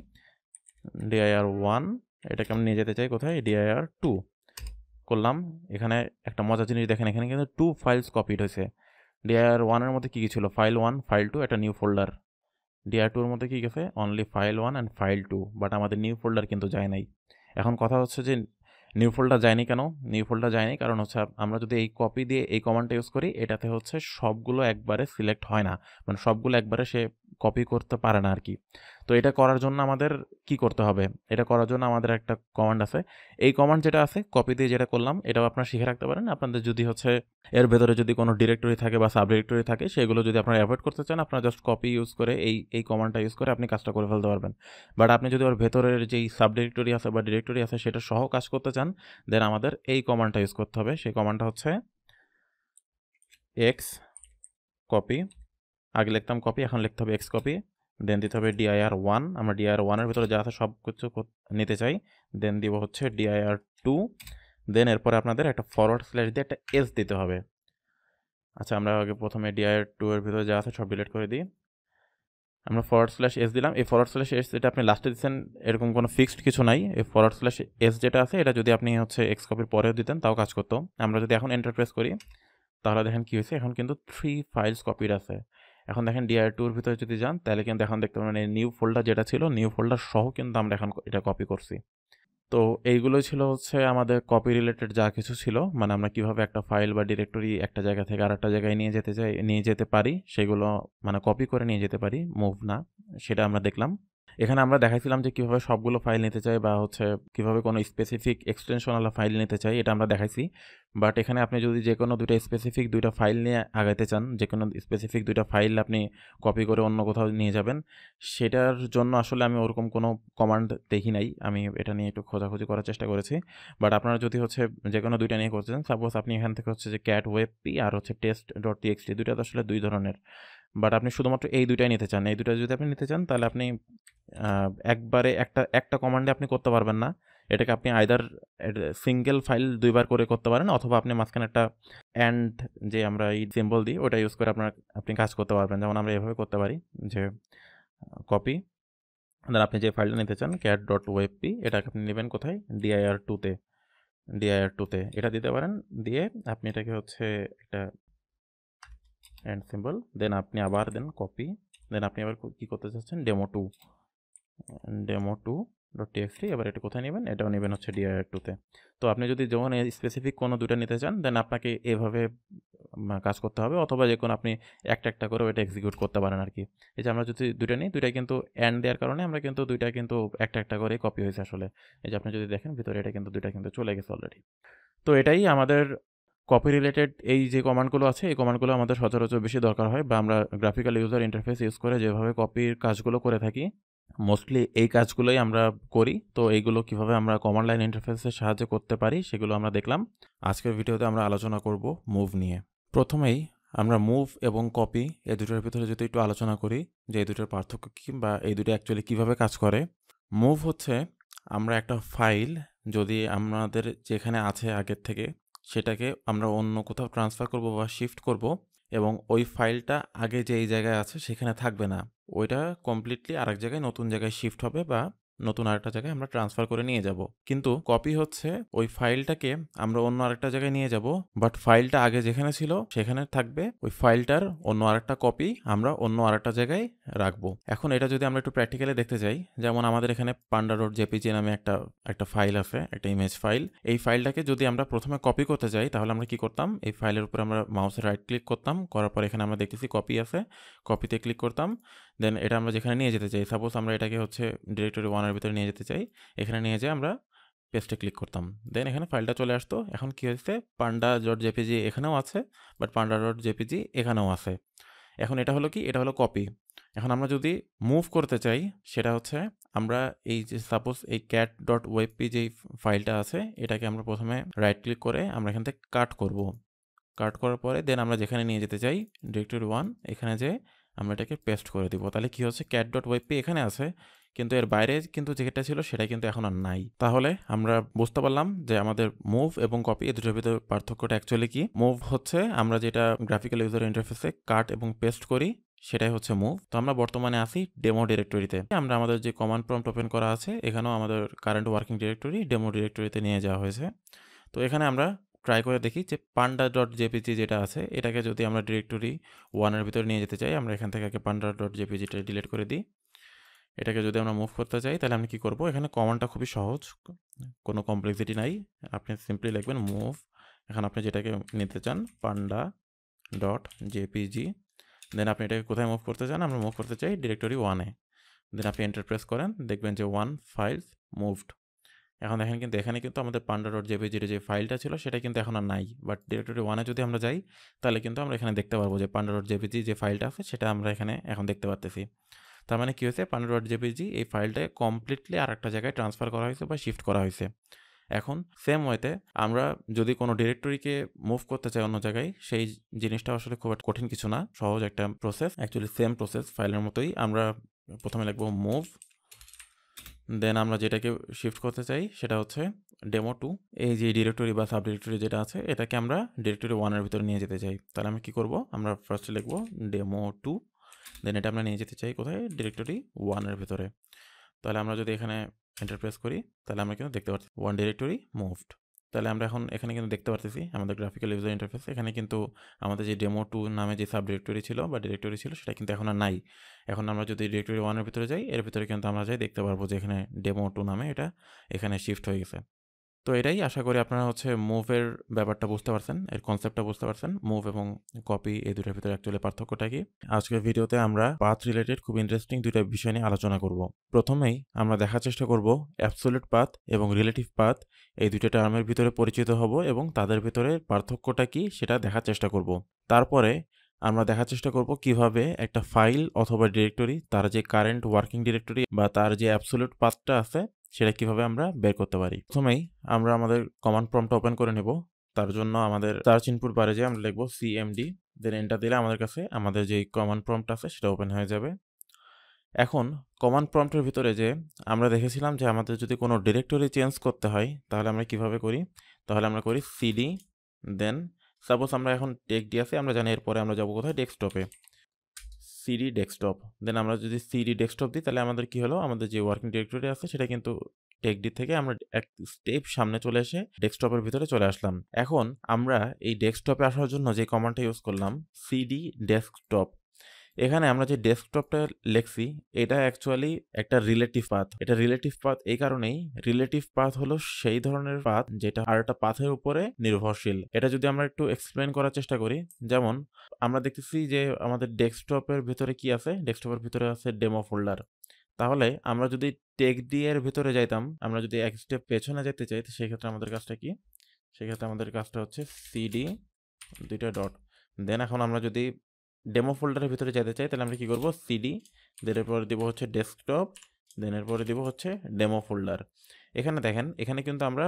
dir1, এটাকে আমরা নিয়ে যেতে চাই কোথায়? dir2 করলাম। এখানে একটা মজার জিনিস দেখেন, এখানে কিন্তু 2 ফাইলস কপিড হয়েছে। dir1-এর মধ্যে কী কী ছিল? ফাইল 1, ফাইল 2, একটা নিউ ফোল্ডার। dir2-এর মধ্যে কী গেছে? Only file 1 and file 2, but আমাদের নিউ ফোল্ডার কিন্তু যায় নাই। এখন কথা হচ্ছে যে নিউ ফোল্ডার যায়নি কেন? নিউ ফোল্ডার যায়নি কারণ হচ্ছে আমরা যদি এই কপি দিয়ে এই কমান্ডটা ইউজ করি এটাতে হচ্ছে সবগুলো একবারে সিলেক্ট হয় না, মানে সবগুলো একবারে সে কপি করতে পারে না আর কি। তো এটা করার জন্য আমাদের কি করতে হবে? এটা করার জন্য আমাদের একটা কমান্ড আছে। এই কমান্ড যেটা আছে কপি দিয়ে যেটা করলাম এটাও আপনারা শিখে রাখতে পারেন। আপনাদের যদি হচ্ছে এর ভেতরে যদি কোনো ডিরেক্টরি থাকে বা সাব ডিরেক্টরি থাকে সেগুলো যদি আপনারা অ্যাভয়েড করতে চান, আপনারা জাস্ট কপি ইউজ করে এই কমান্ডটা ইউজ করে আপনি কাজটা করে ফেলতে পারবেন। বাট আপনি যদি ওর ভেতরের যেই সাব ডিরেক্টরি আছে বা ডিরেক্টরি আছে সেটা সহ কাজ করতে চান, দেন আমাদের এই কমান্ডটা ইউজ করতে হবে। সেই কমান্ডটা হচ্ছে এক্স কপি, আগে লিখতাম কপি, এখন লিখতে হবে এক্স কপি, দেন দিতে হবে dir1, আমরা dir1-এর ভিতরে যা আছে সব কিছু নিতে চাই, দেন দিব হচ্ছে dir2, দেন এরপরে আপনাদের একটা ফরওয়ার্ড স্ল্যাশ দিয়ে একটা এস দিতে হবে। আচ্ছা আমরা আগে প্রথমে dir2-এর ভিতরে যা আছে সব ডিলিট করে দিই, আমরা /s দিলাম। এই /s যেটা আপনি লাস্টে দিচ্ছেন এরকম কোনো ফিক্সড কিছু নাই। এই /s যেটা আছে এটা যদি আপনি হচ্ছে এক্স কপির পরেও দিতেন তাও কাজ করতো। আমরা যদি এখন এন্টার প্রেস করি তাহলে দেখেন কী হয়েছে, এখন কিন্তু 3 ফাইলস কপিড আছে। এখন দেখেন dir2 এর ভিতরে যদি যান তাহলে কিন্তু এখন দেখতে পাবেন এই নিউ ফোল্ডার যেটা ছিল, নিউ ফোল্ডার সহ কিন্তু আমরা এখন এটা কপি করছি। তো এইগুলোই ছিল হচ্ছে আমাদের কপি রিলেটেড যা কিছু ছিল, মানে আমরা কিভাবে একটা ফাইল বা ডিরেক্টরি একটা জায়গা থেকে আরেকটা জায়গায় নিয়ে যেতে পারি, সেগুলো মানে কপি করে নিয়ে যেতে পারি, মুভ না, সেটা আমরা দেখলাম। এখানে আমরা দেখাইছিলাম যে কিভাবে সবগুলো ফাইল নিতে চাই বা হচ্ছে কিভাবে কোনো স্পেসিফিক এক্সটেনশনওয়ালা ফাইল নিতে চাই, এটা আমরা দেখাইছি। বাট এখানে আপনি যদি যে কোনো স্পেসিফিক দুইটা ফাইল নিয়ে আগাইতে চান, যে কোনো স্পেসিফিক দুইটা ফাইল আপনি কপি করে অন্য কোথাও নিয়ে যাবেন, সেটার জন্য আসলে আমি ওরকম কোনো কমান্ড দেখি নাই। আমি এটা নিয়ে একটু খোঁজাখুঁজি করার চেষ্টা করেছি। বাট আপনারা যদি হচ্ছে যে কোনো দুইটা নিয়ে করতে চান, সাপোজ আপনি এখান থেকে হচ্ছে যে cat webp আর হচ্ছে test.txt, দুইটা তো আসলে দুই ধরনের। বাট আপনি শুধুমাত্র এই দুইটাই নিতে চান, এই দুইটা যদি আপনি নিতে চান তাহলে আপনি একবারে একটা কমান্ডে আপনি করতে পারবেন না। এটাকে আপনি আইদার সিঙ্গেল ফাইল দুইবার করে করতে পারেন, অথবা আপনি মাঝখানে একটা অ্যান্ড যে আমরা এই সিম্বল দিই ওটা ইউজ করে আপনি কাজ করতে পারবেন। যেমন আমরা এভাবে করতে পারি যে কপি, দেন আপনি যে ফাইলটা নিতে চান cat.webp, এটাকে আপনি নেবেন কোথায়, dir2 তে এটা দিতে পারেন। দিয়ে আপনি এটাকে হচ্ছে একটা অ্যান্ড সিম্বল, দেন আপনি আবার দেন কপি, দেন আপনি আবার কী করতে চাচ্ছেন, demo2.txt, এবার এটা কোথায় নেবেন, এটাও নেবেন হচ্ছে dir2-তে। তো আপনি যদি যখন স্পেসিফিক কোনো দুটো নিতে চান দেন আপনাকে এভাবে কাজ করতে হবে, অথবা যে কোনো আপনি একটা করে ওইটা এক্সিকিউট করতে পারেন আর কি। এই যে আমরা যদি দুইটা নিই, দুইটা কিন্তু অ্যান্ড দেওয়ার কারণে আমরা কিন্তু দুইটা কিন্তু একটা করে কপি হয়েছে আসলে। এই যে আপনি যদি দেখেন ভিতরে এটা কিন্তু দুইটা কিন্তু চলে গেছে অলরেডি। তো এটাই আমাদের কপি রিলেটেড এই যে কমান্ডগুলো আছে, এই কমান্ডগুলো আমাদের সচরাচর বেশি দরকার হয়, বা আমরা গ্রাফিক্যাল ইউজার ইন্টারফেস ইউজ করে যেভাবে কপির কাজগুলো করে থাকি, মোস্টলি এই কাজগুলোই আমরা করি। তো এইগুলো কিভাবে আমরা কমান্ড লাইন ইন্টারফেসের সাহায্যে করতে পারি সেগুলো আমরা দেখলাম। আজকের ভিডিওতে আমরা আলোচনা করব মুভ নিয়ে। প্রথমেই আমরা মুভ এবং কপি এই দুটোর ভিতরে যদি একটু আলোচনা করি যে এই দুটোর পার্থক্য কী, বা এই দুটো অ্যাকচুয়ালি কীভাবে কাজ করে। মুভ হচ্ছে আমরা একটা ফাইল যদি আমাদের যেখানে আছে আগের থেকে সেটাকে আমরা অন্য কোথাও ট্রান্সফার করব বা শিফট করব, এবং ওই ফাইলটা আগে যেই জায়গায় আছে সেখানে থাকবে না, ওইটা কমপ্লিটলি আরেক জায়গায় নতুন জায়গায় শিফট হবে বা নতুন আরেকটা জায়গায় আমরা ট্রান্সফার করে নিয়ে যাব। কিন্তু কপি হচ্ছে ওই ফাইলটাকে আমরা অন্য আরেকটা জায়গায় নিয়ে যাব, বাট ফাইলটা আগে যেখানে ছিল সেখানে থাকবে, ওই ফাইলটার অন্য আরেকটা কপি আমরা অন্য আরেকটা জায়গায় রাখবো। এখন এটা যদি আমরা একটু প্র্যাকটিক্যালি দেখতে যাই, যেমন আমাদের এখানে panda.jpg নামে একটা ফাইল আছে, একটা ইমেজ ফাইল। এই ফাইলটাকে যদি আমরা প্রথমে কপি করতে যাই তাহলে আমরা কি করতাম, এই ফাইলের উপর আমরা মাউসের রাইট ক্লিক করতাম, করার পর এখানে আমরা দেখতেছি কপি আছে, কপিতে ক্লিক করতাম। দেন এটা আমরা যেখানে নিয়ে যেতে চাই, সাপোজ আমরা এটাকে হচ্ছে ডিরেক্টরি 1 এর ভিতরে নিয়ে যেতে চাই, এখানে নিয়ে যেয়ে আমরা পেস্টে ক্লিক করতাম, দেন এখানে ফাইলটা চলে আসতো। এখন কি হয়েছে, panda.jpg এখানেও আছে, বাট panda.jpg এখানেও আছে। এখন এটা হলো কি, এটা হলো কপি। এখন আমরা যদি মুভ করতে চাই সেটা হচ্ছে আমরা এই যে সাপোজ এই cat.webp যেই ফাইলটা আছে এটাকে আমরা প্রথমে রাইট ক্লিক করে আমরা এখান থেকে কাট করব। কাট করার পরে দেন আমরা যেখানে নিয়ে যেতে চাই ডিরেক্টরি 1, এখানে যে আমরা এটাকে পেস্ট করে দিব। তাহলে কি হচ্ছে, cat.webp এখানে আছে কিন্তু এর বাইরে কিন্তু যেটা ছিল সেটা কিন্তু এখন আর নাই। তাহলে আমরা বুঝতে পারলাম যে আমাদের মুভ এবং কপি এই দুটোর ভিতরে পার্থক্যটা অ্যাকচুয়ালি কি। মুভ হচ্ছে আমরা যেটা গ্রাফিক্যাল ইউজার ইন্টারফেসে কাট এবং পেস্ট করি সেটাই হচ্ছে মুভ। তো আমরা বর্তমানে আছি ডেমো ডিরেক্টরিতে, আমরা আমাদের যে কমান্ড প্রম্পট ওপেন করা আছে এখানেও আমাদের কারেন্ট ওয়ার্কিং ডিরেক্টরি ডেমো ডিরেক্টরিতে নিয়ে যাওয়া হয়েছে। তো এখানে আমরা ট্রাই করে দেখি যে panda.jpg যেটা আছে এটাকে যদি আমরা ডিরেক্টরি 1 এর ভিতরে নিয়ে যেতে চাই, আমরা এখান থেকে আগে panda.jpgটা ডিলিট করে দিই। এটাকে যদি আমরা মুভ করতে চাই তাহলে আমি কি করব, এখানে কমান্ডটা খুবই সহজ, কোনো কমপ্লেক্সিটি নাই। আপনি সিম্পলি লিখবেন মুভ, এখন আপনি যেটাকে নিতে চান panda.jpg, দেন আপনি এটাকে কোথায় মুভ করতে চান, আমরা মুভ করতে চাই ডিরেক্টরি 1-এ, দেন আপনি এন্টার প্রেস করেন, দেখবেন যে 1 ফাইলস মুভড। এখন দেখেন কিন্তু এখানে কিন্তু আমাদের panda.jpg যে ফাইলটা ছিল সেটা কিন্তু এখন আর নাই, বাট ডিরেক্টরি 1-এ যদি আমরা যাই তাহলে কিন্তু আমরা এখানে দেখতে পারবো যে panda.jpg যে ফাইলটা আছে সেটা আমরা এখানে এখন দেখতে পারতেছি। তার মানে কি হয়েছে, panda.jpg এই ফাইলটাকে কমপ্লিটলি আর একটা জায়গায় ট্রান্সফার করা হয়েছে বা শিফট করা হয়েছে। এখন সেম ওয়েতে আমরা যদি কোনো ডিরেক্টরিকে মুভ করতে চাই অন্য জায়গায়, সেই জিনিসটা আসলে খুব একটা কঠিন কিছু না, সহজ একটা প্রসেস, অ্যাকচুয়ালি সেম প্রসেস ফাইলের মতোই। আমরা প্রথমে লিখবো মুভ, দেন আমরা যেটাকে শিফট করতে চাই সেটা হচ্ছে demo2, এই যে ডিরেক্টরি বা সাব ডিরেক্টরি যেটা আছে এটাকে আমরা ডিরেক্টরি 1 এর ভিতরে নিয়ে যেতে চাই। তাহলে আমি কি করব, আমরা ফার্স্টে লিখবো demo2, দেন এটা আমরা নিয়ে যেতে চাই কোথায়, ডিরেক্টরি 1 এর ভিতরে। তাহলে আমরা যদি এখানে এন্টার প্রেস করি তাহলে আমরা কিন্তু দেখতে পাচ্ছি 1 ডিরেক্টরি মুভড। তাহলে আমরা এখন এখানে কিন্তু দেখতে পারতেছি আমাদের গ্রাফিক্যাল ইউজার ইন্টারফেস এখানে কিন্তু আমাদের যে ডেমো2 নামে যে সাব ডিরেক্টরি ছিল বা ডিরেক্টরি ছিল সেটা কিন্তু এখন আর নাই। এখন আমরা যদি ডিরেক্টরি 1 এর ভিতরে যাই, এর ভিতরে কিন্তু আমরা যাই দেখতে পারবো যে এখানে ডেমো2 নামে এটা এখানে শিফট হয়ে গেছে। তো এটাই, আশা করি আপনারা মুভের ব্যাপারটা বুঝতে পারছেন, এর কনসেপ্টটা বুঝতে পারছেন। মুভ এবং কপি এই দুটোর ভিতরে অ্যাকচুয়ালি পার্থক্যটা কি। আজকের ভিডিওতে আমরা পাথ রিলেটেড খুব ইন্টারেস্টিং দুইটা বিষয় নিয়ে আলোচনা করব। প্রথমেই আমরা দেখার চেষ্টা করব অ্যাবসলিউট পাথ এবং রিলেটিভ পাথ এই দুটো টার্মের ভিতরে পরিচিত হব এবং তাদের ভিতরে পার্থক্যটা কি সেটা দেখার চেষ্টা করব। তারপরে আমরা দেখার চেষ্টা করব কিভাবে একটা ফাইল অথবা ডিরেক্টরি তার যে কারেন্ট ওয়ার্কিং ডিরেক্টরি বা তার যে অ্যাবসলিউট পাথটা আছে সেটা কিভাবে আমরা বের করতে পারি। প্রথমেই আমরা আমাদের কমান্ড প্রম্পটটা ওপেন করে নেব। তার জন্য আমাদের সার্চ ইনপুট বারে যে আমরা লিখব সিএমডি, দেন এন্টার দিলে আমাদের কাছে আমাদের যে কমান্ড প্রম্পট আছে সেটা ওপেন হয়ে যাবে। এখন কমান্ড প্রম্পটের ভিতরে যে আমরা দেখেছিলাম যে আমাদের যদি কোনো ডিরেক্টরি চেঞ্জ করতে হয় তাহলে আমরা কিভাবে করি, তাহলে আমরা করি সিডি, দেন সাপোজ আমরা এখন টেক্সট আছে, আমরা জানি এরপরে আমরা যাব কোথায়, ডেস্কটপে, সিডি ডেস্কটপ। দেন আমরা যদি সিডি ডেস্কটপ দিই তাহলে আমাদের কি হলো, আমাদের যে ওয়ার্কিং ডিরেক্টরি আছে সেটা কিন্তু টেকডি থেকে আমরা এক স্টেপ সামনে চলে এসে ডেস্কটপের ভিতরে চলে আসলাম। এখন আমরা এই ডেস্কটপে আসার জন্য যে কমান্ডটা ইউজ করলাম সিডি ডেস্কটপ, এখানে আমরা যে ডেস্কটপটা লিখছি এটা অ্যাকচুয়ালি একটা রিলেটিভ পাথ। এটা রিলেটিভ পাথ এই কারণেই, রিলেটিভ পাথ হলো সেই ধরনের পাথ যেটা আরেকটা পাথের উপরে নির্ভরশীল। এটা যদি আমরা একটু এক্সপ্লেন করার চেষ্টা করি, যেমন আমরা দেখতেছি যে আমাদের ডেস্কটপের ভিতরে কি আছে, ডেস্কটপের ভিতরে আছে ডেমো ফোল্ডার। তাহলে আমরা যদি টেক্সট এর ভিতরে যাইতাম, আমরা যদি এক স্টেপ পেছনে যেতে চাই, সেক্ষেত্রে আমাদের কাজটা কি, সেক্ষেত্রে আমাদের কাজটা হচ্ছে সিডি দুইটা ডট, দেন এখন আমরা যদি ডেমো ফোল্ডারের ভিতরে যেতে চাই তাহলে আমরা কি করব, সিডি, দেন এরপরে দিব হচ্ছে ডেস্কটপ, দেন এরপরে দিব হচ্ছে ডেমো ফোল্ডার। এখানে দেখেন এখানে কিন্তু আমরা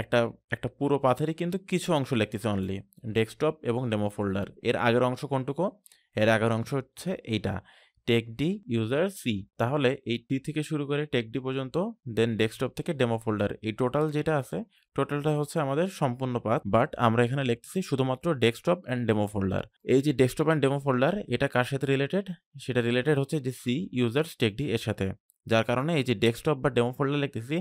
একটা একটা পুরো পাথেরই কিন্তু কিছু অংশ লিখতেছি অনলি, ডেস্কটপ এবং ডেমো ফোল্ডার। এর আগের অংশ কোনটুকু, এর আগের অংশ হচ্ছে এইটা টেকডি ইউজার সি। তাহলে এই টি থেকে শুরু করে টেকডি পর্যন্ত, দেন ডেস্কটপ থেকে ডেমো ফোল্ডার, এই টোটাল যেটা আছে টোটালটা হচ্ছে আমাদের সম্পূর্ণ পাথ। বাট আমরা এখানে লিখতেছি শুধুমাত্র ডেস্কটপ অ্যান্ড ডেমো ফোল্ডার। এই যে ডেস্কটপ অ্যান্ড ডেমো ফোল্ডার এটা কার সাথে রিলেটেড, সেটা রিলেটেড হচ্ছে যে সি ইউজার টেকডি এর সাথে, যার কারণে এই যে ডেস্কটপ বা ডেমো ফোল্ডার লিখতেছি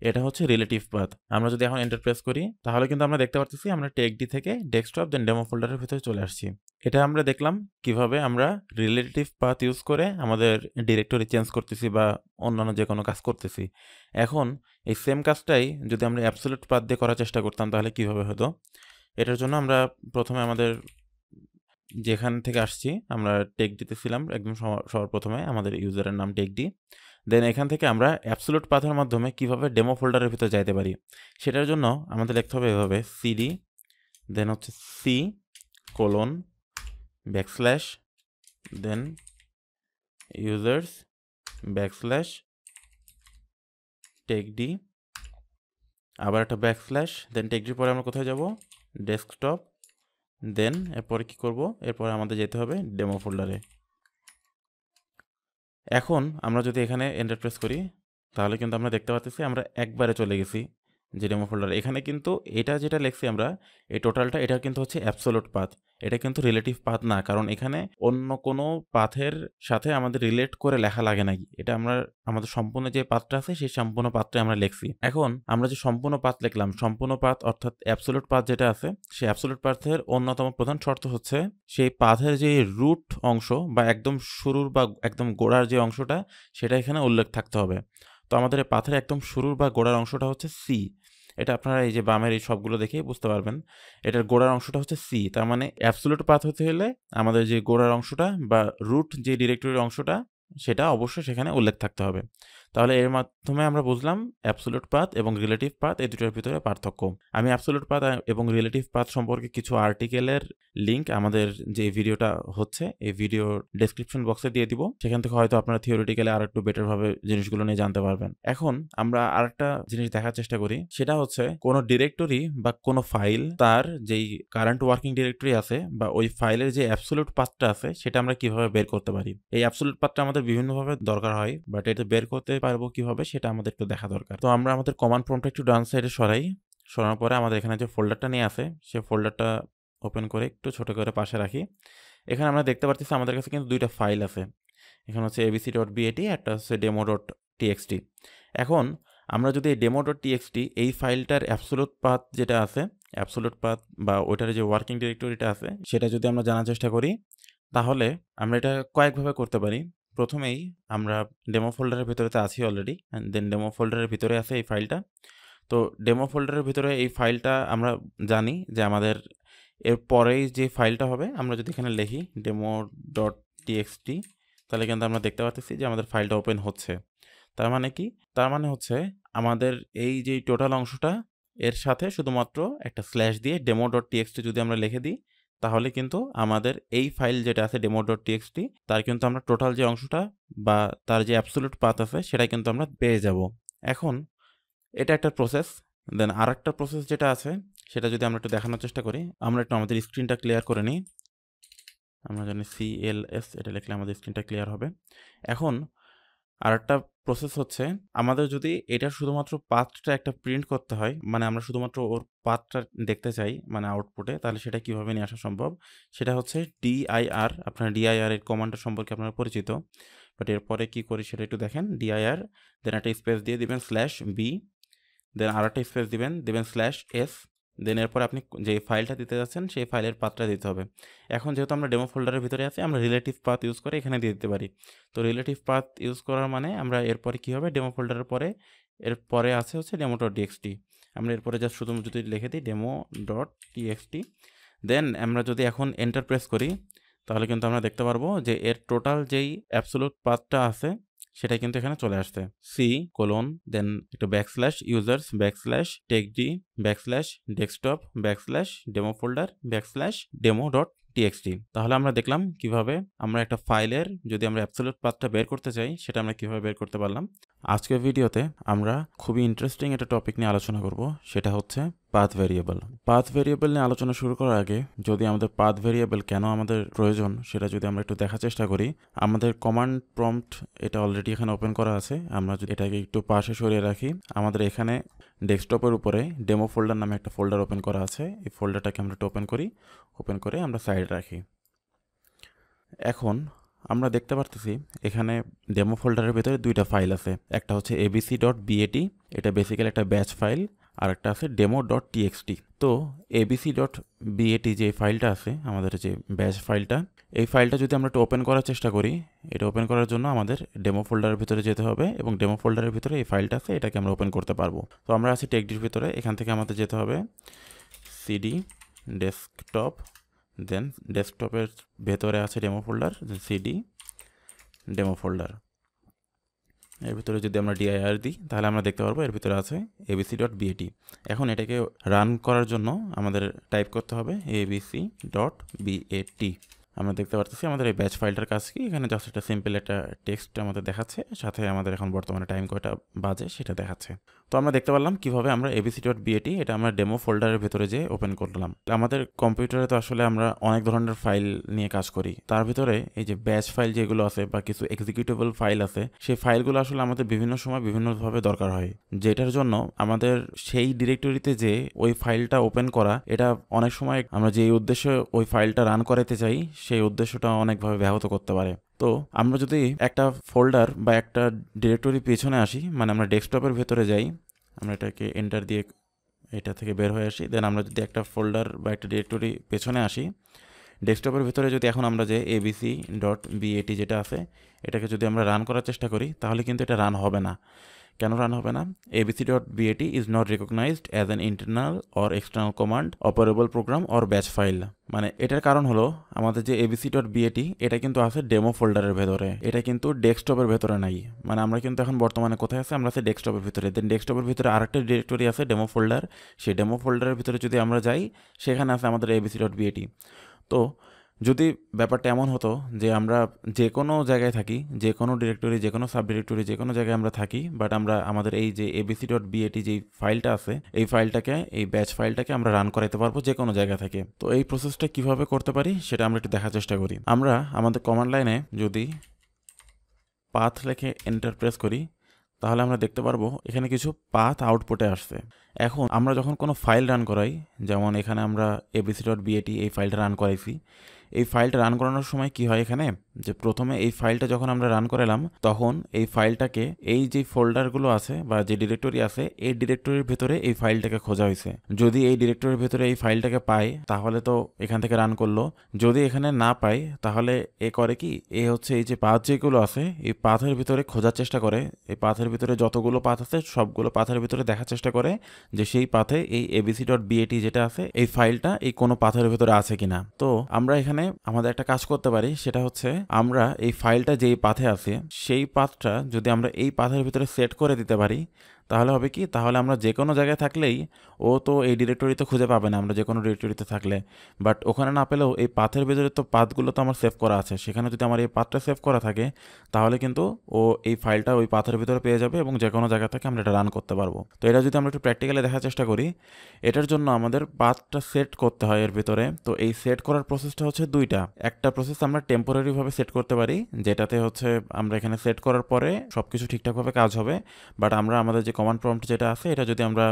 এটা হচ্ছে রিলেটিভ পাথ। আমরা যদি এখন এন্টার প্রেস করি তাহলে কিন্তু আমরা দেখতে পাচ্ছি আমরা টেকডি থেকে ডেস্কটপ দেন ডেমো ফোল্ডারের ভিতরে চলে আসছি। এটা আমরা দেখলাম কিভাবে আমরা রিলেটিভ পাথ ইউজ করে আমাদের ডিরেক্টরি চেঞ্জ করতেছি বা অন্যান্য যে কোনো কাজ করতেছি। এখন এই সেম কাজটাই যদি আমরা অ্যাবসলিউট পাথ দিয়ে করার চেষ্টা করতাম তাহলে কিভাবে হতো। এটার জন্য আমরা প্রথমে আমাদের যেখান থেকে আসছি আমরা টেকডিতে ছিলাম একদম সবার প্রথমে, আমাদের ইউজারের নাম টেকডি। দেন এখান থেকে আমরা অ্যাবসলিউট পাথের মাধ্যমে কিভাবে ডেমো ফোল্ডারের ভিতরে যাইতে পারি, সেটার জন্য আমাদের লিখতে হবে এভাবে সিডি, দেন হচ্ছে সি কোলন ব্যাকস্ল্যাশ, দেন ইউজার্স ব্যাকস্ল্যাশ টেকডি, আবার একটা ব্যাকস্ল্যাশ, দেন টেকডির পরে আমরা কোথায় যাব, ডেস্কটপ, দেন এরপরে কি করব, এরপরে আমাদের যেতে হবে ডেমো ফোল্ডারে। এখন আমরা যদি এখানে এন্টার প্রেস করি তাহলে কিন্তু আমরা দেখতে পাচ্ছি আমরা একবারে চলে গেছি যে ডেমো ফোল্ডার। এখানে কিন্তু এটা যেটা লিখছি আমরা এই টোটালটা, এটা কিন্তু হচ্ছে অ্যাবসলিউট পাথ, এটা কিন্তু রিলেটিভ পাথ না, কারণ এখানে অন্য কোনো পাথের সাথে আমাদের রিলেট করে লেখা লাগে নাই। এটা আমরা আমাদের সম্পূর্ণ যে পাথটা আছে সেই সম্পূর্ণ পাথটা আমরা লিখছি। এখন আমরা যে সম্পূর্ণ পাথ লিখলাম, সম্পূর্ণ পাথ অর্থাৎ অ্যাবসলিউট পাথ যেটা আছে সেই অ্যাবসলিউট পাথের অন্যতম প্রধান শর্ত হচ্ছে সেই পাথের যে রুট অংশ বা একদম শুরুর বা একদম গোড়ার যে অংশটা সেটা এখানে উল্লেখ থাকতে হবে। তো আমাদের এই পাথের একদম শুরুর বা গোড়ার অংশটা হচ্ছে সি। এটা আপনারা এই যে বামের এই সবগুলো দেখেই বুঝতে পারবেন, এটার গোড়ার অংশটা হচ্ছে সি। তার মানে অ্যাবসলিউট পাথ হতে হলে আমাদের যে গোড়ার অংশটা বা রুট যে ডিরেক্টরির অংশটা সেটা অবশ্যই সেখানে উল্লেখ থাকতে হবে। তাহলে এর মাধ্যমে আমরা বুঝলাম অ্যাবসলিউট পাথ এবং রিলেটিভ পাথ এই দুটোর ভিতরে পার্থক্য। আমি অ্যাবসলিউট পাথ এবং রিলেটিভ পাথ সম্পর্কে কিছু আর্টিকেলের লিঙ্ক আমাদের যে ভিডিওটা হচ্ছে এই ভিডিও ডেসক্রিপশন বক্সে দিয়ে দিব, সেখান থেকে হয়তো আপনারা থিওরিটিক্যালি আর একটু বেটার ভাবে জিনিসগুলো নিয়ে জানতে পারবেন। এখন আমরা আরেকটা জিনিস দেখার চেষ্টা করি, সেটা হচ্ছে কোনো ডিরেক্টরি বা কোনো ফাইল তার যেই কারেন্ট ওয়ার্কিং ডিরেক্টরি আছে বা ওই ফাইলের যে অ্যাবসলিউট পাথটা আছে সেটা আমরা কিভাবে বের করতে পারি। এই অ্যাবসলিউট পাথটা আমাদের বিভিন্নভাবে দরকার হয়, বাট এটা বের করতে পারবো কিভাবে সেটা আমাদের একটু দেখা দরকার। তো আমরা আমাদের কমান্ড প্রম্পটটা একটু ডান সাইডে সরাই, সরানোর পরে আমাদের এখানে যে ফোল্ডারটা নিয়ে আছে সেই ফোল্ডারটা ওপেন করে একটু ছোট করে পাশে রাখি। এখানে আমরা দেখতে পাচ্ছি আমাদের কাছে কিন্তু দুইটা ফাইল আছে, এখানে হচ্ছে abc.bat, একটা হচ্ছে demo.txt। এখন আমরা যদি এই demo.txt এই ফাইলটার অ্যাবসোলিউট পাথ যেটা আছে, অ্যাবসোলিউট পাথ বা ওইটার যে ওয়ার্কিং ডিরেক্টরিটা আছে সেটা যদি আমরা জানার চেষ্টা করি, তাহলে আমরা এটা কয়েকভাবে করতে পারি। প্রথমেই আমরা ডেমো ফোল্ডারের ভিতরে তো আছি অলরেডি, দেন ডেমো ফোল্ডারের ভিতরে আছে এই ফাইলটা। তো ডেমো ফোল্ডারের ভিতরে এই ফাইলটা আমরা জানি যে আমাদের এর পরেই যে ফাইলটা হবে, আমরা যদি এখানে লিখি demo.txt, তাহলে কিন্তু আমরা দেখতে পাচ্ছি যে আমাদের ফাইলটা ওপেন হচ্ছে। তার মানে কি? তার মানে হচ্ছে আমাদের এই যে টোটাল অংশটা এর সাথে শুধুমাত্র একটা স্ল্যাশ দিয়ে demo.txt যদি আমরা লিখে দিই, তাহলে কিন্তু আমাদের এই ফাইল যেটা আছে demo.txt, তার কিন্তু আমরা টোটাল যে অংশটা বা তার যে অ্যাবসোলিউট পাথ আছে সেটা কিন্তু আমরা পেয়ে যাব। এখন এটা একটা প্রসেস। দেন আরেকটা প্রসেস যেটা আছে সেটা যদি আমরা একটু দেখানোর চেষ্টা করি, আমরা একটু আমাদের স্ক্রিনটা ক্লিয়ার করে নিই। আমরা জানি CLS এটা লিখলে আমাদের স্ক্রিনটা ক্লিয়ার হবে। এখন আরেকটা প্রসেস হচ্ছে, আমাদের যদি এটা শুধুমাত্র পাথটা একটা প্রিন্ট করতে হয়, মানে আমরা শুধুমাত্র ওর পাথটা দেখতে চাই মানে আউটপুটে, তাহলে সেটা কিভাবে নিয়ে আসা সম্ভব? সেটা হচ্ছে dir। আপনার dir এর কমান্ডটা সম্পর্কে আপনারা পরিচিত, বাট এরপরে কি করি সেটা একটু দেখেন। dir, দেন একটা স্পেস দিয়ে দিবেন /b, দেন আরেকটা স্পেস দিবেন /s, দেন এরপর আপনি যে ফাইলটা দিতে যাচ্ছেন সেই ফাইলের পাথটা দিতে হবে। এখন যেহেতু আমরা ডেমো ফোল্ডারের ভিতরে আছি, আমরা রিলেটিভ পাথ ইউজ করে এখানে দিয়ে দিতে পারি। তো রিলেটিভ পাথ ইউজ করার মানে আমরা এরপরে কি হবে, ডেমো ফোল্ডারের পরে এরপরে আছে হচ্ছে demo.txt। আমরা এরপরে জাস্ট শুধু যদি লিখে দিই demo.txt, দেন আমরা যদি এখন এন্টার প্রেস করি, তাহলে কিন্তু আমরা দেখতে পারবো যে এর টোটাল যেই অ্যাবসোলিউট পাথটা আছে সেটা কিন্তু এখানে চলে আসছে। দেন একটু /users/techd /desktop/demo folder /demo.txt। তাহলে আমরা দেখলাম কিভাবে আমরা একটা ফাইলের যদি আমরা অ্যাবসোলিউট পাথটা বের করতে চাই সেটা আমরা কিভাবে বের করতে পারলাম। আজকের ভিডিওতে আমরা খুবই ইন্টারেস্টিং একটা টপিক নিয়ে আলোচনা করব, সেটা হচ্ছে পাথ ভেরিয়েবল। পাথ ভেরিয়েবল নিয়ে আলোচনা শুরু করার আগে যদি আমাদের পাথ ভেরিয়েবল কেন আমাদের প্রয়োজন সেটা যদি আমরা একটু দেখার চেষ্টা করি, আমাদের কমান্ড প্রম্পট এটা অলরেডি এখানে ওপেন করা আছে। আমরা যদি এটাকে একটু পাশে সরিয়ে রাখি, আমাদের এখানে ডেস্কটপের উপরে ডেমো ফোল্ডার নামে একটা ফোল্ডার ওপেন করা আছে। এই ফোল্ডারটাকে আমরা ওপেন করি, ওপেন করে আমরা সাইডে রাখি। এখন আমরা দেখতে পারতেছি এখানে ডেমো ফোল্ডারের ভিতরে দুইটা ফাইল আছে, একটা হচ্ছে abc.bat, এটা বেসিক্যালি একটা ব্যাচ ফাইল, আর একটা আছে demo.txt। তো abc.bat যে ফাইলটা আছে, আমাদের যে ব্যাচ ফাইলটা, এই ফাইলটা যদি আমরা একটু ওপেন করার চেষ্টা করি, এটা ওপেন করার জন্য আমাদের ডেমো ফোল্ডারের ভিতরে যেতে হবে এবং ডেমো ফোল্ডারের ভিতরে এই ফাইলটা আছে, এটাকে আমরা ওপেন করতে পারবো। তো আমরা আছি টেকডির ভিতরে, এখান থেকে আমাদের যেতে হবে cd ডেস্কটপ, দেন ডেস্কটপের ভেতরে আছে demo folder, cd demo folder. এর ভিতরে যদি আমরা dir দিই তাহলে আমরা দেখতে পারবো এর ভিতরে আছে abc.bat। এখন এটাকে রান করার জন্য আমাদের টাইপ করতে হবে abc.bat। আমরা দেখতে পারতেছি আমাদের এই ব্যাচ ফাইলটার কাজ কি, এখানে জাস্ট একটা সিম্পল একটা টেক্সট আমাদের দেখাচ্ছে, সাথে আমাদের এখন বর্তমানে টাইম কয়টা বাজে সেটা দেখাচ্ছে। তো আমরা দেখতে পারলাম কিভাবে আমরা abc.bat এটা আমরা ডেমো ফোল্ডারের ভিতরে যে ওপেন করলাম। আমাদের কম্পিউটারে তো আসলে আমরা অনেক ধরনের ফাইল নিয়ে কাজ করি, তার ভিতরে এই যে ব্যাচ ফাইল যেগুলো আছে বা কিছু এক্সিকিউটেবল ফাইল আছে, সেই ফাইলগুলো আসলে আমাদের বিভিন্ন সময় বিভিন্নভাবে দরকার হয়, যেটার জন্য আমাদের সেই ডিরেক্টরিতে যে ওই ফাইলটা ওপেন করা, এটা অনেক সময় আমরা যে উদ্দেশ্যে ওই ফাইলটা রান করাতে চাই সেই উদ্দেশ্যটা অনেকভাবে ব্যাহত করতে পারে। তো আমরা যদি একটা ফোল্ডার বা একটা ডিরেক্টরি পেছনে আসি, মানে আমরা ডেস্কটপের ভেতরে যাই, আমরা এটাকে এন্টার দিয়ে এটা থেকে বের হয়ে আসি, দেন আমরা যদি একটা ফোল্ডার বা একটা ডিরেক্টরি পেছনে আসি, ডেস্কটপের ভিতরে যদি এখন আমরা যে abc.bat যেটা আছে এটাকে যদি আমরা রান করার চেষ্টা করি, তাহলে কিন্তু এটা রান হবে না। কেন রান হবে না? abc.bat is not recognised as an internal or external command, operable program or batch file. মানে এটার কারণ হলো আমাদের যে abc.bat এটা কিন্তু আছে ডেমো ফোল্ডারের ভেতরে, এটা কিন্তু ডেস্কটপের ভেতরে নাই। মানে আমরা কিন্তু এখন বর্তমানে কোথায় আছে, আমরা আছি ডেস্কটপের ভিতরে, দেন ডেস্কটপের ভিতরে আরেকটা ডিরেক্টরি আছে ডেমো ফোল্ডার, সেই ডেমো ফোল্ডারের ভিতরে যদি আমরা যাই সেখানে আছে আমাদের abc.bat। তো যদি ব্যাপারটা এমন হতো যে আমরা যে কোনো জায়গায় থাকি, যে কোনো ডিরেক্টরি, যে কোনো সাব ডিরেক্টরি, যে কোনো জায়গায় আমরা থাকি, বাট আমরা আমাদের এই যে abc.bat যে ফাইলটা আছে এই ফাইলটাকে, এই ব্যাচ ফাইলটাকে আমরা রান করাতে পারবো যে কোনো জায়গা থেকে। তো এই প্রসেসটা কিভাবে করতে পারি সেটা আমরা একটু দেখার চেষ্টা করি। আমরা আমাদের কমান্ড লাইনে যদি পাথ লিখে এন্টার প্রেস করি, তাহলে আমরা দেখতে পারবো এখানে কিছু পাথ আউটপুটে আসছে। এখন আমরা যখন কোনো ফাইল রান করাই, যেমন এখানে আমরা abc.bat এই ফাইলটা রান করাইছি, এই ফাইলটা রান করানোর সময় কি হয় এখানে, যে প্রথমে এই ফাইলটা যখন আমরা রান করালাম তখন এই ফাইলটাকে এই যে ফোল্ডারগুলো আছে বা যে ডিরেক্টরি আছে এই ডিরেক্টরির ভেতরে এই ফাইলটাকে খোঁজা হয়েছে। যদি এই ডিরেক্টরির ভেতরে এই ফাইলটাকে পায় তাহলে তো এখান থেকে রান করলো, যদি এখানে না পায় তাহলে এ করে কি, এ হচ্ছে এই যে পাথ যেগুলো আছে এই পাথের ভিতরে খোঁজার চেষ্টা করে, এই পাথের ভিতরে যতগুলো পাথ আছে সবগুলো পাথের ভিতরে দেখার চেষ্টা করে যে সেই পাথে এই abc.bat যেটা আছে এই ফাইলটা এই কোনো পাথের ভিতরে আছে কিনা। তো আমরা এখানে আমাদের একটা কাজ করতে পারি, সেটা হচ্ছে আমরা এই ফাইলটা যেই পাথে আছে সেই পাথটা যদি আমরা এই পাথের ভিতরে সেট করে দিতে পারি তাহলে হবে কি, তাহলে আমরা যে কোনো জায়গায় থাকলেই ও তো এই ডিরেক্টরিতে খুঁজে পাবে না, আমরা যে কোনো ডিরেক্টরিতে থাকলে। বাট ওখানে না পেলেও এই পাথের ভিতরে তো পাথগুলো তো আমার সেভ করা আছে, সেখানে যদি আমার এই পাথটা সেভ করা থাকে তাহলে কিন্তু ও এই ফাইলটা ওই পাথের ভিতরে পেয়ে যাবে এবং যে কোনো জায়গা থেকে আমরা এটা রান করতে পারবো। তো এটা যদি আমরা একটু প্র্যাকটিক্যালি দেখার চেষ্টা করি, এটার জন্য আমাদের পাথটা সেট করতে হয় এর ভিতরে। তো এই সেট করার প্রসেসটা হচ্ছে দুইটা। একটা প্রসেস আমরা টেম্পোরারিভাবে সেট করতে পারি, যেটাতে হচ্ছে আমরা এখানে সেট করার পরে সব কিছু ঠিকঠাকভাবে কাজ হবে। বাট আমরা আমাদের যে কমান্ড প্রম্পট যেটা আছে এটা যদি আমরা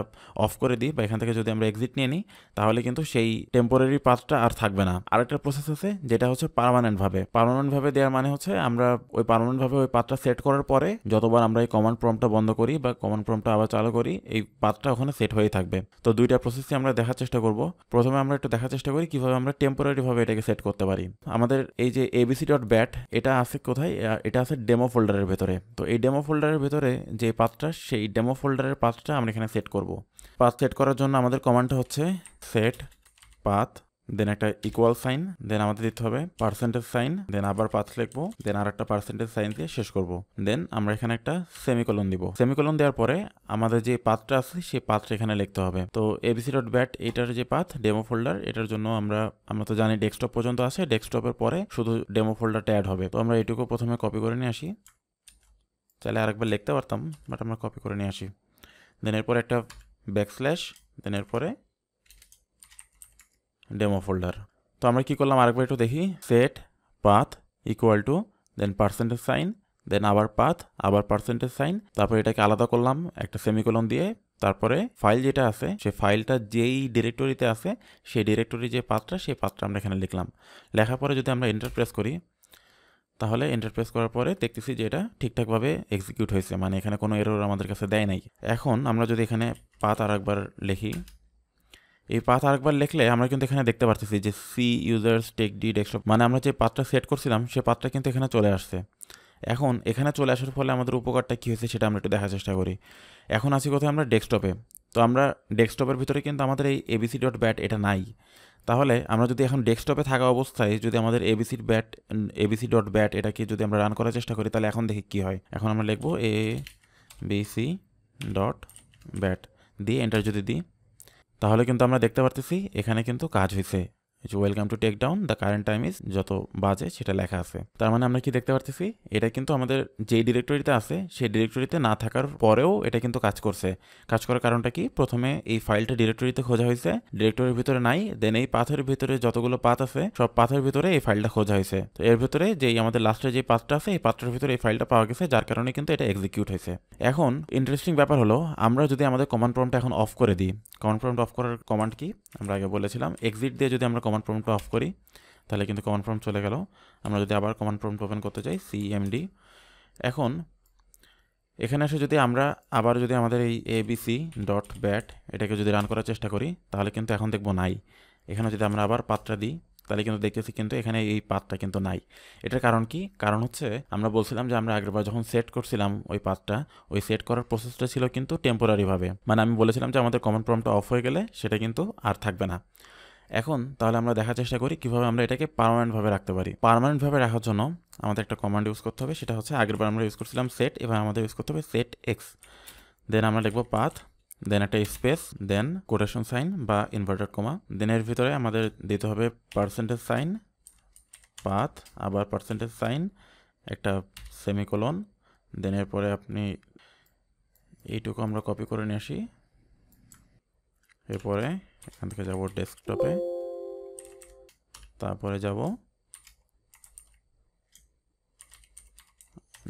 অফ করে দিই বা এখান থেকে যদি আমরা এক্সিট নিয়ে নিই তাহলে কিন্তু সেই টেম্পোরারি পাথটা আর থাকবে না। আরেকটা প্রসেস আছে যেটা হচ্ছে পার্মানেন্টভাবে দেওয়ার মানে হচ্ছে আমরা ওই পার্মানেন্টভাবে ওই পাথটা সেট করার পরে যতবার আমরা এই কমান্ড প্রম্পটটা বন্ধ করি বা কমান্ড প্রম্পটটা আবার চালু করি এই পাথটা ওখানে সেট হয়ে থাকবে। তো দুইটা প্রসেসই আমরা দেখার চেষ্টা করব। প্রথমে আমরা একটু দেখার চেষ্টা করি কিভাবে আমরা টেম্পোরারিভাবে এটাকে সেট করতে পারি। আমাদের এই যে abc.bat এটা আছে কোথায়, এটা আছে ডেমো ফোল্ডারের ভেতরে। তো এই ডেমো ফোল্ডারের ভেতরে যে পাথটা সেই ডেমো ফোল্ডারের পাথটা আমরা এখানে সেট করব। পাথ সেট করার জন্য আমাদের কমান্ডটা হচ্ছে সেট পাথ, দেন একটা ইকুয়াল সাইন, দেন আমাদের দিতে হবে %, দেন আবার পাথ লিখবো, দেন আর একটা %সাইন দিয়ে শেষ করব। দেন আমরা এখানে একটা সেমিকোলন দিব। সেমিকোলন দেওয়ার পরে আমাদের যে পাথটা আছে সেই পাথটা এখানে লিখতে হবে। তো abc.bat এটার যে পাথ ডেমো ফোল্ডার, এটার জন্য আমরা তো জানি ডেস্কটপ পর্যন্ত আছে, ডেস্কটপের পরে শুধু ডেমো ফোল্ডারটা অ্যাড হবে। তো আমরা এটুকু প্রথমে কপি করে নিয়ে আসি, চাইলে আরেকবার লিখতে পারতাম বাট আমরা কপি করে নিয়ে আসি। দেন এরপরে একটা ব্যাকস্ল্যাশ, দেন এরপরে ডেমো ফোল্ডার। তো আমরা কি করলাম আরেকবার একটু দেখি, set path equal to then %sign, then আবার পাথ, আবার %সাইন, তারপরে এটাকে আলাদা করলাম একটা সেমিকোলন দিয়ে। তারপরে ফাইল যেটা আছে সেই ফাইলটা যেই ডিরেক্টরিতে আছে সেই ডিরেক্টরি যে পাথটা সেই পাথটা আমরা এখানে লিখলাম। লেখার পরে যদি আমরা এন্টার প্রেস করি তাহলে এন্টার প্রেস করার পরে দেখতেছি যে এটা ঠিকঠাকভাবে এক্সিকিউট হয়েছে, মানে এখানে কোনো এরর আমাদের কাছে দেয় নাই। এখন আমরা যদি এখানে পাথ আরেকবার লিখি, এই পাথ আরেকবার লিখলে আমরা কিন্তু এখানে দেখতে পাচ্ছি যে C users tech D desktop, মানে আমরা যে পাথটা সেট করছিলাম সেই পাথটা কিন্তু এখানে চলে আসছে। এখন এখানে চলে আসার ফলে আমাদের উপকারটা কী হয়েছে সেটা আমরা একটু দেখার চেষ্টা করি। এখন আছি কোথায়, আমরা ডেস্কটপে। তো আমরা ডেস্কটপের ভিতরে কিন্তু আমাদের এই abc.bat এটা নাই। তাহলে আমরা যদি এখন ডেস্কটপে থাকা অবস্থায় যদি আমাদের abc.bat এটাকে যদি আমরা রান করার চেষ্টা করি তাহলে এখন দেখি কি হয়। এখন আমরা লিখবো abc.bat দিয়ে এন্টার যদি দিই তাহলে কিন্তু আমরা দেখতে পারতেছি এখানে কিন্তু কাজ হয়েছে। Welcome to tech down, the current time is যত বাজে সেটা লেখা আছে। তার মানে আমরা কি দেখতে পারতেছি, এটা কিন্তু আমাদের যেই ডিরেক্টরিতে আছে সেই ডিরেক্টরিতে না থাকার পরেও এটা কিন্তু কাজ করছে। কাজ করার কারণটা কি, প্রথমে এই ফাইলটা ডিরেক্টরিতে খোঁজা হয়েছে, ডিরেক্টরির ভিতরে নাই, দেন এই পাথের ভিতরে যতগুলো পাথ আছে সব পাথের ভিতরে এই ফাইলটা খোঁজা হয়েছে। তো এর ভিতরে যেই আমাদের লাস্টে যে পাথটা আছে এই পাথটার ভিতরে এই ফাইলটা পাওয়া গেছে, যার কারণে কিন্তু এটা এক্সিকিউট হয়েছে। এখন ইন্টারেস্টিং ব্যাপার হলো, আমরা যদি আমাদের কমান্ড প্রম্পটটা এখন অফ করে দিই, কমান্ড প্রম্পট অফ করার কমান্ড কি আমরা আগে বলেছিলাম, এক্সিট দিয়ে যদি আমরা কমান্ড প্রম্পটটা অফ করি তাহলে কিন্তু কমান্ড প্রম্পট চলে গেল। আমরা যদি আবার কমান্ড প্রম্পট ওপেন করতে চাই cmd, এখন এখানে এসে যদি আমরা আবার যদি আমাদের এই abc.bat এটাকে যদি রান করার চেষ্টা করি তাহলে কিন্তু এখন দেখবো নাই। এখানে যদি আমরা আবার পাথটা দিই তাহলে কিন্তু দেখতেছি কিন্তু এখানে এই পাথটা কিন্তু নাই। এটার কারণ কি, কারণ হচ্ছে আমরা বলছিলাম যে আমরা আগেরবার যখন সেট করছিলাম ওই পাথটা, ওই সেট করার প্রসেসটা ছিল কিন্তু টেম্পোরারিভাবে, মানে আমি বলেছিলাম যে আমাদের কমান্ড প্রম্পটটা অফ হয়ে গেলে সেটা কিন্তু আর থাকবে না। এখন তাহলে আমরা দেখার চেষ্টা করি কিভাবে আমরা এটাকে পার্মানেন্টভাবে রাখতে পারি। পার্মানেন্টভাবে রাখার জন্য আমাদের একটা কমান্ড ইউজ করতে হবে, সেটা হচ্ছে আগেরবার আমরা ইউজ করছিলাম সেট, এবার আমাদের ইউজ করতে হবে সেট এক্স। দেন আমরা লিখবো পাথ, দেন একটা স্পেস, দেন কোটেশন সাইন বা ইনভার্টেড কমা, দেন এর ভিতরে আমাদের দিতে হবে %সাইন, পাথ, আবার %সাইন, একটা সেমিকোলন, দেন এরপরে আপনি এইটুকু আমরা কপি করে নিয়ে আসি। এরপরে এখান থেকে যাব ডেস্কটপে, তারপরে যাব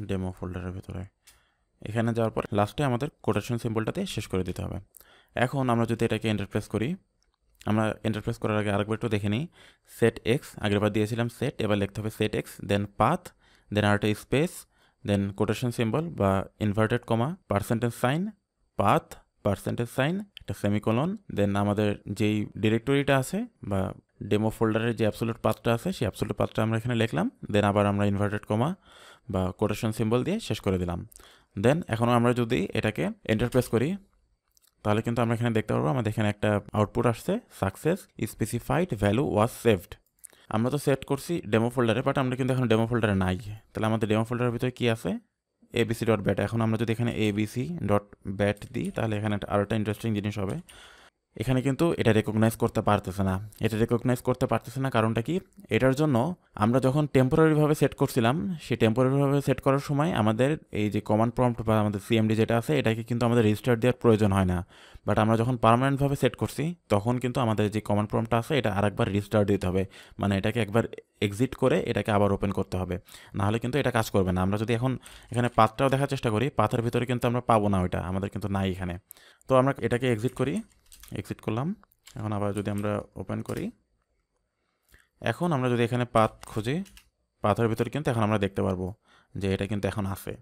ডেমো ফোল্ডারের ভিতরে। এখানে যাওয়ার পর লাস্টে আমাদের কোটেশন সিম্বলটাতে শেষ করে দিতে হবে। এখন আমরা যদি এটাকে এন্টার প্রেস করি আমরা এন্টার প্রেস করার আগে আরেকবার একটু দেখে নিই। সেট এক্স, আগেরবার দিয়েছিলাম সেট, এবার লিখতে হবে set X, then path, then আরেকটা স্পেস, দেন কোটেশন সিম্বল বা inverted comma, percentage sign, path, percentage sign, একটা সেমিকোলন, দেন আমাদের যেই ডিরেক্টরিটা আছে বা ডেমো ফোল্ডারের যে অ্যাবসোলিউট পাথটা আছে সেই অ্যাবসোলিউট পাথটা আমরা এখানে লিখলাম, দেন আবার আমরা ইনভার্টেড কমা বা কোটেশন সিম্বল দিয়ে শেষ করে দিলাম। দেন এখন আমরা যদি এটাকে এন্টার প্রেস করি তাহলে কিন্তু আমরা এখানে দেখতে পারবো আমাদের এখানে একটা আউটপুট আসছে, success specified value was saved. আমরা তো সেট করছি ডেমো ফোল্ডারে, বাট আমরা কিন্তু এখন ডেমো ফোল্ডারে নাই। তাহলে আমাদের ডেমো ফোল্ডারের ভিতরে কী আছে, abc ডট ব্যাট। এখন আমরা যদি এখানে abc ডট ব্যাট দিই তাহলে এখানে আরও একটা ইন্টারেস্টিং জিনিস হবে। এখানে কিন্তু এটা রেকগনাইজ করতে পারতেছে না। এটা রেকগনাইজ করতে পারতেছে না কারণটা কি, এটার জন্য আমরা যখন টেম্পোরারিভাবে সেট করছিলাম সেই টেম্পোরারিভাবে সেট করার সময় আমাদের এই যে কমান্ড প্রম্পট বা আমাদের সিএমডি যেটা আছে এটাকে কিন্তু আমাদের রেজিস্টার দেওয়ার প্রয়োজন হয় না। বাট আমরা যখন পার্মানেন্টভাবে সেট করছি তখন কিন্তু আমাদের যে কমান্ড প্রম্পটটা আছে এটা আরেকবার রেজিস্টার দিতে হবে, মানে এটাকে একবার এক্সিট করে এটাকে আবার ওপেন করতে হবে, নাহলে কিন্তু এটা কাজ করবে না। আমরা যদি এখন এখানে পাথটাও দেখার চেষ্টা করি, পাথের ভিতরে কিন্তু আমরা পাবো না, ওইটা আমাদের কিন্তু নাই এখানে। তো আমরা এটাকে এক্সিট করি, এক্সিট করলাম। এখন আবার যদি আমরা ওপেন করি, এখন আমরা যদি এখানে পাথ খুঁজি, পাথের ভিতরে কিন্তু এখন আমরা দেখতে পারবো যে এটা কিন্তু এখন আছে।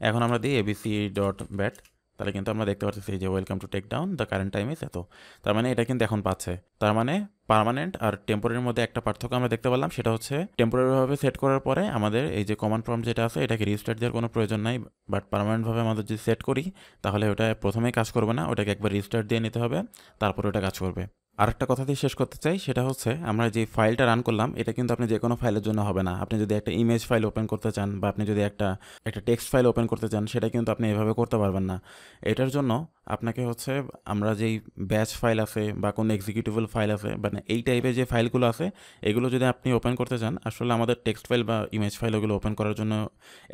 এখন আমরা দিই abc ডট ব্যাট, তাহলে কিন্তু আমরা দেখতে পাচ্ছি যে welcome to tech down, the current time is এত। তার মানে এটা কিন্তু এখন পাচ্ছে। তার মানে পার্মানেন্ট আর টেম্পোরারির মধ্যে একটা পার্থক্য আমরা দেখতে পারলাম, সেটা হচ্ছে টেম্পোরারিভাবে সেট করার পরে আমাদের এই যে কমান্ড প্রম্পট যেটা আছে এটাকে রিস্টার্ট দেওয়ার কোনো প্রয়োজন নাই। বাট পার্মানেন্টভাবে আমাদের যদি সেট করি তাহলে ওটা প্রথমেই কাজ করবে না, ওটাকে একবার রিস্টার্ট দিয়ে নিতে হবে, তারপরে ওটা কাজ করবে। আরেকটা কথা দিয়ে শেষ করতে চাই, সেটা হচ্ছে আমরা যে ফাইলটা রান করলাম এটা কিন্তু আপনি যে কোনো ফাইলের জন্য হবে না। আপনি যদি একটা ইমেজ ফাইল ওপেন করতে চান বা আপনি যদি একটা টেক্সট ফাইল ওপেন করতে চান সেটা কিন্তু আপনি এভাবে করতে পারবেন না। এটার জন্য আপনাকে হচ্ছে আমরা যেই ব্যাচ ফাইল আছে বা কোনো এক্সিকিউটেবল ফাইল আছে মানে এই টাইপের যে ফাইলগুলো আছে এগুলো যদি আপনি ওপেন করতে চান, আসলে আমাদের টেক্সট ফাইল বা ইমেজ ফাইল ওগুলো ওপেন করার জন্য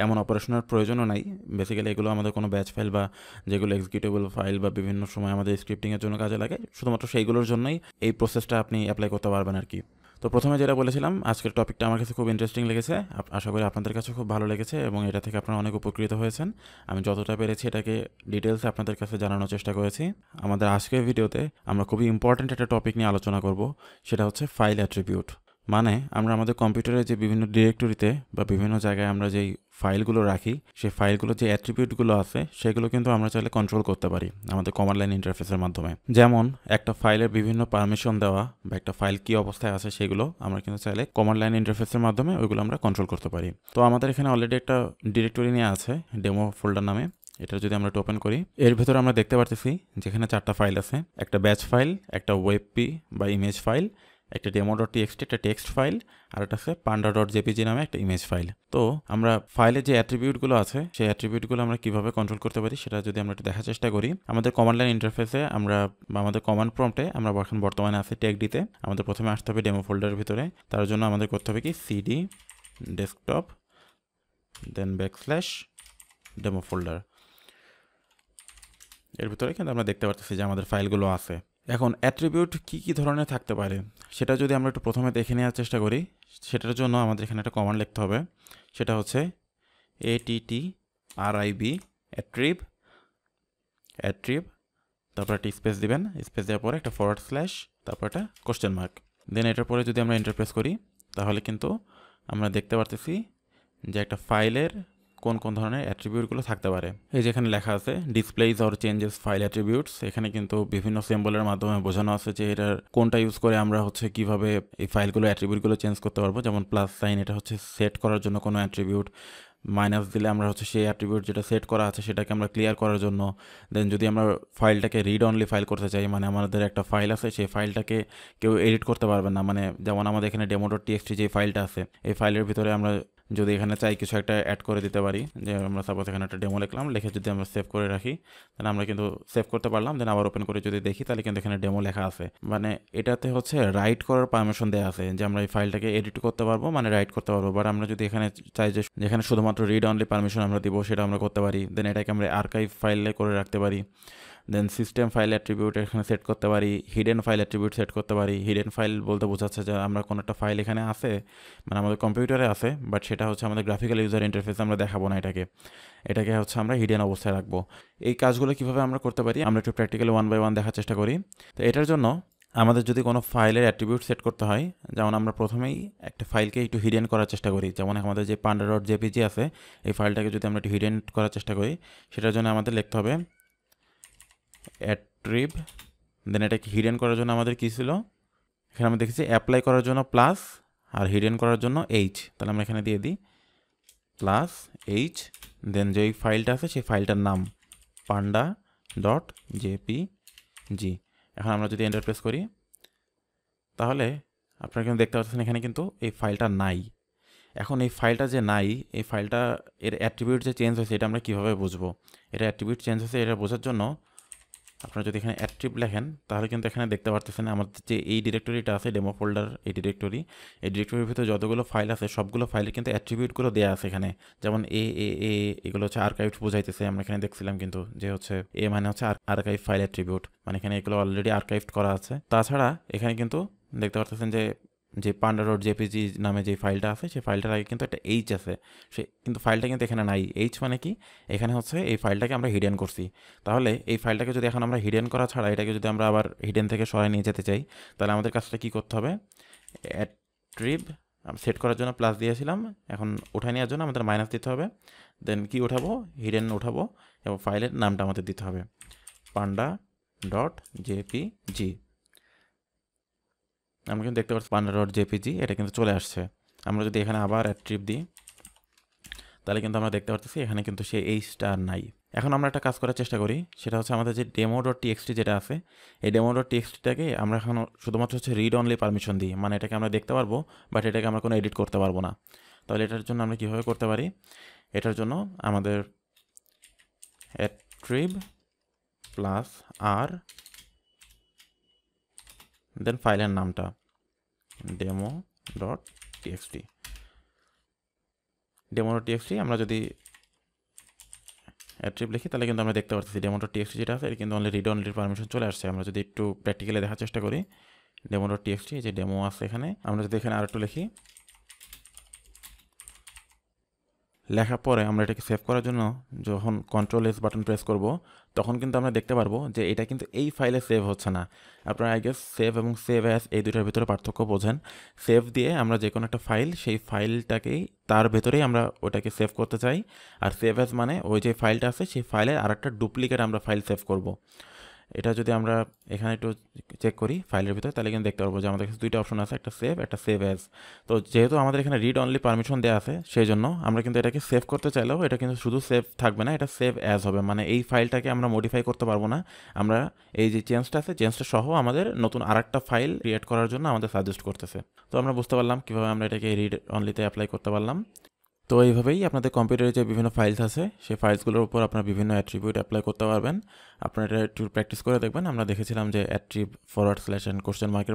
এমন অপারেশনের প্রয়োজনও নাই। বেসিক্যালি এগুলো আমাদের কোনো ব্যাচ ফাইল বা যেগুলো এক্সিকিউটেবল ফাইল বা বিভিন্ন সময় আমাদের স্ক্রিপ্টিংয়ের জন্য কাজে লাগে, শুধুমাত্র সেইগুলোর জন্যই এই প্রসেসটা আপনি অ্যাপ্লাই করতে পারবেন আর কি। তো প্রথমে যেটা বলেছিলাম, আজকের টপিকটা আমার কাছে খুব ইন্টারেস্টিং লেগেছে, আশা করি আপনাদের কাছে খুব ভালো লেগেছে এবং এটা থেকে আপনারা অনেক উপকৃত হয়েছেন। আমি যতটা পেরেছি এটাকে ডিটেলসে আপনাদের কাছে জানানোর চেষ্টা করেছি। আমাদের আজকের ভিডিওতে আমরা খুবই ইম্পর্ট্যান্ট একটা টপিক নিয়ে আলোচনা করব, সেটা হচ্ছে ফাইল অ্যাট্রিবিউট। মানে আমরা আমাদের কম্পিউটারে যে বিভিন্ন ডিরেক্টরিতে বা বিভিন্ন জায়গায় আমরা যেই ফাইলগুলো রাখি সেই ফাইলগুলো যে অ্যাট্রিবিউটগুলো আছে সেগুলো কিন্তু আমরা চাইলে কন্ট্রোল করতে পারি আমাদের কমান্ড লাইন ইন্টারফেসের মাধ্যমে। যেমন একটা ফাইলের বিভিন্ন পারমিশন দেওয়া বা একটা ফাইল কী অবস্থায় আছে সেগুলো আমরা কিন্তু চাইলে কমান্ড লাইন ইন্টারফেসের মাধ্যমে ওইগুলো আমরা কন্ট্রোল করতে পারি। তো আমাদের এখানে অলরেডি একটা ডিরেক্টরি নিয়ে আছে ডেমো ফোল্ডার নামে। এটা যদি আমরা ওপেন করি, এর ভেতরে আমরা দেখতে পারতেছি যেখানে 4টা ফাইল আছে, একটা ব্যাচ ফাইল, একটা ওয়েবপি বা ইমেজ ফাইল, একটা demo.txt একটা টেক্সট ফাইল, আর একটা আছে panda.jpg নামে একটা ইমেজ ফাইল। তো আমরা ফাইলে যে অ্যাট্রিবিউটগুলো আছে সেই অ্যাট্রিবিউটগুলো আমরা কিভাবে কন্ট্রোল করতে পারি সেটা যদি আমরা একটু দেখার চেষ্টা করি, আমাদের কমান্ড লাইন ইন্টারফেসে আমরা বা আমাদের কমান্ড প্রম্পটে আমরা এখন বর্তমানে আছে টেকডিতে। আমাদের প্রথমে আসতে হবে ডেমো ফোল্ডারের ভিতরে, তার জন্য আমাদের করতে হবে কি cd ডেস্কটপ দেন \ডেমো ফোল্ডার। এর ভিতরে কিন্তু আমরা দেখতে পাচ্ছি যে আমাদের ফাইলগুলো আছে। এখন অ্যাট্রিবিউট কী কী ধরনের থাকতে পারে সেটা যদি আমরা একটু প্রথমে দেখে নেওয়ার চেষ্টা করি, সেটার জন্য আমাদের এখানে একটা কমান্ড লিখতে হবে, সেটা হচ্ছে attrib অ্যাট্রিব, তারপর একটা স্পেস দিবেন, স্পেস দেওয়ার পরে একটা / তারপর একটা কোশ্চেন মার্ক। দেন এটার পরে যদি আমরা ইন্টারপ্রেস করি তাহলে কিন্তু আমরা দেখতে পারতেছি যে একটা ফাইলের কোন কোন ধরনের অ্যাট্রিবিউটগুলো থাকতে পারে। এই যেখানে লেখা আছে displays or changes file attributes, এখানে কিন্তু বিভিন্ন সিম্বলের মাধ্যমে বোঝানো আছে যে এটার কোনটা ইউজ করে আমরা হচ্ছে কিভাবে এই ফাইলগুলো অ্যাট্রিবিউটগুলো চেঞ্জ করতে পারবো। যেমন +, এটা হচ্ছে সেট করার জন্য কোনো অ্যাট্রিবিউট, মাইনাস দিলে আমরা হচ্ছে সেই অ্যাট্রিবিউট যেটা সেট করা আছে সেটাকে আমরা ক্লিয়ার করার জন্য। দেন যদি আমরা ফাইলটাকে রিড অনলি ফাইল করতে চাই, মানে আমাদের একটা ফাইল আছে সেই ফাইলটাকে কেউ এডিট করতে পারবে না, মানে যেমন আমাদের এখানে demo.txt যে ফাইলটা আছে এই ফাইলের ভিতরে আমরা যদি এখানে চাই কিছু একটা অ্যাড করে দিতে পারি, যে আমরা সাপোজ এখানে একটা ডেমো লিখলাম, লিখে যদি আমরা সেভ করে রাখি তাহলে আমরা কিন্তু সেভ করতে পারলাম। দেন আবার ওপেন করে যদি দেখি তাহলে কিন্তু এখানে ডেমো লেখা আছে, মানে এটাতে হচ্ছে রাইট করার পারমিশন দেওয়া আছে যে আমরা এই ফাইলটাকে এডিট করতে পারবো, মানে রাইট করতে পারবো। বাট আমরা যদি এখানে চাই যে যেখানে শুধুমাত্র রিড অনলি পারমিশন আমরা দিব সেটা আমরা করতে পারি। দেন এটাকে আমরা আর্কাইভ ফাইলে করে রাখতে পারি। দেন সিস্টেম ফাইল অ্যাট্রিবিউট এখানে সেট করতে পারি, হিডেন ফাইল অ্যাট্রিবিউট সেট করতে পারি। হিডেন ফাইল বলতে বোঝাচ্ছে যে আমরা কোনো একটা ফাইল এখানে আছে, মানে আমাদের কম্পিউটারে আছে, বাট সেটা হচ্ছে আমাদের গ্রাফিক্যাল ইউজার ইন্টারফেসে আমরা দেখাবো না, এটাকে হচ্ছে আমরা হিডেন অবস্থায় রাখবো। এই কাজগুলো কীভাবে আমরা করতে পারি আমরা একটু প্র্যাকটিক্যালি 1 বাই 1 দেখার চেষ্টা করি। তো এটার জন্য আমাদের যদি কোনো ফাইলের অ্যাট্রিবিউট সেট করতে হয়, যেমন আমরা প্রথমেই একটা ফাইলকে একটু হিডেন করার চেষ্টা করি, যেমন আমাদের যে panda.jpg আছে এই ফাইলটাকে যদি আমরা একটু হিডেন করার চেষ্টা করি, সেটার জন্য আমাদের লিখতে হবে অ্যাট্রিব, দেন এটাকে হিডেন করার জন্য আমাদের কী ছিল, এখানে আমরা দেখেছি অ্যাপ্লাই করার জন্য প্লাস আর হিডেন করার জন্য এইচ, তাহলে আমরা এখানে দিয়ে দিই প্লাস এইচ, দেন যেই ফাইলটা আছে সেই ফাইলটার নাম panda.jpg। এখন আমরা যদি এন্টার প্রেস করি তাহলে আপনারা কিন্তু দেখতে পাচ্ছেন এখানে কিন্তু এই ফাইলটা নাই। এখন এই ফাইলটা যে নাই, এই ফাইলটা এর অ্যাট্রিবিউট যে চেঞ্জ হয়েছে এটা আমরা কীভাবে বুঝবো? এটা অ্যাট্রিবিউট চেঞ্জ হয়েছে এটা বোঝার জন্য আপনারা যদি এখানে অ্যাট্রিব লেখেন তাহলে কিন্তু এখানে দেখতে পারতেছেন আমাদের যে এই ডিরেক্টরিটা আছে ডেমো ফোল্ডার, এই ডিরেক্টরির ভিতরে যতগুলো ফাইল আছে সবগুলো ফাইলের কিন্তু অ্যাট্রিবিউটগুলো দেওয়া আছে এখানে। যেমন এ এগুলো হচ্ছে আর্কাইভ বোঝাইতেছে, আমরা এখানে দেখছিলাম কিন্তু যে হচ্ছে এ মানে হচ্ছে আর্কাইভ ফাইল অ্যাট্রিবিউট, মানে এখানে এগুলো অলরেডি আর্কাইভড করা আছে। তাছাড়া এখানে কিন্তু দেখতে পারতেছেন যে panda.jpg নামে যে ফাইলটা আছে সেই ফাইলটার আগে কিন্তু একটা এইচ আছে, কিন্তু ফাইলটা কিন্তু এখানে নাই। এইচ মানে কি, এখানে হচ্ছে এই ফাইলটাকে আমরা হিডেন করছি। তাহলে এই ফাইলটাকে যদি এখন আমরা হিডেন করা ছাড়া এটাকে যদি আমরা আবার হিডেন থেকে সরাই নিয়ে যেতে চাই, তাহলে আমাদের কাজটা কি করতে হবে? অ্যাট্রিব সেট করার জন্য প্লাস দিয়েছিলাম, এখন উঠায় নেওয়ার জন্য আমাদের মাইনাস দিতে হবে, দেন কি উঠাবো, হিডেন উঠাবো, এবং ফাইলের নামটা আমাদের দিতে হবে panda.jpg। আমরা কিন্তু দেখতে পাচ্ছি panda.jpg এটা কিন্তু চলে আসছে। আমরা যদি এখানে আবার অ্যাট্রিব দিই তাহলে কিন্তু আমরা দেখতে পাচ্ছি এখানে কিন্তু সেই এইচটা নাই। এখন আমরা একটা কাজ করার চেষ্টা করি, সেটা হচ্ছে আমাদের যে demo.txt যেটা আছে এই demo.txt-টাকে আমরা এখন শুধুমাত্র হচ্ছে রিড অনলি পারমিশন দিই, মানে এটাকে আমরা দেখতে পারবো বাট এটাকে আমরা কোনো এডিট করতে পারবো না। তাহলে এটার জন্য আমরা কীভাবে করতে পারি? এটার জন্য আমাদের অ্যাট্রিব প্লাস আর দেন ফাইলের নামটা demo.txt আমরা যদি অ্যাট্রিব লিখি তাহলে কিন্তু আমরা দেখতে পাচ্ছি demo.txt যেটা আছে এটা কিন্তু অনলি রিড অনলি পারমিশন চলে আসছে। আমরা যদি একটু প্র্যাকটিক্যালি দেখার চেষ্টা করি demo.txt যে ডেমো আছে এখানে, আমরা যদি এখানে আরেকটু লিখি, লেখার পরে আমরা এটাকে সেভ করার জন্য যখন Ctrl+S বাটন প্রেস করব তখন কিন্তু আমরা দেখতে পারবো যে এটা কিন্তু এই ফাইলে সেভ হচ্ছে না। আপনারা আই গেস সেভ এবং সেভ অ্যাজ এই দুটোর ভিতরে পার্থক্য বোঝেন। সেভ দিয়ে আমরা যে কোনো একটা ফাইল, সেই ফাইলটাকেই তার ভেতরেই আমরা ওটাকে সেভ করতে চাই, আর সেভ অ্যাজ মানে ওই যে ফাইলটা আছে সেই ফাইলের আরেকটা ডুপ্লিকেট আমরা ফাইল সেভ করব। এটা যদি আমরা এখানে একটু চেক করি ফাইলের ভিতরে তাহলে কিন্তু দেখতে পারবো যে আমাদের কাছে দুইটা অপশন আছে, একটা সেভ একটা সেভ অ্যাজ। তো যেহেতু আমাদের এখানে রিড অনলি পারমিশন দেওয়া আছে সেই জন্য আমরা কিন্তু এটাকে সেভ করতে চাইলেও এটা কিন্তু শুধু সেভ থাকবে না, এটা সেভ অ্যাজ হবে, মানে এই ফাইলটাকে আমরা মডিফাই করতে পারবো না। আমরা এই যে চেঞ্জটা আছে চেঞ্জটা সহ আমাদের নতুন আরেকটা ফাইল ক্রিয়েট করার জন্য আমাদের সাজেস্ট করতেছে। তো আমরা বুঝতে পারলাম কীভাবে আমরা এটাকে রিড অনলিতে অ্যাপ্লাই করতে পারলাম। তো এইভাবেই আপনাদের কম্পিউটারে যে বিভিন্ন ফাইলস আছে সেই ফাইলসগুলোর উপর আপনারা বিভিন্ন অ্যাট্রিবিউট অ্যাপ্লাই করতে পারবেন। আপনারা এটা একটু প্র্যাকটিস করে দেখবেন। আমরা দেখেছিলাম যে অ্যাট্রিব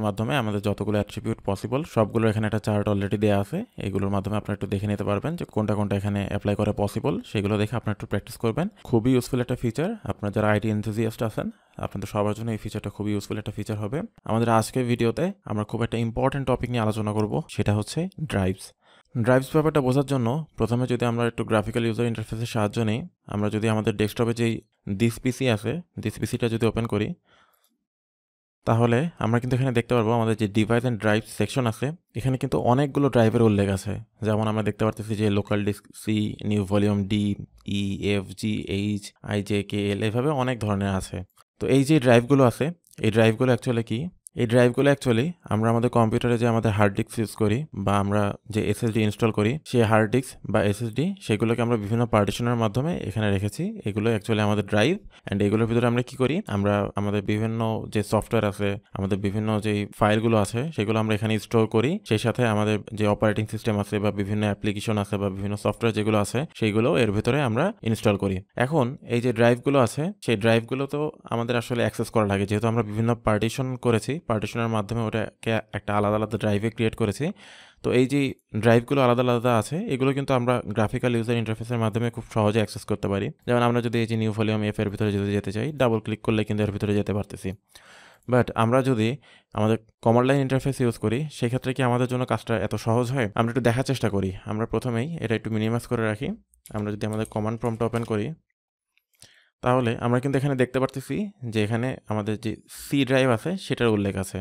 /& মাধ্যমে আমাদের যতগুলো অ্যাট্রিবিউট পসিবল সবগুলো এখানে একটা চার্ট অলরেডি দেওয়া আছে, এইগুলোর মাধ্যমে আপনারা একটু দেখে নিতে পারবেন যে কোনটা কোনটা এখানে অ্যাপ্লাই করা পসিবল, সেগুলো দেখে আপনারা একটু প্র্যাকটিস করবেন। খুবই ইউজফুল একটা ফিচার, আপনারা যারা আইটি এনথুজিয়াস্ট আছেন আপনাদের সবার জন্য এই ফিচারটা খুবই ইউজফুল একটা ফিচার হবে। আমাদের আজকের ভিডিওতে আমরা খুব একটা ইম্পর্টেন্ট টপিক নিয়ে আলোচনা করব, সেটা হচ্ছে ড্রাইভস। ব্যাপারটা বোঝার জন্য প্রথমে যদি আমরা একটু গ্রাফিক্যাল ইউজার ইন্টারফেসের সাহায্য নিই, আমরা যদি আমাদের ডেস্কটপে যেই দিস পিসি আছে দিস পিসিটা যদি ওপেন করি তাহলে আমরা কিন্তু এখানে দেখতে পারবো আমাদের যে ডিভাইস অ্যান্ড ড্রাইভ সেকশন আছে এখানে কিন্তু অনেকগুলো ড্রাইভের উল্লেখ আছে। যেমন আমরা দেখতে পারতেছি যে local disk C, new volume D, E, F, G, H, I, J, K, L, এভাবে অনেক ধরনের আছে। তো এই যে ড্রাইভগুলো আছে এই ড্রাইভগুলো অ্যাকচুয়ালি কি? এই ড্রাইভগুলো অ্যাকচুয়ালি আমরা আমাদের কম্পিউটারে যে আমাদের হার্ড ডিস্ক ইউজ করি বা আমরা যে এসএসডি ইনস্টল করি সেই হার্ড ডিস্ক বা এসএসডি সেগুলোকে আমরা বিভিন্ন পার্টিশনের মাধ্যমে এখানে রেখেছি। এগুলো অ্যাকচুয়ালি আমাদের ড্রাইভ, অ্যান্ড এগুলোর ভিতরে আমরা কি করি, আমরা আমাদের বিভিন্ন যে সফটওয়্যার আছে, আমাদের বিভিন্ন যেই ফাইলগুলো আছে সেগুলো আমরা এখানে স্টোর করি। সেই সাথে আমাদের যে অপারেটিং সিস্টেম আছে বা বিভিন্ন অ্যাপ্লিকেশন আছে বা বিভিন্ন সফটওয়্যার যেগুলো আছে সেইগুলো এর ভিতরে আমরা ইনস্টল করি। এখন এই যে ড্রাইভগুলো আছে সেই ড্রাইভগুলো তো আমাদের আসলে অ্যাক্সেস করা লাগে, যেহেতু আমরা বিভিন্ন পার্টিশন করেছি পার্টিশনের মাধ্যমে ওটাকে একটা আলাদা আলাদা ড্রাইভে ক্রিয়েট করেছি। তো এই যে ড্রাইভগুলো আলাদা আলাদা আছে এগুলো কিন্তু আমরা গ্রাফিক্যাল ইউজার ইন্টারফেসের মাধ্যমে খুব সহজে অ্যাক্সেস করতে পারি। যেমন আমরা যদি এই যে নিউ ভলিউম এফ এর ভিতরে যদি যেতে চাই, ডাবল ক্লিক করলে কিন্তু এর ভিতরে যেতে পারতেছি। বাট আমরা যদি আমাদের কমান্ড লাইন ইন্টারফেস ইউজ করি সেক্ষেত্রে কি আমাদের জন্য কাজটা এত সহজ হয়? আমরা একটু দেখার চেষ্টা করি। আমরা প্রথমেই এটা একটু মিনিমাইজ করে রাখি। আমরা যদি আমাদের কমান্ড প্রম্পট ওপেন করি তাহলে আমরা কিন্তু এখানে দেখতে পারতেছি যে এখানে আমাদের যে সি ড্রাইভ আছে সেটার উল্লেখ আছে।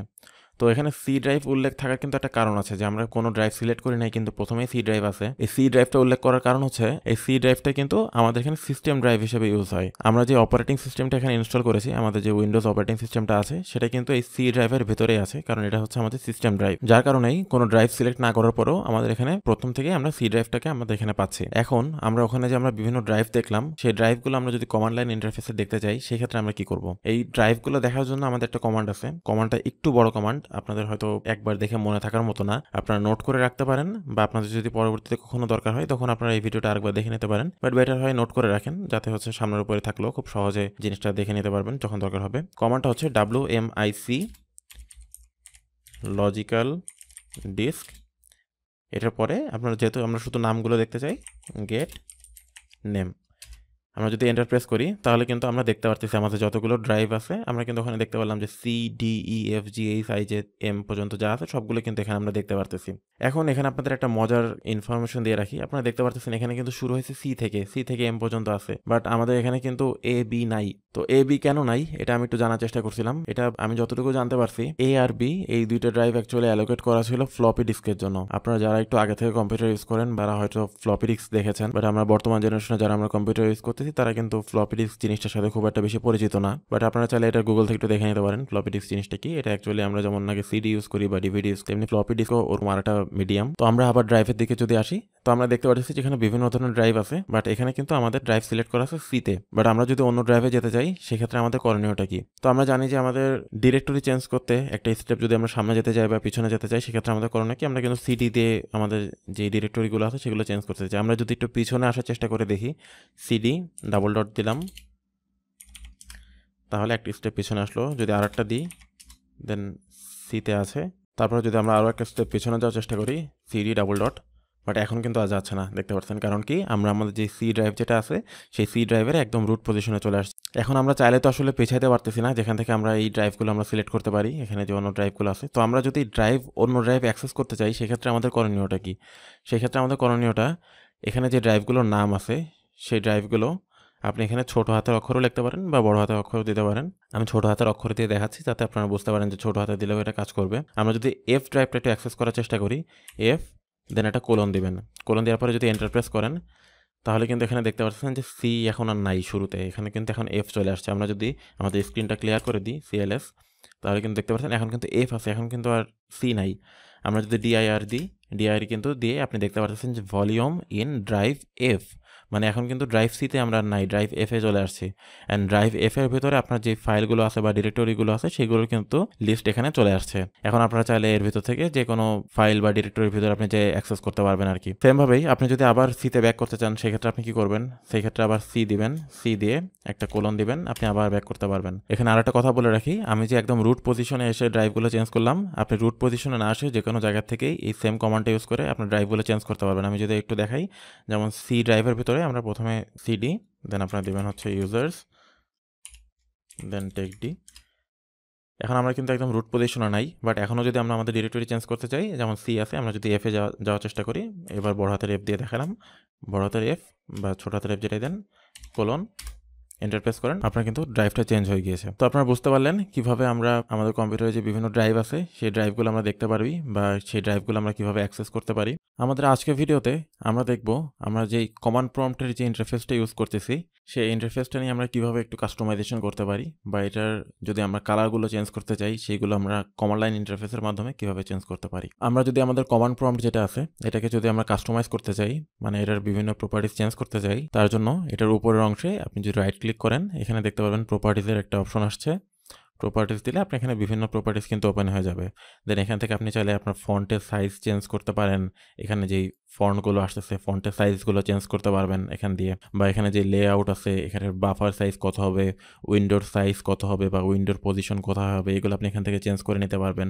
তো এখানে সি ড্রাইভ উল্লেখ থাকার কিন্তু একটা কারণ আছে যে আমরা কোনো ড্রাইভ সিলেক্ট করি নাই, কিন্তু প্রথমেই সি ড্রাইভ আছে। এই সি ড্রাইভটা উল্লেখ করার কারণ হচ্ছে এই সি ড্রাইভটা কিন্তু আমাদের এখানে সিস্টেম ড্রাইভ হিসেবে ইউজ হয়। আমরা যে অপারেটিং সিস্টেমটা এখানে ইনস্টল করেছি, আমাদের যে উইন্ডোজ অপারেটিং সিস্টেমটা আছে সেটা কিন্তু এই সি ড্রাইভের ভেতরেই আছে, কারণ এটা হচ্ছে আমাদের সিস্টেম ড্রাইভ। যার কারণেই কোনো ড্রাইভ সিলেক্ট না করার পরেও আমাদের এখানে প্রথম থেকে আমরা সি ড্রাইভটাকে আমাদের এখানে পাচ্ছি। এখন আমরা ওখানে যে আমরা বিভিন্ন ড্রাইভ দেখলাম সেই ড্রাইভগুলো আমরা যদি কমান্ড লাইন ইন্টারফেসে দেখতে চাই সেক্ষেত্রে আমরা কি করব? এই ড্রাইভগুলো দেখার জন্য আমাদের একটা কমান্ড আছে। কমান্ডটা একটু বড় কমান্ড, আপনাদের হয়তো একবার দেখে মনে থাকার মতো না। আপনারা নোট করে রাখতে পারেন বা আপনাদের যদি পরবর্তীতে কখনো দরকার হয় তখন আপনারা এই ভিডিওটা আরেকবার দেখে নিতে পারেন। বাট বেটার হয় নোট করে রাখেন, যাতে হচ্ছে সামনের উপরে থাকলেও খুব সহজে জিনিসটা দেখে নিতে পারবেন যখন দরকার হবে। কমান্ডটা হচ্ছে WMIC লজিক্যাল ডিস্ক। এটার পরে আপনারা যেহেতু আমরা শুধু নামগুলো দেখতে চাই, গেট নেম। আমরা যদি এন্টার প্রেস করি তাহলে কিন্তু আমরা দেখতে পারতেছি আমাদের যতগুলো ড্রাইভ আছে আমরা কিন্তু ওখানে দেখতে পারলাম যে CDEFGHIJM পর্যন্ত যা আছে সবগুলো কিন্তু এখানে আমরা দেখতে পারতেছি। এখন এখানে আপনাদের একটা মজার ইনফরমেশন দিয়ে রাখি। আপনারা দেখতে পারতেছেন এখানে কিন্তু শুরু হয়েছে সি থেকে এম পর্যন্ত আছে, বাট আমাদের এখানে কিন্তু এ বি নাই। তো এ বি কেন নাই এটা আমি একটু জানার চেষ্টা করছিলাম। এটা আমি যতটুকু জানতে পারছি, এ আর বি এই দুইটা ড্রাইভ অ্যাকচুয়ালি অ্যালোকেট করা ছিল ফ্লপি ডিস্কের জন্য। আপনারা যারা একটু আগে থেকে কম্পিউটার ইউজ করেন তারা হয়তো ফ্লপি ডিস্ক দেখেছেন, বাট আমরা বর্তমান জেনারেশনে যারা আমরা কম্পিউটার ইউজ করতেছি তারা কিন্তু ফ্লপি ডিস্ক জিনিসটার সাথে খুব একটা বেশি পরিচিত না। বাট আপনারা চাইলে এটা গুগল থেকে একটু দেখে নিতে পারেন ফ্লপি ডিস্ক জিনিসটা কি। এটা অ্যাকচুয়ালি আমরা যেমন নাকি সিডি ইউজ করি বা ডিভিডি ইউজ, তেমনি ফ্লপি ডিস্কও ওরকম আরেকটা মিডিয়াম। তো আমরা আবার ড্রাইভের দিকে যদি আসি তো আমরা দেখতে পাচ্ছি যেখানে বিভিন্ন ধরনের ড্রাইভ আছে, বাট এখানে কিন্তু আমাদের ড্রাইভ সিলেক্ট করা আছে সিতে। বাট আমরা যদি অন্য ড্রাইভে যেতে চাই সেক্ষেত্রে আমাদের করণীয়টা কি? তো আমরা জানি যে আমাদের ডিরেক্টরি চেঞ্জ করতে একটা স্টেপ যদি আমরা সামনে যেতে চাই বা পিছনে যেতে চাই সেক্ষেত্রে আমাদের করণীয় কি? আমরা কিন্তু সিডি দিয়ে আমাদের যে ডিরেক্টরিগুলো আছে সেগুলো চেঞ্জ করতে চাই। আমরা যদি একটু পিছনে আসার চেষ্টা করে দেখি, সিডি ডাবল ডট দিলাম তাহলে একটা স্টেপ পিছনে আসলো। যদি আর একটা দিই দেন সিতে আছে, তারপরে যদি আমরা আরও একটা স্টেপ পিছনে যাওয়ার চেষ্টা করি সিডি ডাবল ডট, বাট এখন কিন্তু আর যাচ্ছে না, দেখতে পাচ্ছেন। কারণ কি? আমরা আমাদের যে সি ড্রাইভ যেটা আছে সেই সি ড্রাইভের একদম রুট পজিশনে চলে আসছে। এখন আমরা চাইলে তো আসলে পেছাইতে পারতেছি না, যেখান থেকে আমরা এই ড্রাইভগুলো আমরা সিলেক্ট করতে পারি, এখানে যে অন্য ড্রাইভগুলো আছে। তো আমরা যদি অন্য ড্রাইভ অ্যাক্সেস করতে চাই সেক্ষেত্রে আমাদের করণীয়টা কি? সেক্ষেত্রে আমাদের করণীয়টা এখানে যে ড্রাইভগুলোর নাম আছে সেই ড্রাইভগুলো আপনি এখানে ছোট হাতের অক্ষরও লিখতে পারেন বা বড় হাতের অক্ষরও দিতে পারেন। আমি ছোট হাতের অক্ষর দিয়ে দেখাচ্ছি যাতে আপনারা বুঝতে পারেন যে ছোট হাতে দিলেও এটা কাজ করবে। আমরা যদি এফ ড্রাইভটা একটু অ্যাক্সেস করার চেষ্টা করি, এফ দেন একটা কোলন দিবেন। কোলন দেওয়ার পরে যদি এন্টার প্রেস করেন তাহলে কিন্তু এখানে দেখতে পাচ্ছেন যে সি এখন আর নাই শুরুতে, এখানে কিন্তু এখন এফ চলে আসছে। আমরা যদি আমাদের স্ক্রিনটা ক্লিয়ার করে দিই CLS তাহলে কিন্তু দেখতে পাচ্ছেন এখন কিন্তু এফ আছে, এখন কিন্তু আর সি নাই। আমরা যদি DIR দিই, DIR কিন্তু দিয়ে আপনি দেখতে পাচ্ছেন যে ভলিউম ইন ড্রাইভ এফ, মানে এখন কিন্তু ড্রাইভ সিতে আমরা নাই, ড্রাইভ এফে চলে আসছি। অ্যান্ড ড্রাইভ এফ এর ভিতরে আপনার যে ফাইলগুলো আছে বা ডিরেক্টরিগুলো আছে সেগুলোর কিন্তু লিস্ট এখানে চলে আসছে। এখন আপনারা চাইলে এর ভিতর থেকে যে কোনো ফাইল বা ডিরেক্টরির ভিতরে আপনি যে অ্যাক্সেস করতে পারবেন আর কি। সেমভাবেই আপনি যদি আবার সিতে ব্যাক করতে চান সেক্ষেত্রে আপনি কি করবেন? সেই ক্ষেত্রে আবার সি দিবেন, সি দিয়ে একটা কোলন দিবেন, আপনি আবার ব্যাক করতে পারবেন। এখানে আর একটা কথা বলে রাখি, আমি যে একদম রুট পজিশনে এসে ড্রাইভগুলো চেঞ্জ করলাম, আপনি রুট পজিশনে না আসে যে কোনো জায়গা থেকেই এই সেম কমান্ডটা ইউজ করে আপনার ড্রাইভগুলো চেঞ্জ করতে পারবেন। আমি যদি একটু দেখাই, যেমন সি ড্রাইভের ভিতরে আমরা প্রথমে সিডি দেন আপনারা দিবেন হচ্ছে ইউজার্স দেন টেক ডি। এখন আমরা কিন্তু একদম রুট পজিশনে নাই, বাট এখনও যদি আমরা আমাদের ডিরেক্টরি চেঞ্জ করতে চাই, যেমন সি আছে, আমরা যদি এফে যাওয়ার চেষ্টা করি, এবার বড় হাতের এফ দিয়ে দেখালাম, বড় হাতের এফ বা ছোট হাতের এফ যেটাই দেন, কোলন এন্টার প্রেস করেন, আপনার কিন্তু ড্রাইভটা চেঞ্জ হয়ে গিয়েছে। তো আপনারা বুঝতে পারলেন কিভাবে আমরা আমাদের কম্পিউটারে যে বিভিন্ন ড্রাইভ আছে সেই ড্রাইভগুলো আমরা দেখতে পারি বা সেই ড্রাইভগুলো আমরা কিভাবে অ্যাক্সেস করতে পারি। আমাদের আজকের ভিডিওতে আমরা দেখব আমরা যেই কমান্ড প্রম্পটের যে ইন্টারফেসটা ইউজ করতেছি সেই ইন্টারফেসটা নিয়ে আমরা কিভাবে একটু কাস্টমাইজেশন করতে পারি, বা এটার যদি আমরা কালারগুলো চেঞ্জ করতে চাই সেইগুলো আমরা কমান্ড লাইন ইন্টারফেসের মাধ্যমে কিভাবে চেঞ্জ করতে পারি। আমরা যদি আমাদের কমান্ড প্রম্পট যেটা আছে এটাকে যদি আমরা কাস্টমাইজ করতে চাই, মানে এটার বিভিন্ন প্রপার্টিস চেঞ্জ করতে চাই, তার জন্য এটার উপরের অংশে আপনি যদি রাইট ক্লিক করেন এখানে দেখতে পারবেন প্রপার্টিসের একটা অপশন আসছে। প্রপার্টিস দিলে আপনি এখানে বিভিন্ন প্রপার্টিস কিন্তু ওপেন হয়ে যাবে। দেন এখান থেকে আপনি চাইলে আপনার ফন্টের সাইজ চেঞ্জ করতে পারেন, এখানে যেই ফন্টগুলো আসতেছে, ফন্টের সাইজগুলো চেঞ্জ করতে পারবেন এখান দিয়ে, বা এখানে যে লেআউট আছে এখানে বাফার সাইজ কত হবে, উইন্ডোর সাইজ কত হবে, বা উইন্ডোর পজিশন কোথায় হবে, এগুলো আপনি এখান থেকে চেঞ্জ করে নিতে পারবেন।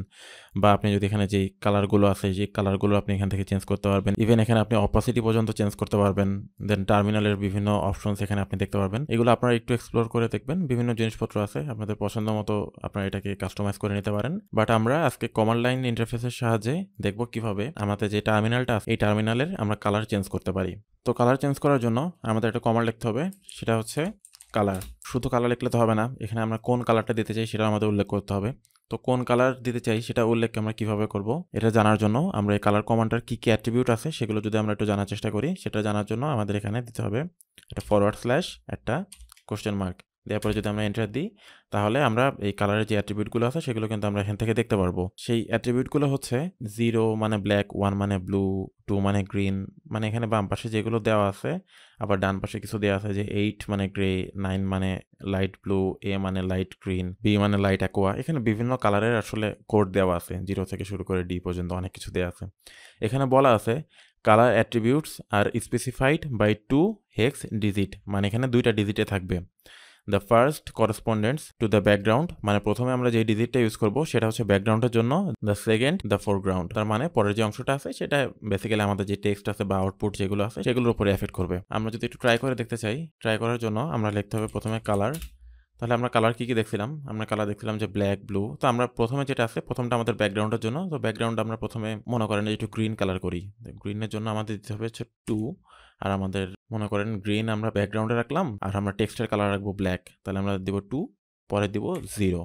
বা আপনি যদি এখানে যেই কালারগুলো আছে সেই কালারগুলো আপনি এখান থেকে চেঞ্জ করতে পারবেন। ইভেন এখানে আপনি অপাসিটি পর্যন্ত চেঞ্জ করতে পারবেন। দেন টার্মিনালের বিভিন্ন অপশনস এখানে আপনি দেখতে পারবেন। এগুলো আপনারা একটু এক্সপ্লোর করে দেখবেন, বিভিন্ন জিনিসপত্র আছে, আপনাদের পছন্দ মতো আপনারা এটাকে কাস্টমাইজ করে নিতে পারেন। বাট আমরা আজকে কমান্ড লাইন ইন্টারফেসের সাহায্যে দেখব কিভাবে আমাদের যে টার্মিনালটা আছে এই টার্মিনালের আমরা কালার চেঞ্জ করতে পারি। তো কালার চেঞ্জ করার জন্য আমাদের একটা কমান্ড লিখতে হবে, সেটা হচ্ছে কালার। শুধু কালার লিখলে তো হবে না, এখানে আমরা কোন কালারটা দিতে চাই সেটা আমাদের উল্লেখ করতে হবে। তো কোন কালার দিতে চাই সেটা উল্লেখ আমরা কিভাবে করব, এটা জানার জন্য আমরা এই কালার কমান্ডটার কি কি অ্যাট্রিবিউট আছে সেগুলো যদি আমরা একটু জানার চেষ্টা করি, সেটা জানার জন্য আমাদের এখানে দিতে হবে একটা ফরওয়ার্ড স্ল্যাশ একটা কোশ্চেন মার্ক। দেওয়ার পরে যদি আমরা এন্টার দিই তাহলে আমরা এই কালারের যে অ্যাট্রিবিউটগুলো আছে সেগুলো কিন্তু আমরা এখান থেকে দেখতে পারবো। সেই অ্যাট্রিবিউটগুলো হচ্ছে 0 মানে ব্ল্যাক, 1 মানে ব্লু, 2 মানে গ্রিন, মানে এখানে বাম পাশে যেগুলো দেওয়া আছে, আবার ডান পাশে কিছু দেওয়া আছে যে 8 মানে গ্রে, 9 মানে লাইট ব্লু, A মানে লাইট গ্রিন, B মানে লাইট অ্যাকোয়া। এখানে বিভিন্ন কালারের আসলে কোড দেওয়া আছে, 0 থেকে শুরু করে D পর্যন্ত অনেক কিছু দেওয়া আছে। এখানে বলা আছে colour attributes are specified by 2 hex digit, মানে এখানে 2টা ডিজিটে থাকবে। The first correspondents to the background, মানে প্রথমে আমরা যে ডিজিটটা ইউজ করব সেটা হচ্ছে ব্যাকগ্রাউন্ডের জন্য, দ্য সেকেন্ড দ্য ফোরগ্রাউন্ড, তার মানে পরের যে অংশটা আছে সেটা বেসিক্যালি আমাদের যে টেক্সট আছে বা আউটপুট যেগুলো আছে সেগুলোর উপরে এফেক্ট করবে। আমরা যদি একটু ট্রাই করে দেখতে চাই, ট্রাই করার জন্য আমরা লিখতে হবে প্রথমে কালার। তাহলে আমরা কালার কি দেখছিলাম, আমরা কালার দেখছিলাম যে ব্ল্যাক, ব্লু। তো আমরা প্রথমে যেটা আছে প্রথমটা আমাদের ব্যাকগ্রাউন্ডের জন্য, তো ব্যাকগ্রাউন্ড আমরা প্রথমে মনে করেন একটু গ্রিন কালার করি। গ্রিনের জন্য আমাদের দিতে হবে হচ্ছে 2, আর আমাদের মনে করেন গ্রিন আমরা ব্যাকগ্রাউন্ডে রাখলাম আর আমরা টেক্সটের কালার রাখবো ব্ল্যাক, তাহলে আমরা দিব 2, পরে দিব 0।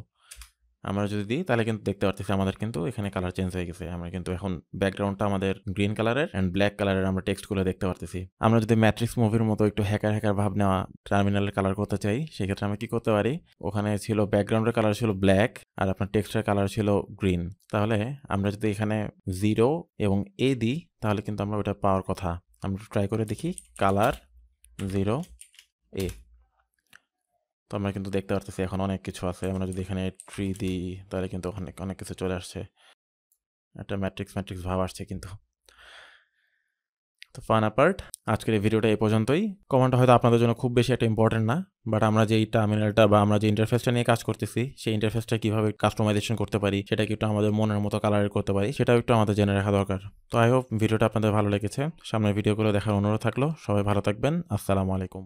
আমরা যদি দিই তাহলে কিন্তু দেখতে পারতেছি আমাদের কিন্তু এখানে কালার চেঞ্জ হয়ে গেছে। আমরা কিন্তু এখন ব্যাকগ্রাউন্ডটা আমাদের গ্রিন কালারের অ্যান্ড ব্ল্যাক কালারের আমরা টেক্সটগুলো দেখতে পারতেছি। আমরা যদি ম্যাট্রিক্স মুভির মতো একটু হ্যাকার ভাব নেওয়া টার্মিনালের কালার করতে চাই, সেক্ষেত্রে আমরা কি করতে পারি, ওখানে ছিল ব্যাকগ্রাউন্ডের কালার ছিল ব্ল্যাক আর আপনার টেক্সটের কালার ছিল গ্রিন। তাহলে আমরা যদি এখানে 0 এবং A দিই তাহলে কিন্তু আমরা ওটা পাওয়ার কথা। আমরা ট্রাই করে দেখি কালার 0 A, তো আমরা কিন্তু দেখতে পারতেছি এখন অনেক কিছু আছে। আমরা যদি এখানে ট্রি দিই তাহলে কিন্তু ওখানে অনেক কিছু চলে আসছে, একটা ম্যাট্রিক্স ভাব আসছে কিন্তু। তো ফান অ্যাপার্ট, আজকের এই ভিডিওটা এই পর্যন্তই। কমান্ডটা হয়তো আপনাদের জন্য খুব বেশি একটা ইম্পর্টেন্ট না, বাট আমরা যে টার্মিনালটা বা আমরা যে ইন্টারফেসটা নিয়ে কাজ করতেছি সেই ইন্টারফেসটা কিভাবে কাস্টমাইজেশন করতে পারি, সেটাকে একটু আমাদের মনের মতো কালার করতে পারি, সেটাও একটু আমাদের জেনে রাখা দরকার। তো আই হোপ ভিডিওটা আপনাদের ভালো লেগেছে। সামনের ভিডিওগুলো দেখার অনুরোধ থাকলো। সবাই ভালো থাকবেন। আসসালামু আলাইকুম।